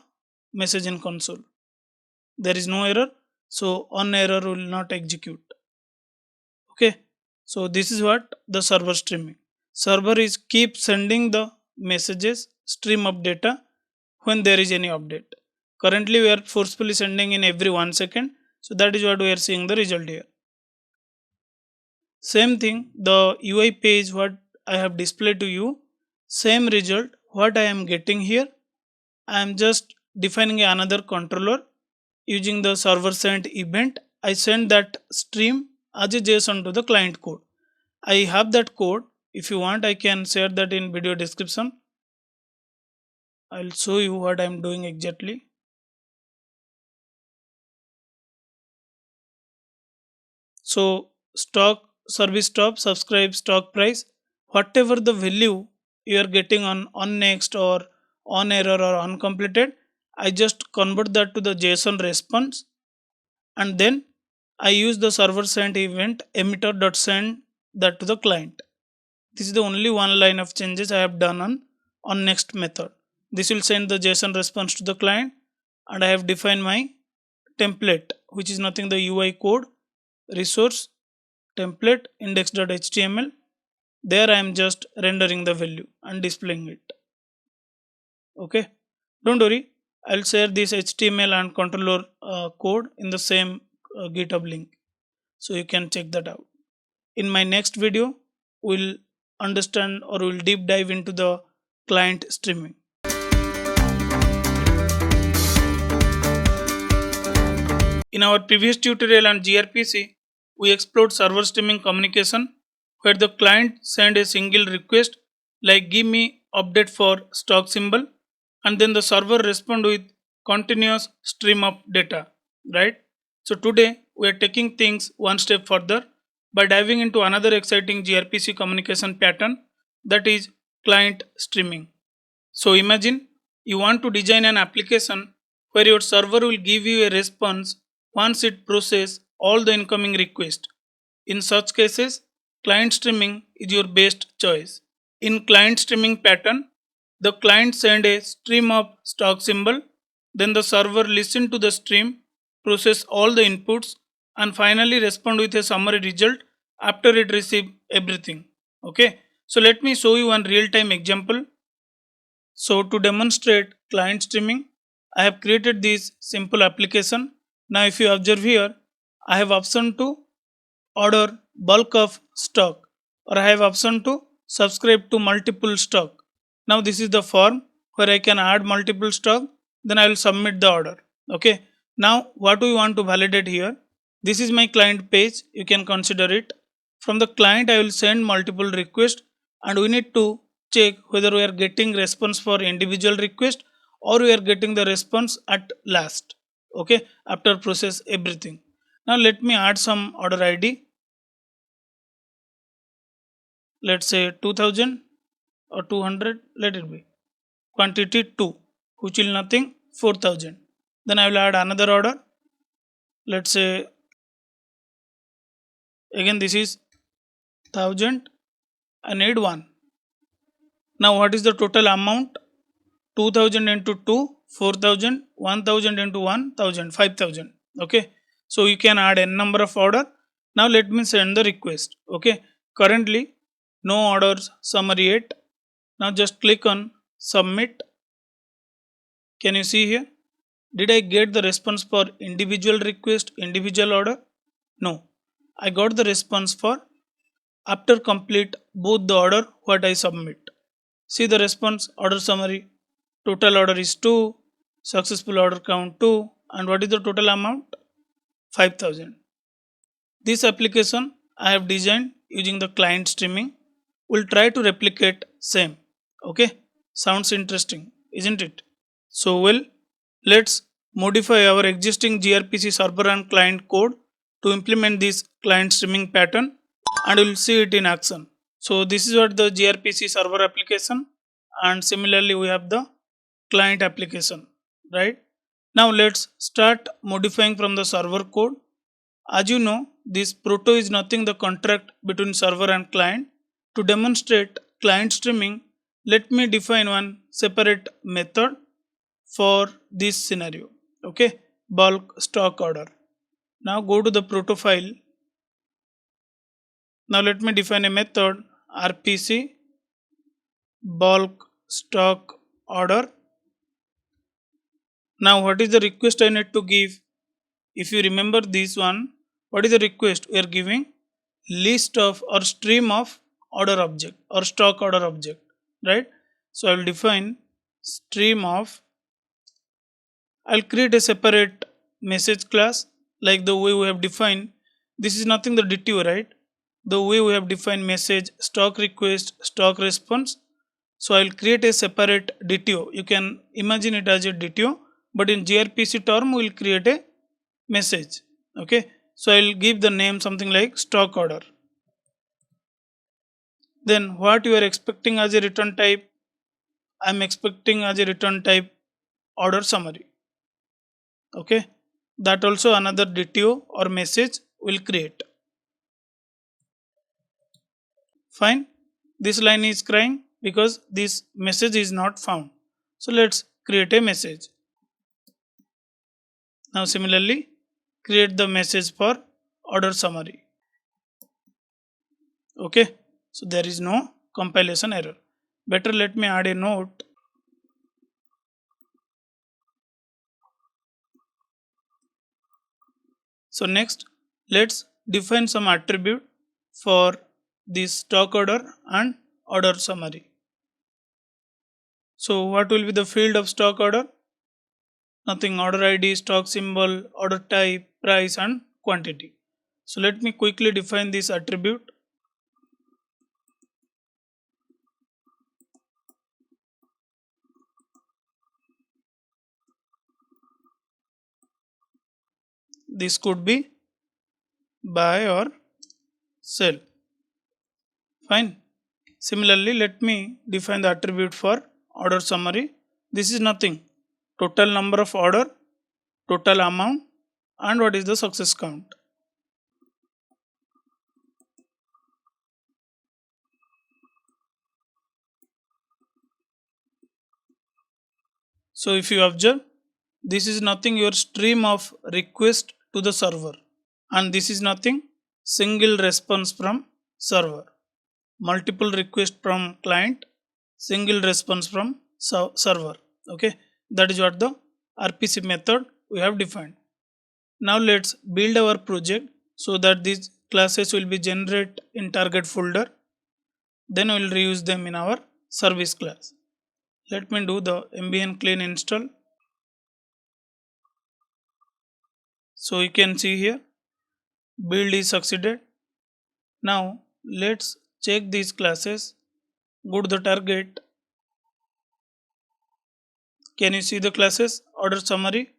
message in console. There is no error, so on error will not execute. Okay, so this is what the server streaming. Server is keep sending the messages, stream of data when there is any update. Currently we are forcefully sending in every 1 second, so that is what we are seeing the result here. Same thing, the UI page what I have displayed to you, same result what I am getting here. I am just defining another controller using the server sent event. I send that stream as a JSON to the client code. I have that code. If you want, I can share that in video description. I'll show you what I'm doing exactly. So stock, service stop, subscribe, stock price, whatever the value you are getting on next or on error or uncompleted, I just convert that to the JSON response, and then I use the server sent event emitter.send that to the client. This is the only one line of changes I have done on next method. This will send the JSON response to the client, and I have defined my template, which is nothing the UI code resource template index.html. There I am just rendering the value and displaying it. Okay, don't worry, I'll share this HTML and controller code in the same GitHub link, so you can check that out. In my next video, we'll understand or we'll deep dive into the client streaming. In our previous tutorial on gRPC, we explored server streaming communication. where the client send a single request like give me update for stock symbol, and then the server respond with continuous stream of data, right? So today we are taking things one step further by diving into another exciting gRPC communication pattern, that is client streaming. So imagine you want to design an application where your server will give you a response once it processes all the incoming requests. In such cases, client streaming is your best choice. In client streaming pattern, the client send a stream of stock symbol, then the server listen to the stream, process all the inputs, and finally respond with a summary result after it receive everything. Okay, so let me show you one real-time example. So to demonstrate client streaming, I have created this simple application. Now if you observe here, I have option to order bulk of stock, or I have option to subscribe to multiple stock. Now this is the form where I can add multiple stock, then I will submit the order. Okay. Now what we want to validate here, this is my client page, you can consider it. From the client I will send multiple requests, and we need to check whether we are getting response for individual request or we are getting the response at last. Okay, after process everything. Now let me add some order ID. Let's say 2000 or 200, let it be. Quantity 2, which will nothing 4000. Then I will add another order. Let's say again this is 1000. I need 1. Now what is the total amount? 2000 into 2, 4000, 1000 into 1000, 5000. Okay. So you can add n number of order. Now let me send the request. Okay. Currently no orders summary yet. Now just click on submit. Can you see here? Did I get the response for individual request, individual order? No. I got the response for after complete both the order what I submit. See the response order summary. Total order is 2, successful order count 2, and what is the total amount? 5000. This application I have designed using the client streaming. Will try to replicate same. Okay, sounds interesting, isn't it? So well, let's modify our existing gRPC server and client code to implement this client streaming pattern, and we'll see it in action. So this is what the gRPC server application, and similarly we have the client application, right? Now let's start modifying from the server code. As you know, this Proto is nothing the contract between server and client. To demonstrate client streaming, let me define one separate method for this scenario. Okay, bulk stock order. Now go to the Proto file. Now let me define a method RPC bulk stock order. Now what is the request I need to give? If you remember this one, what is the request? We are giving list of or stream of order object or stock order object, right? So I will define stream of, I'll create a separate message class like the way we have defined. This is nothing the DTO, right? The way we have defined message stock request stock response. So I'll create a separate DTO. You can imagine it as a DTO, but in gRPC term we'll create a message. Okay, so I'll give the name something like stock order. Then what you are expecting as a return type? I'm expecting as a return type order summary. Okay, that also another DTO or message will create. Fine, this line is crying because this message is not found. So let's create a message. Now similarly create the message for order summary. Okay, so there is no compilation error. Better let me add a note. So next let's define some attribute for this stock order and order summary. So what will be the field of stock order? Nothing, order ID, stock symbol, order type, price and quantity. So let me quickly define this attribute. This could be buy or sell. Fine. Similarly, let me define the attribute for order summary. This is nothing. Total number of order, total amount, and what is the success count. So if you observe, this is nothing your stream of request to the server, and this is nothing single response from server, multiple request from client, single response from server. Okay, that is what the RPC method we have defined. Now let's build our project so that these classes will be generated in target folder. Then we will reuse them in our service class. Let me do the mbn clean install. So you can see here build is succeeded. Now let's check these classes. Go to the target. Can you see the classes? Order summary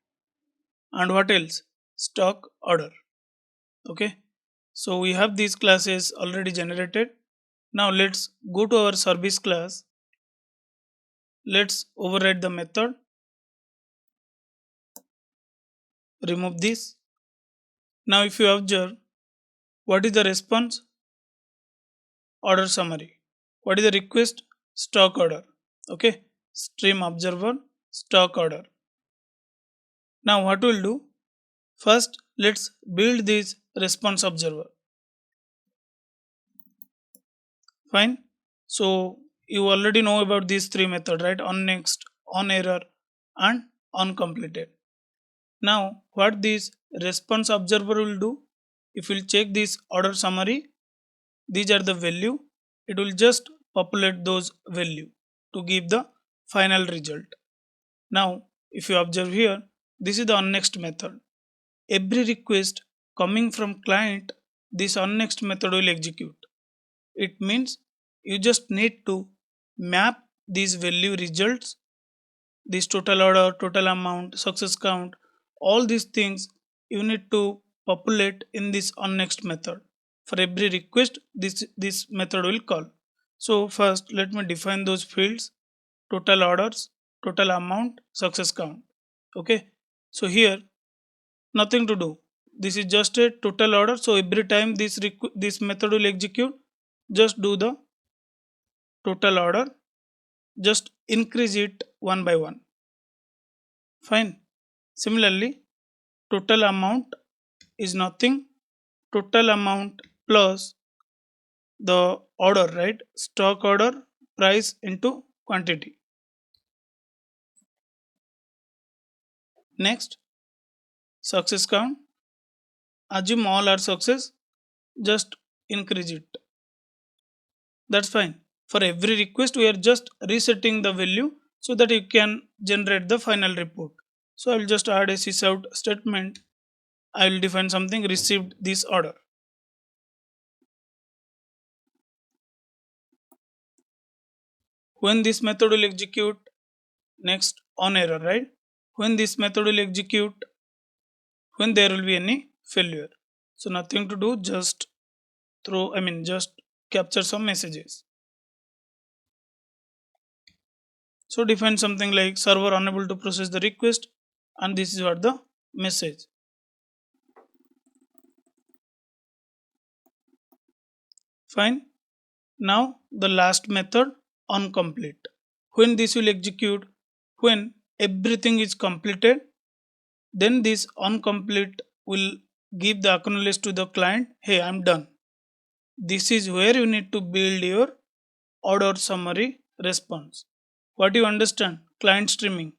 and what else? Stock order. Okay. So we have these classes already generated. Now let's go to our service class. Let's override the method. Remove this. Now if you observe, what is the response? Order summary. What is the request? Stock order. Okay. Stream observer, stock order. Now what we'll do? First, let's build this response observer. Fine. So you already know about these three methods, right? On next, on error, and on completed. Now what this response observer will do? If we'll check this order summary, these are the value. It will just populate those value to give the final result. Now if you observe here, this is the onNext method. Every request coming from client, this onNext method will execute. It means you just need to map these value results, this total order, total amount, success count, all these things you need to populate in this onNext method. For every request, this method will call. So first let me define those fields: total orders, total amount, success count. Okay. So here nothing to do. This is just a total order. So every time this method will execute, just do the total order, just increase it one by one. Fine. Similarly, total amount is nothing, total amount plus the order, right? Stock order price into quantity. Next, success count. Assume all are success, just increase it. That's fine. For every request, we are just resetting the value so that you can generate the final report. So I will just add a sysout statement. I will define something received this order. When this method will execute, next on error, right? When this method will execute, when there will be any failure. So nothing to do, just just capture some messages. So define something like server unable to process the request, and this is what the message. Fine. Now the last method, onComplete. When this will execute, when everything is completed, then this onComplete will give the acknowledge to the client, hey, I'm done. This is where you need to build your order summary response. What do you understand? Client streaming.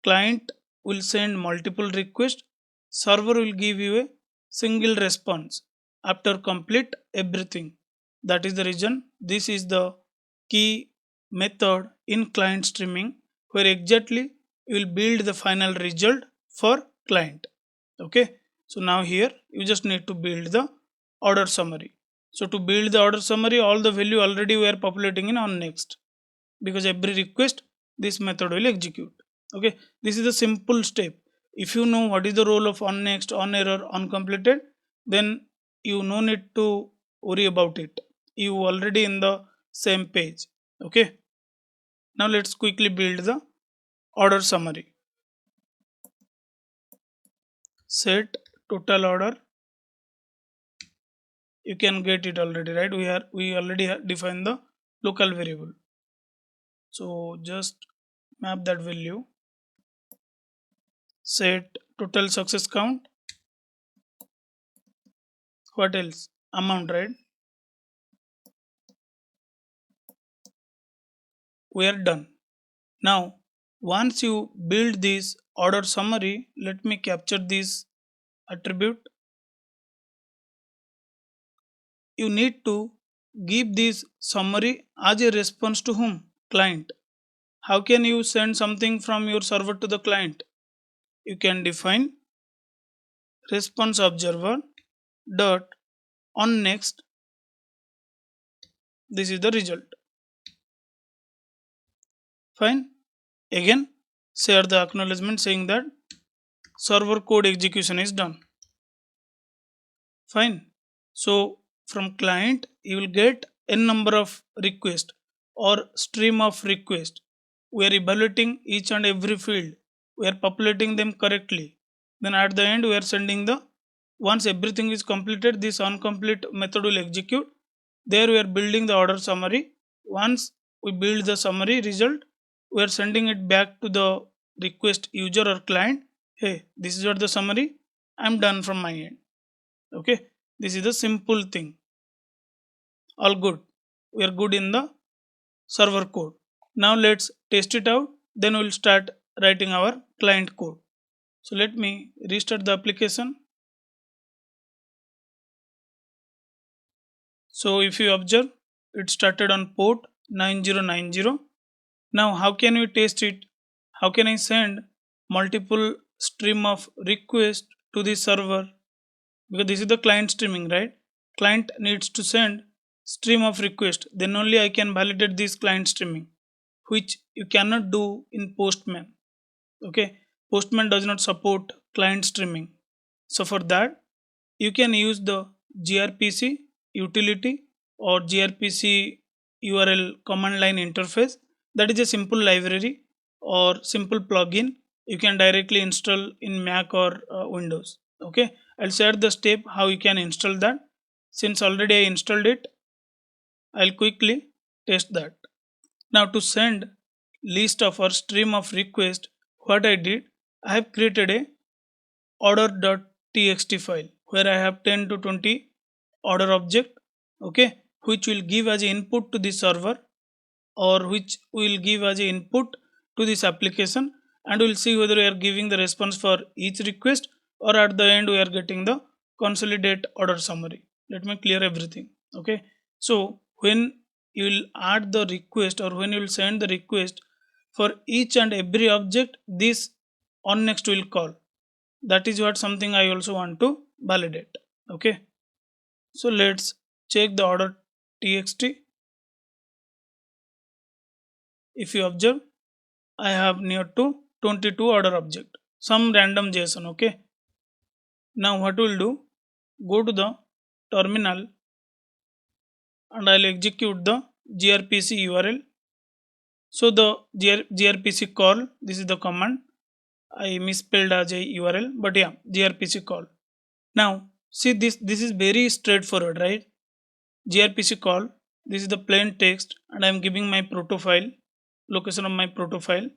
Client will send multiple requests, server will give you a single response after complete everything. That is the reason this is the key method in client streaming, where exactly you will build the final result for client. Okay. So now here you just need to build the order summary. So to build the order summary, all the value already we are populating in onNext, because every request this method will execute. Okay, this is a simple step. If you know what is the role of on next, on error, on completed, then you no need to worry about it. You already in the same page. Okay. Now let's quickly build the order summary. Set total order. You can get it already, right? We already have defined the local variable. So just map that value. Set total success count. What else? Amount, right? We are done. Now, once you build this order summary, let me capture this attribute. You need to give this summary as a response to whom? Client. How can you send something from your server to the client? You can define response observer dot on next. This is the result. Fine. Again, share the acknowledgement saying that server code execution is done. Fine. So from client you will get n number of request or stream of request. We are evaluating each and every field. We are populating them correctly. Then at the end we are sending the once everything is completed, this onComplete method will execute. There we are building the order summary. Once we build the summary result, we are sending it back to the request user or client. Hey, this is what the summary. I'm done from my end. Okay, this is the simple thing. All good. We are good in the server code. Now let's test it out, then we'll start writing our client code. So let me restart the application. So if you observe, it started on port 9090. Now how can we test it? How can I send multiple stream of request to the server? Because this is the client streaming, right? Client needs to send stream of request, then only I can validate this client streaming, which you cannot do in Postman. Okay, Postman does not support client streaming. So for that you can use the gRPC utility or gRPC URL command line interface. That is a simple library or simple plugin you can directly install in Mac or Windows. Okay, I'll share the step how you can install that. Since already I installed it, I'll quickly test that. Now to send list of or stream of request, what I did, I have created a order.txt file where I have 10 to 20 order object. Okay, which will give as input to the server or which will give as input to this application, and we'll see whether we are giving the response for each request or at the end we are getting the consolidate order summary. Let me clear everything. Okay, so when you will add the request or when you will send the request for each and every object, this on next will call. That is what something I also want to validate. Okay, so let's check the order txt. If you observe, I have near to 22 order object, some random JSON. Okay, now what we'll do, go to the terminal and I'll execute the gRPC URL. So the gRPC call, this is the command. I misspelled as a URL, but yeah, gRPC call. Now see this is very straightforward, right? gRPC call, this is the plain text and I am giving my proto file, location of my proto file.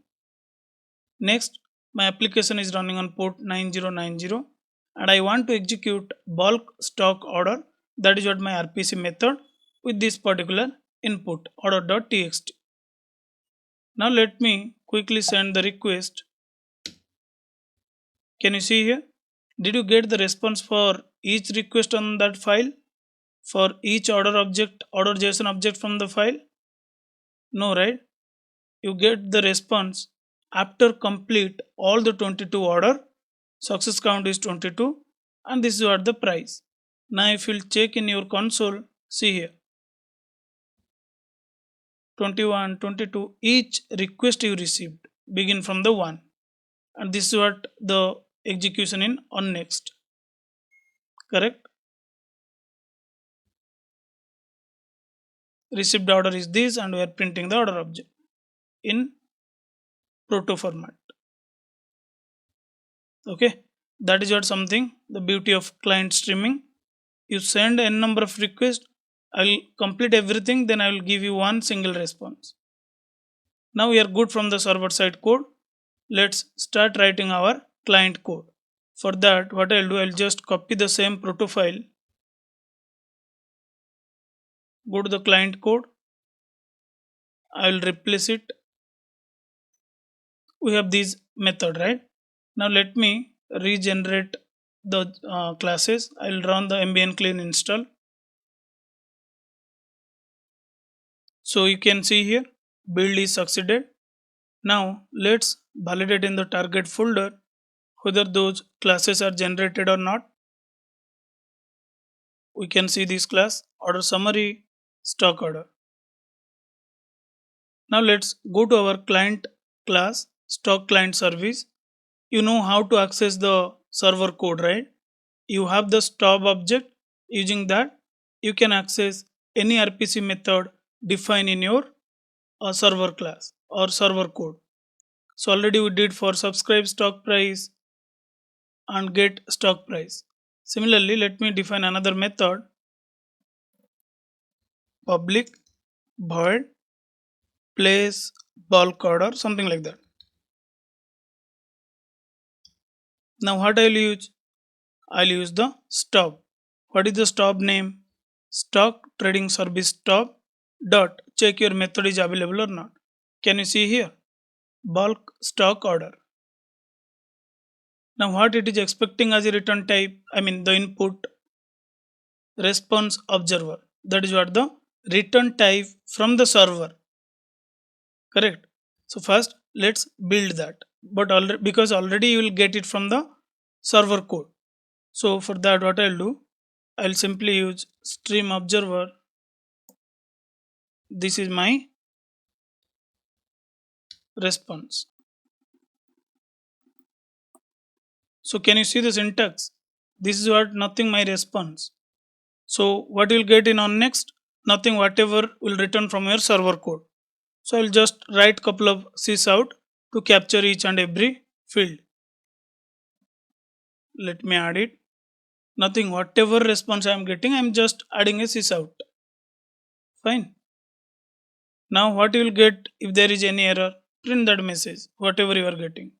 Next, my application is running on port 9090 and I want to execute bulk stock order. That is what my RPC method with this particular input order.txt. Now let me quickly send the request. Can you see here? Did you get the response for each request on that file? For each order object, order JSON object from the file? No, right? You get the response after complete all the 22 order. Success count is 22 and this is what the price. Now if you'll check in your console, see here 21, 22, each request you received begin from the 1, and this is what the execution in on next. Correct? Received order is this, and we are printing the order object in Proto format. Okay, that is what something the beauty of client streaming. You send n number of requests, I'll complete everything, then I will give you one single response. Now we are good from the server side code. Let's start writing our client code. For that, what I'll do, I'll just copy the same Proto file, go to the client code, I'll replace it. We have this method, right? Now let me regenerate the classes. I'll run the ambient clean install. So you can see here build is succeeded. Now let's validate in the target folder whether those classes are generated or not. We can see this class order summary stock order. Now let's go to our client class stock client service. You know how to access the server code, right? You have the stop object. Using that you can access any RPC method defined in your server class or server code. So already we did for subscribe stock price and get stock price. Similarly, let me define another method, public void place bulk order, something like that. Now what I'll use? I'll use the stop. What is the stop name? Stock trading service stop dot check your method is available or not. Can you see here? Bulk stock order. Now what it is expecting as a return type, I mean the input response observer. That is what the return type from the server. Correct? So first let's build that. But already, because already you will get it from the server code. So for that what I'll do, I'll simply use stream observer. This is my response. So can you see the syntax? This is what nothing my response. So what you'll get in on next? Nothing whatever will return from your server code. So I'll just write couple of sys out to capture each and every field. Let me add it. Nothing whatever response I am getting, I am just adding a sys out. Fine. Now what you will get if there is any error? Print that message, whatever you are getting.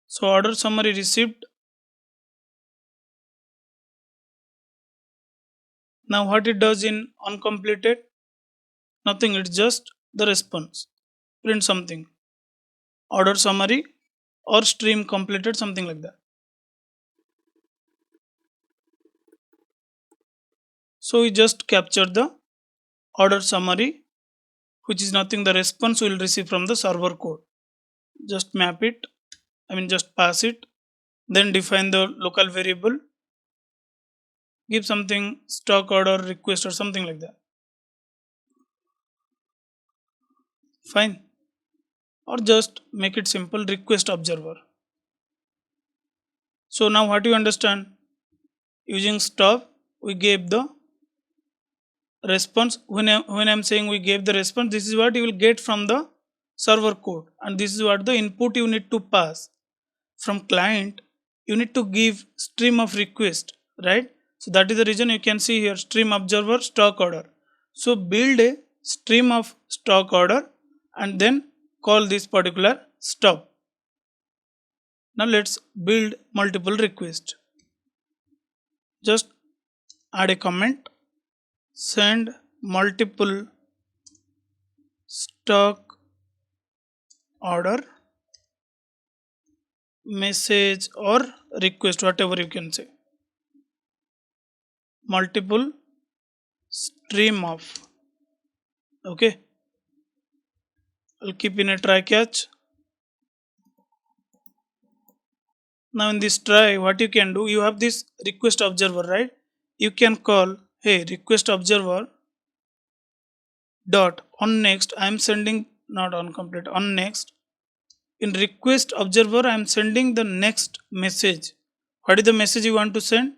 So order summary received. Now what it does in uncompleted? Nothing, it's just the response. Print something. Order summary or stream completed, something like that. So we just capture the order summary, which is nothing the response we will receive from the server code. Just map it, I mean just pass it, then define the local variable, give something stock order request or something like that. Fine. Or just make it simple request observer. So now what you understand? Using stop we gave the response. When I'm saying we gave the response, this is what you will get from the server code, and this is what the input you need to pass. From client you need to give stream of request, right? So that is the reason you can see here stream observer stock order. So build a stream of stock order and then call this particular stop. Now let's build multiple requests. Just add a comment, send multiple stock order message or request, whatever you can say. Multiple stream of. Okay, I'll keep in a try catch. Now in this try, what you can do, you have this request observer, right? You can call, hey, request observer dot on next. I am sending not on complete, on next. In request observer, I am sending the next message. What is the message you want to send?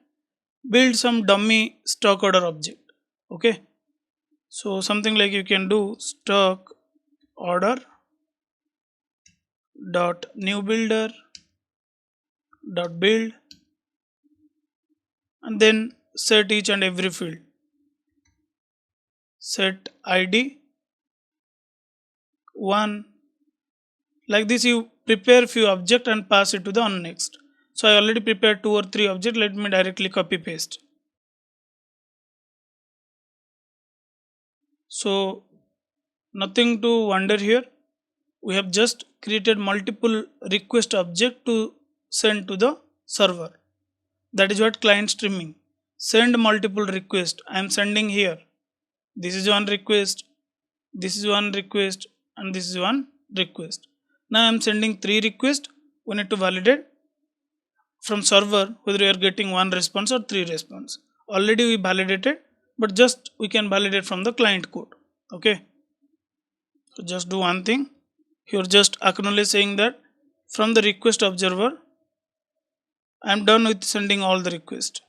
Build some dummy stock order object. Okay. So something like you can do stock order dot new builder dot build and then set each and every field. Set ID 1. Like this you prepare few object and pass it to the on next. So I already prepared 2 or 3 object. Let me directly copy paste. So nothing to wonder here. We have just created multiple request object to send to the server. That is what client streaming. Send multiple request. I am sending here. This is one request. This is one request and this is one request. Now I am sending 3 requests. We need to validate from server whether we are getting 1 response or 3 response. Already we validated, but just we can validate from the client code. Okay. So just do one thing. Here just acknowledge saying that from the request observer I am done with sending all the requests.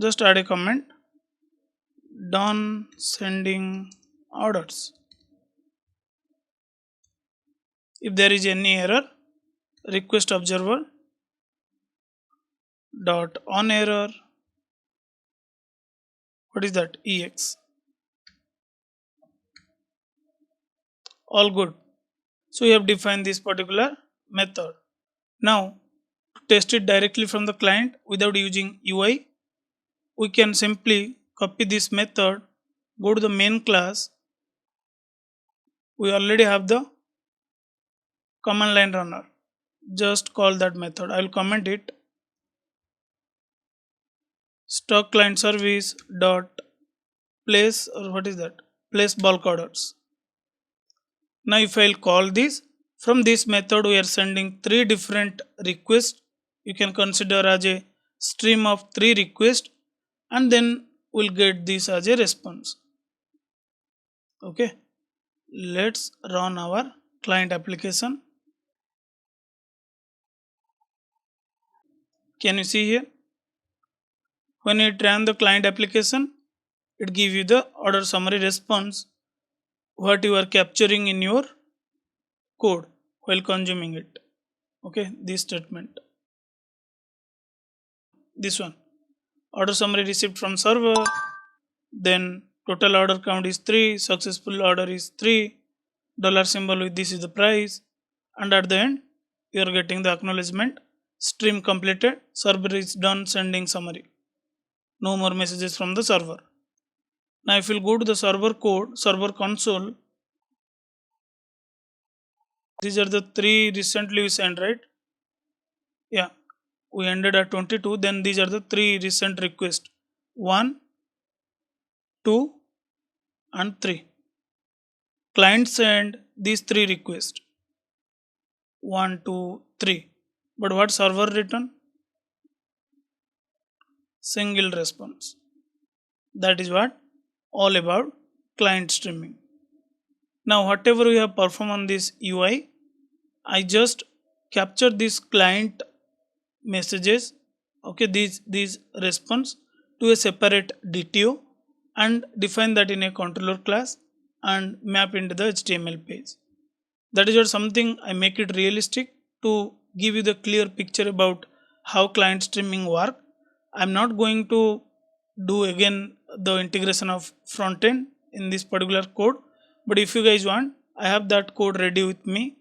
Just add a comment. Done sending orders. If there is any error, request observer dot on error. What is that? EX. All good. So we have defined this particular method. Now to test it directly from the client without using UI, we can simply copy this method, go to the main class. We already have the command line runner. Just call that method. I will comment it. Stock client service dot place, or what is that? Place bulk orders. Now if I will call this, from this method we are sending 3 different requests. You can consider as a stream of 3 requests and then we'll get this as a response. Okay. Let's run our client application. Can you see here? When you run the client application, it gives you the order summary response, what you are capturing in your code while consuming it. Okay, this statement. This one. Order summary received from server, then total order count is 3, successful order is 3, dollar symbol with this is the price, and at the end you are getting the acknowledgement, stream completed, server is done sending summary. No more messages from the server. Now if you go to the server code, server console, these are the 3 recently we sent, right? Yeah, we ended at 22. Then these are the 3 recent requests, 1, 2 and 3. Client send these 3 requests, 1, 2, 3. But what server return? Single response. That is what all about client streaming. Now whatever we have performed on this UI, I just capture this client messages, okay, these response to a separate DTO and define that in a controller class and map into the HTML page. That is what something I make it realistic to give you the clear picture about how client streaming work. I'm not going to do again the integration of front end in this particular code, but if you guys want, I have that code ready with me.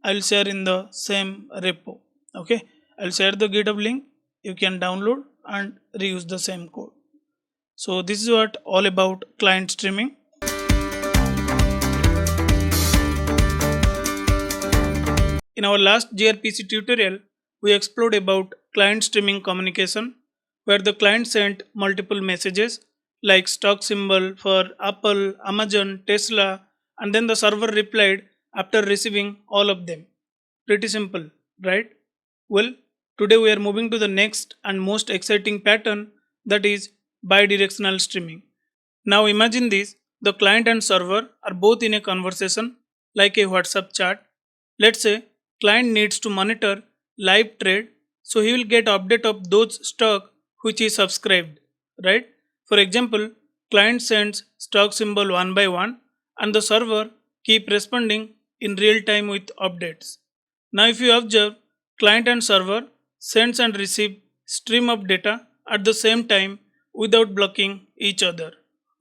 I will share in the same repo. Okay, I'll share the GitHub link. You can download and reuse the same code. So this is what all about client streaming. In our last gRPC tutorial, we explored about client streaming communication, where the client sent multiple messages like stock symbol for Apple, Amazon, Tesla, and then the server replied after receiving all of them. Pretty simple, right? Well, today we are moving to the next and most exciting pattern, that is bidirectional streaming. Now imagine this, the client and server are both in a conversation. like a WhatsApp chat. Let's say client needs to monitor live trade, so he will get update of those stock which is subscribed, right? For example, client sends stock symbol one by one and the server keep responding in real time with updates. Now if you observe, client and server sends and receive stream of data at the same time without blocking each other,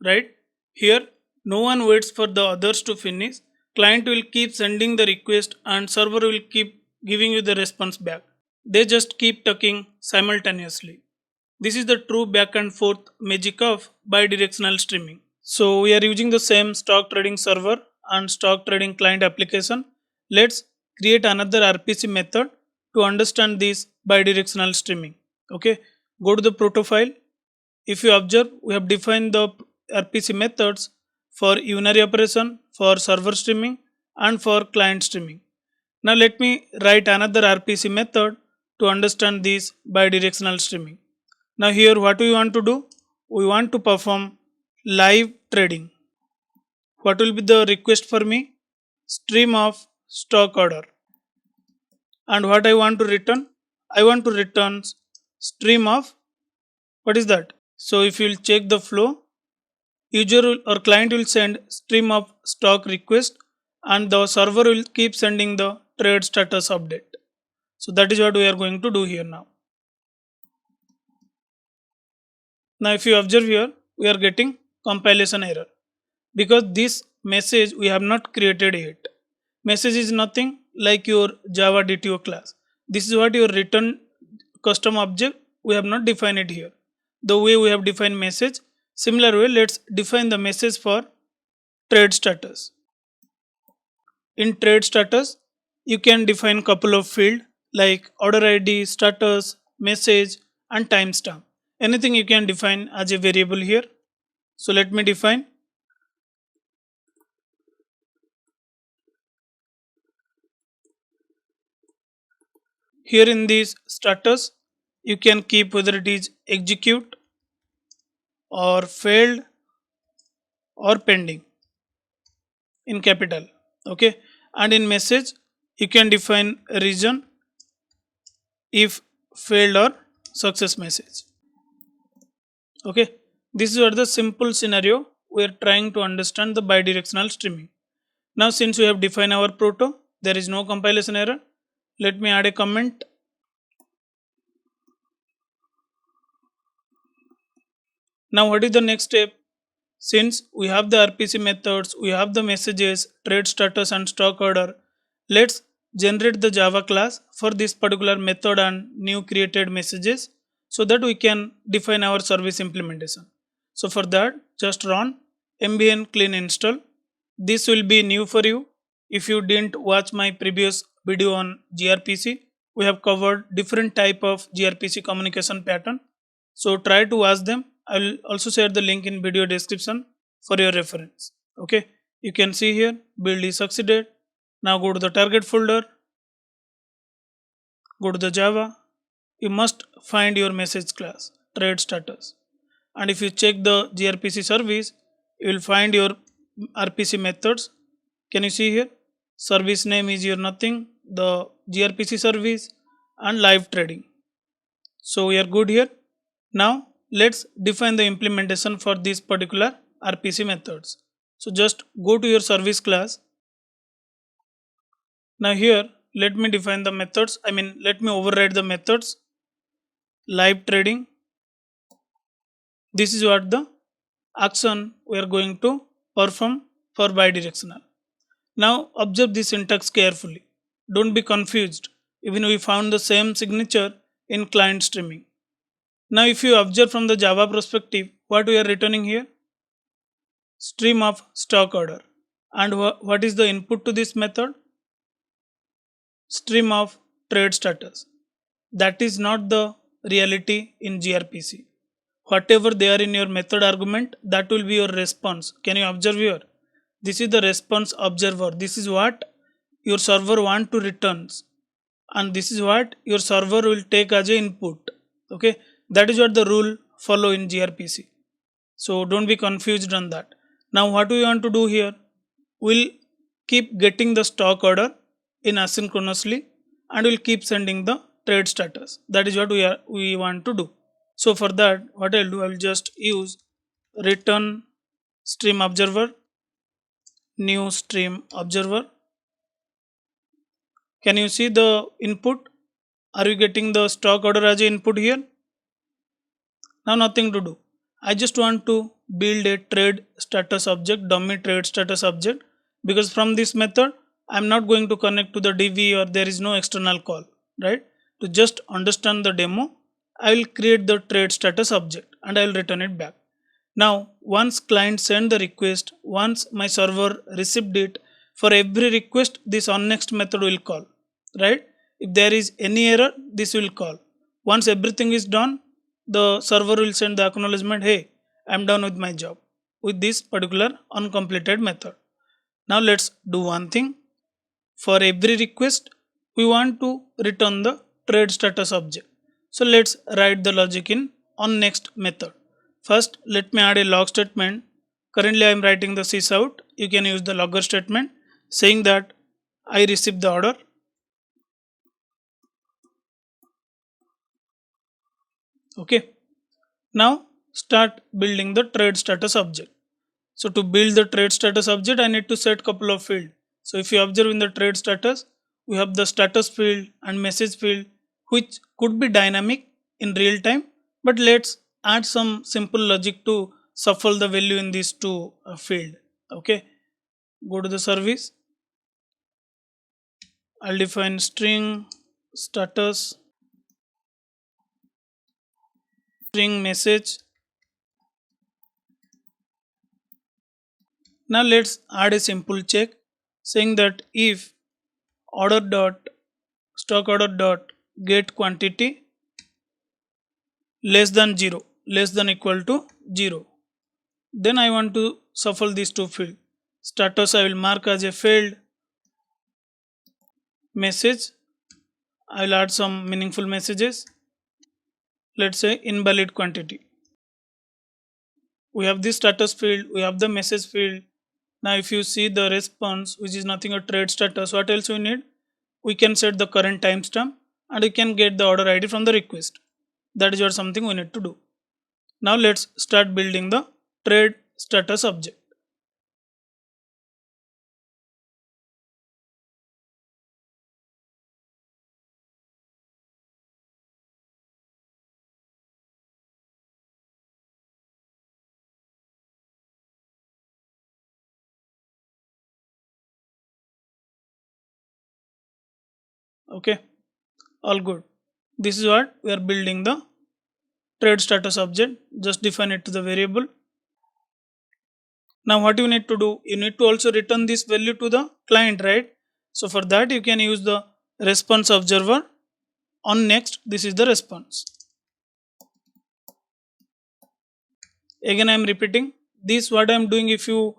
right? Here, no one waits for the others to finish. Client will keep sending the request and server will keep giving you the response back. They just keep talking simultaneously. This is the true back and forth magic of bidirectional streaming. So we are using the same stock trading server and stock trading client application. Let's create another RPC method to understand this bidirectional streaming. Okay, go to the Proto file. If you observe, we have defined the RPC methods for unary operation, for server streaming, and for client streaming. Now let me write another RPC method to understand this bidirectional streaming. Now here what we want to do? We want to perform live trading. What will be the request for me? Stream of stock order. And what I want to return? I want to return stream of, what is that? So if you will check the flow, or client will send stream of stock request and the server will keep sending the trade status update. So that is what we are going to do here now. Now if you observe here, we are getting compilation error because this message we have not created yet. Message is nothing like your Java DTO class. This is what your return custom object, we have not defined it here. The way we have defined message, similar way let's define the message for trade status. In trade status, you can define couple of field like order ID, status, message and timestamp. Anything you can define as a variable here. So let me define. Here in this status, you can keep whether it is execute or failed or pending in capital. Okay, and in message you can define a reason if failed or success message. Okay, this is what the simple scenario we are trying to understand the bidirectional streaming. Now since we have defined our proto, there is no compilation error. Let me add a comment. Now what is the next step? Since we have the RPC methods, we have the messages, trade status and stock order, let's generate the Java class for this particular method and new created messages so that we can define our service implementation. So for that, just run mbn clean install. This will be new for you. If you didn't watch my previous video on gRPC, we have covered different type of gRPC communication pattern. So try to watch them. I will also share the link in video description for your reference. Okay, you can see here build is succeeded. Now go to the target folder, go to the Java. You must find your message class trade status, and if you check the gRPC service, you will find your RPC methods. Can you see here? Service name is your nothing, the gRPC service and live trading. So we are good here. Now let's define the implementation for this particular RPC methods. So just go to your service class. Now here let me define the methods. Let me override the methods. Live trading. This is what the action we are going to perform for bidirectional. Now observe this syntax carefully. Don't be confused. Even we found the same signature in client streaming. Now if you observe from the Java perspective, what we are returning here? Stream of stock order. And what is the input to this method? Stream of trade status. That is not the reality in gRPC. Whatever they are in your method argument, that will be your response. Can you observe here? This is the response observer. This is what your server want to return, and this is what your server will take as a input. Okay, that is what the rule follow in gRPC. So don't be confused on that. Now what we want to do here, we'll keep getting the stock order in asynchronously and will keep sending the trade status. That is what we want to do. So for that, what I'll do, I'll just use return stream observer, new stream observer. Can you see the input? Are you getting the stock order as an input here? Now nothing to do. I just want to build a trade status object, dummy trade status object, because from this method I'm not going to connect to the DV or there is no external call, right? To just understand the demo, I will create the trade status object and I will return it back. Now once client send the request, once my server received it, for every request this onNext method will call, right? If there is any error, this will call. Once everything is done, the server will send the acknowledgement, hey, I'm done with my job with this particular uncompleted method. Now let's do one thing. For every request, we want to return the trade status object. So let's write the logic in onNext method. First, let me add a log statement. Currently, I am writing the sysout. You can use the logger statement saying that I received the order. Okay. Now start building the trade status object. So to build the trade status object, I need to set couple of fields. So if you observe in the trade status, we have the status field and message field, which could be dynamic in real time. But let's add some simple logic to shuffle the value in these two field. Okay, go to the service. I'll define string status, string message. Now let's add a simple check saying that if order dot stock order dot get quantity less than 0, less than equal to 0, then I want to shuffle these two fields. Status I will mark as a failed, message I will add some meaningful messages. Let's say invalid quantity. We have the status field, we have the message field. Now if you see the response, which is nothing a trade status, what else we need? We can set the current timestamp and we can get the order ID from the request. That is what something we need to do. Now let's start building the trade status object. Okay, all good. This is what we are building the trade status object. Just define it to the variable. Now what you need to do, you need to also return this value to the client, right? So for that you can use the response observer. On next, this is the response. Again I am repeating this, what I am doing. If you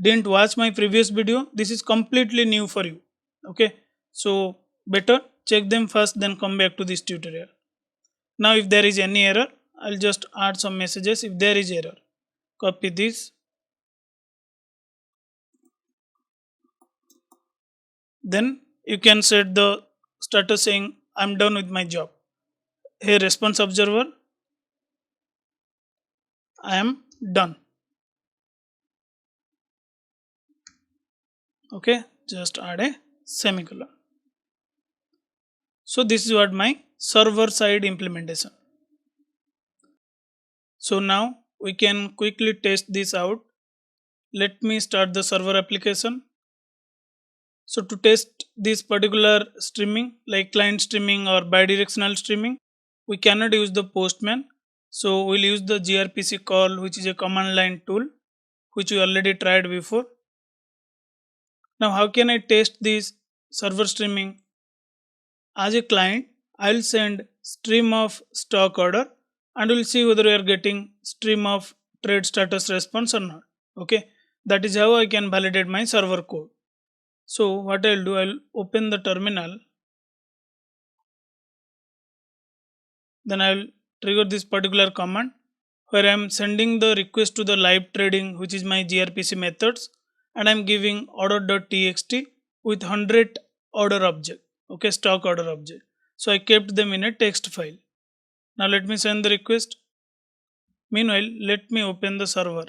didn't watch my previous video, this is completely new for you. Okay, so better check them first, then come back to this tutorial. Now if there is any error, I'll just add some messages. If there is error, copy this, then you can set the status saying I'm done with my job. Here response observer, I am done. Okay, just add a semicolon. So this is what my server side implementation. So now we can quickly test this out. Let me start the server application. So to test this particular streaming, like client streaming or bidirectional streaming, we cannot use the postman. So we'll use the gRPC call, which is a command line tool, which we already tried before. Now how can I test this server streaming? As a client, I'll send stream of stock order and we'll see whether we are getting stream of trade status response or not. Okay, that is how I can validate my server code. So what I'll do, I'll open the terminal, then I'll trigger this particular command where I'm sending the request to the live trading, which is my gRPC methods, and I'm giving order.txt with 100 order object, okay, stock order object. So I kept them in a text file. Now let me send the request. Meanwhile, let me open the server.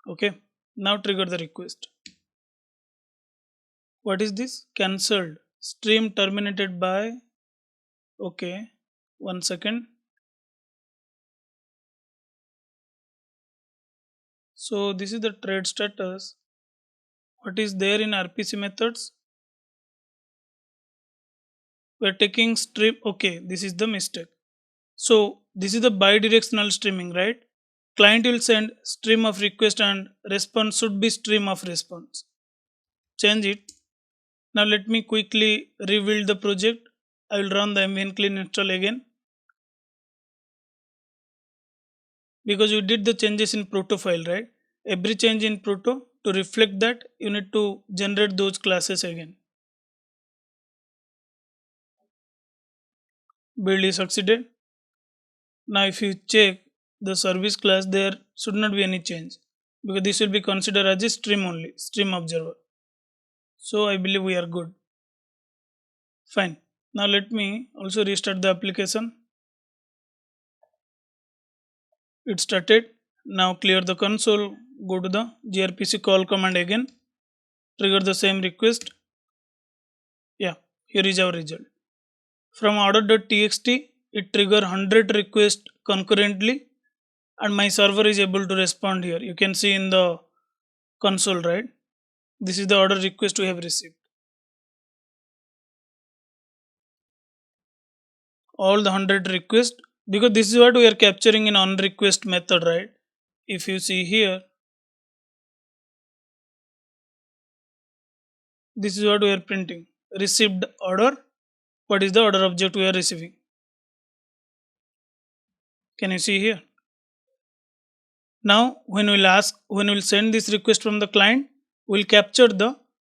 Okay, now trigger the request. What is this? Cancelled. Stream terminated by. Okay, 1 second. So this is the trade status. What is there in RPC methods? We are taking stream. Okay, this is the mistake. So this is the bidirectional streaming, right? Client will send stream of request and response should be stream of response. Change it. Now let me quickly rebuild the project. I will run the ambient clean install again. Because you did the changes in Proto file, right? Every change in Proto, to reflect that, you need to generate those classes again. Build is succeeded. Now if you check the service class, there should not be any change because this will be considered as a stream only, stream observer. So I believe we are good. Fine. Now let me also restart the application. It started. Now clear the console, go to the gRPC call command again, trigger the same request. Yeah, here is our result. From order.txt, it trigger 100 requests concurrently and my server is able to respond here. You can see in the console, right? This is the order request we have received. All the 100 requests, because this is what we are capturing in on request method, right? If you see here, this is what we are printing. Received order. What is the order object we are receiving? Can you see here? Now when we'll send this request from the client, we'll capture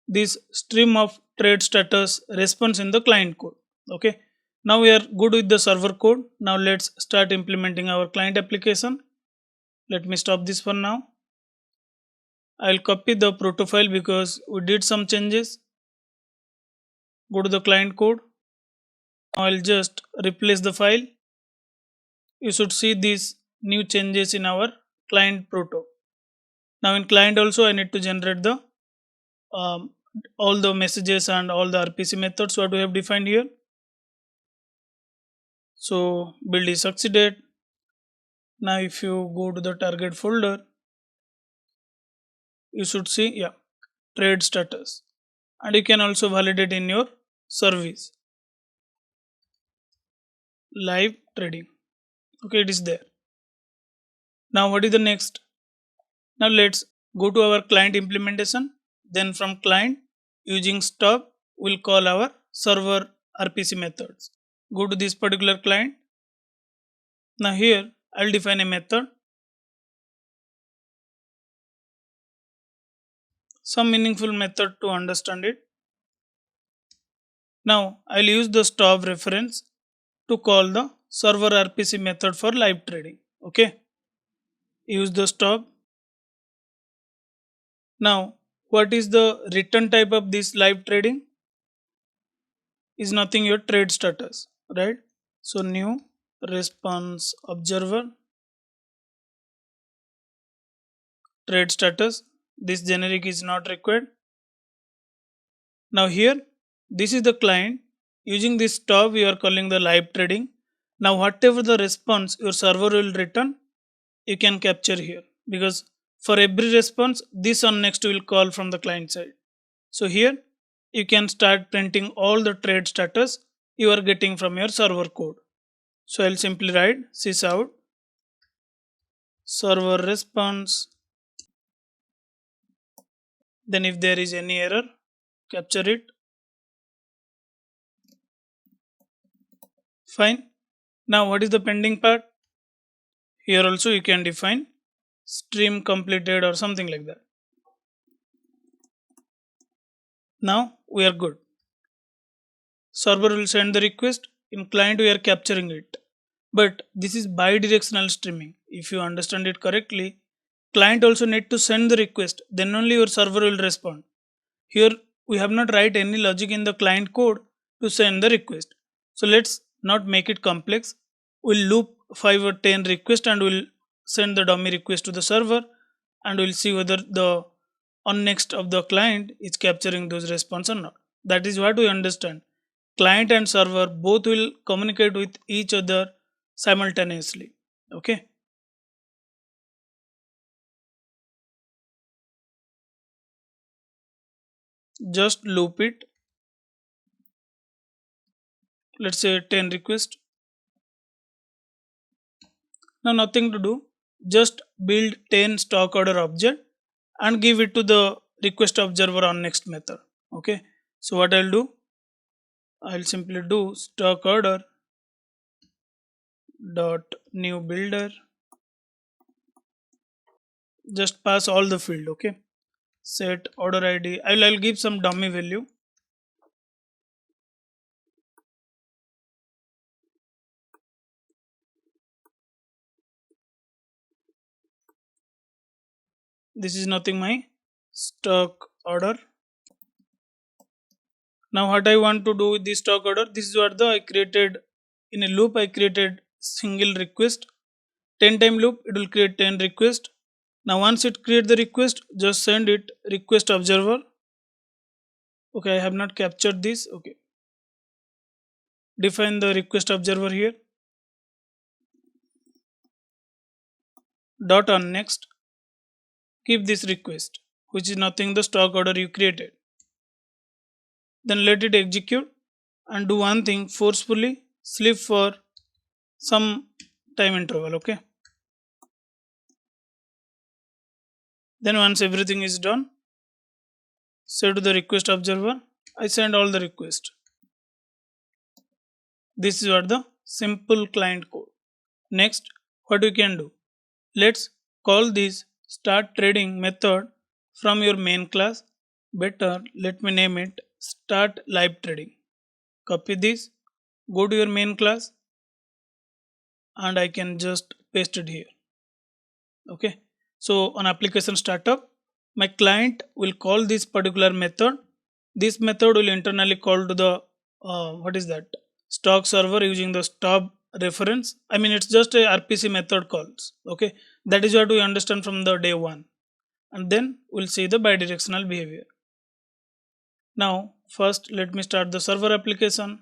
this stream of trade status response in the client code. Okay. Now we are good with the server code. Now let's start implementing our client application. Let me stop this for now. I'll copy the Proto file because we did some changes. Go to the client code. Now I'll just replace the file. You should see these new changes in our client Proto. Now in client also I need to generate the all the messages and all the RPC methods what we have defined here. So build is succeeded. Now if you go to the target folder, you should see trade status, and you can also validate in your service live trading. Okay, it is there. Now what is the next? Now let's go to our client implementation. Then from client, using stop, we'll call our server RPC methods. Go to this particular client. Now here I'll define a method, some meaningful method to understand it. Now I'll use the stop reference to call the server RPC method for live trading. Okay, use the stop. Now what is the return type of this live trading? Is nothing your trade status, right? So new response observer trade status. This generic is not required. Now here, this is the client. Using this stop, we are calling the live trading. Now whatever the response your server will return, you can capture here, because for every response, this on next will call from the client side. So here you can start printing all the trade status you are getting from your server code. So I'll simply write sysout server response. Then if there is any error, capture it. Fine. Now what is the pending part? Here also you can define stream completed or something like that. Now we are good. Server will send the request. In client we are capturing it. But this is bidirectional streaming. If you understand it correctly, client also need to send the request, then only your server will respond. Here we have not write any logic in the client code to send the request. So let's not make it complex. We'll loop 5 or 10 requests and we'll send the dummy request to the server, and we'll see whether the on next of the client is capturing those response or not. That is what we understand. Client and server both will communicate with each other simultaneously. Okay. Just loop it. Let's say 10 request. Now nothing to do. Just build 10 stock order object and give it to the request observer on next method. Okay. So what I'll do, I'll simply do stock order dot new builder. Just pass all the field. Okay. Set order ID. I'll give some dummy value. This is nothing my stock order. Now what I want to do with this stock order, this is what the I created in a loop. I created single request. 10 time loop, it will create 10 request. Now once it create the request, just send it request observer. Okay, I have not captured this. Okay, define the request observer here. Dot on next, keep this request, which is nothing the stock order you created. Then let it execute and do one thing, forcefully sleep for some time interval. Okay, then once everything is done, say to the request observer, I send all the request. This is what the simple client code. Next, what we can do, let's call this start trading method from your main class. Better, let me name it start live trading. Copy this, go to your main class, and I can just paste it here. Okay, so on application startup, my client will call this particular method. This method will internally call to the what is that, stock server using the stop reference. I mean, it's just a RPC method calls. Okay, that is what we understand from the day one, and then we'll see the bidirectional behavior. Now first let me start the server application.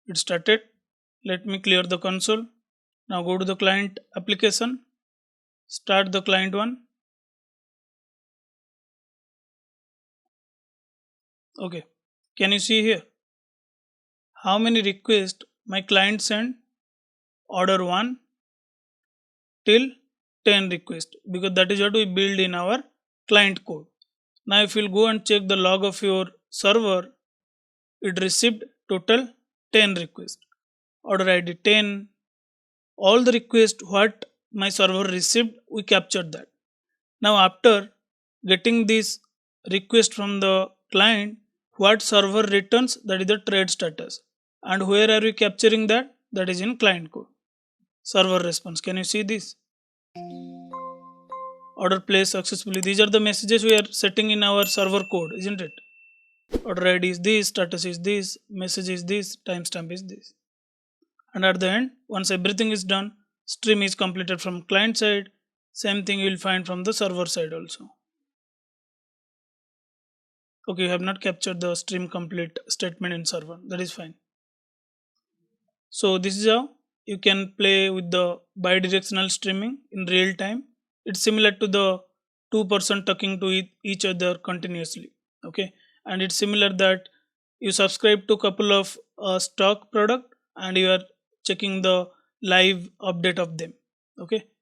It started. Let me clear the console. Now go to the client application, start the client one. Okay, can you see here how many requests my client sent? Order 1 till 10 requests, because that is what we build in our client code. Now if you'll go and check the log of your server, it received total 10 requests. Order ID 10. All the requests what my server received, we captured that. Now after getting this request from the client, what server returns, that is the trade status. And where are we capturing that? That is in client code. Server response. Can you see this? Order placed successfully. These are the messages we are setting in our server code, isn't it? Order ID is this, status is this, message is this, timestamp is this. And at the end, once everything is done, stream is completed from client side. Same thing you will find from the server side also. Okay, you have not captured the stream complete statement in server. That is fine. So this is how you can play with the bidirectional streaming in real time. It's similar to the two-person talking to each other continuously. Okay, and it's similar that you subscribe to couple of stock product and you are checking the live update of them. Okay,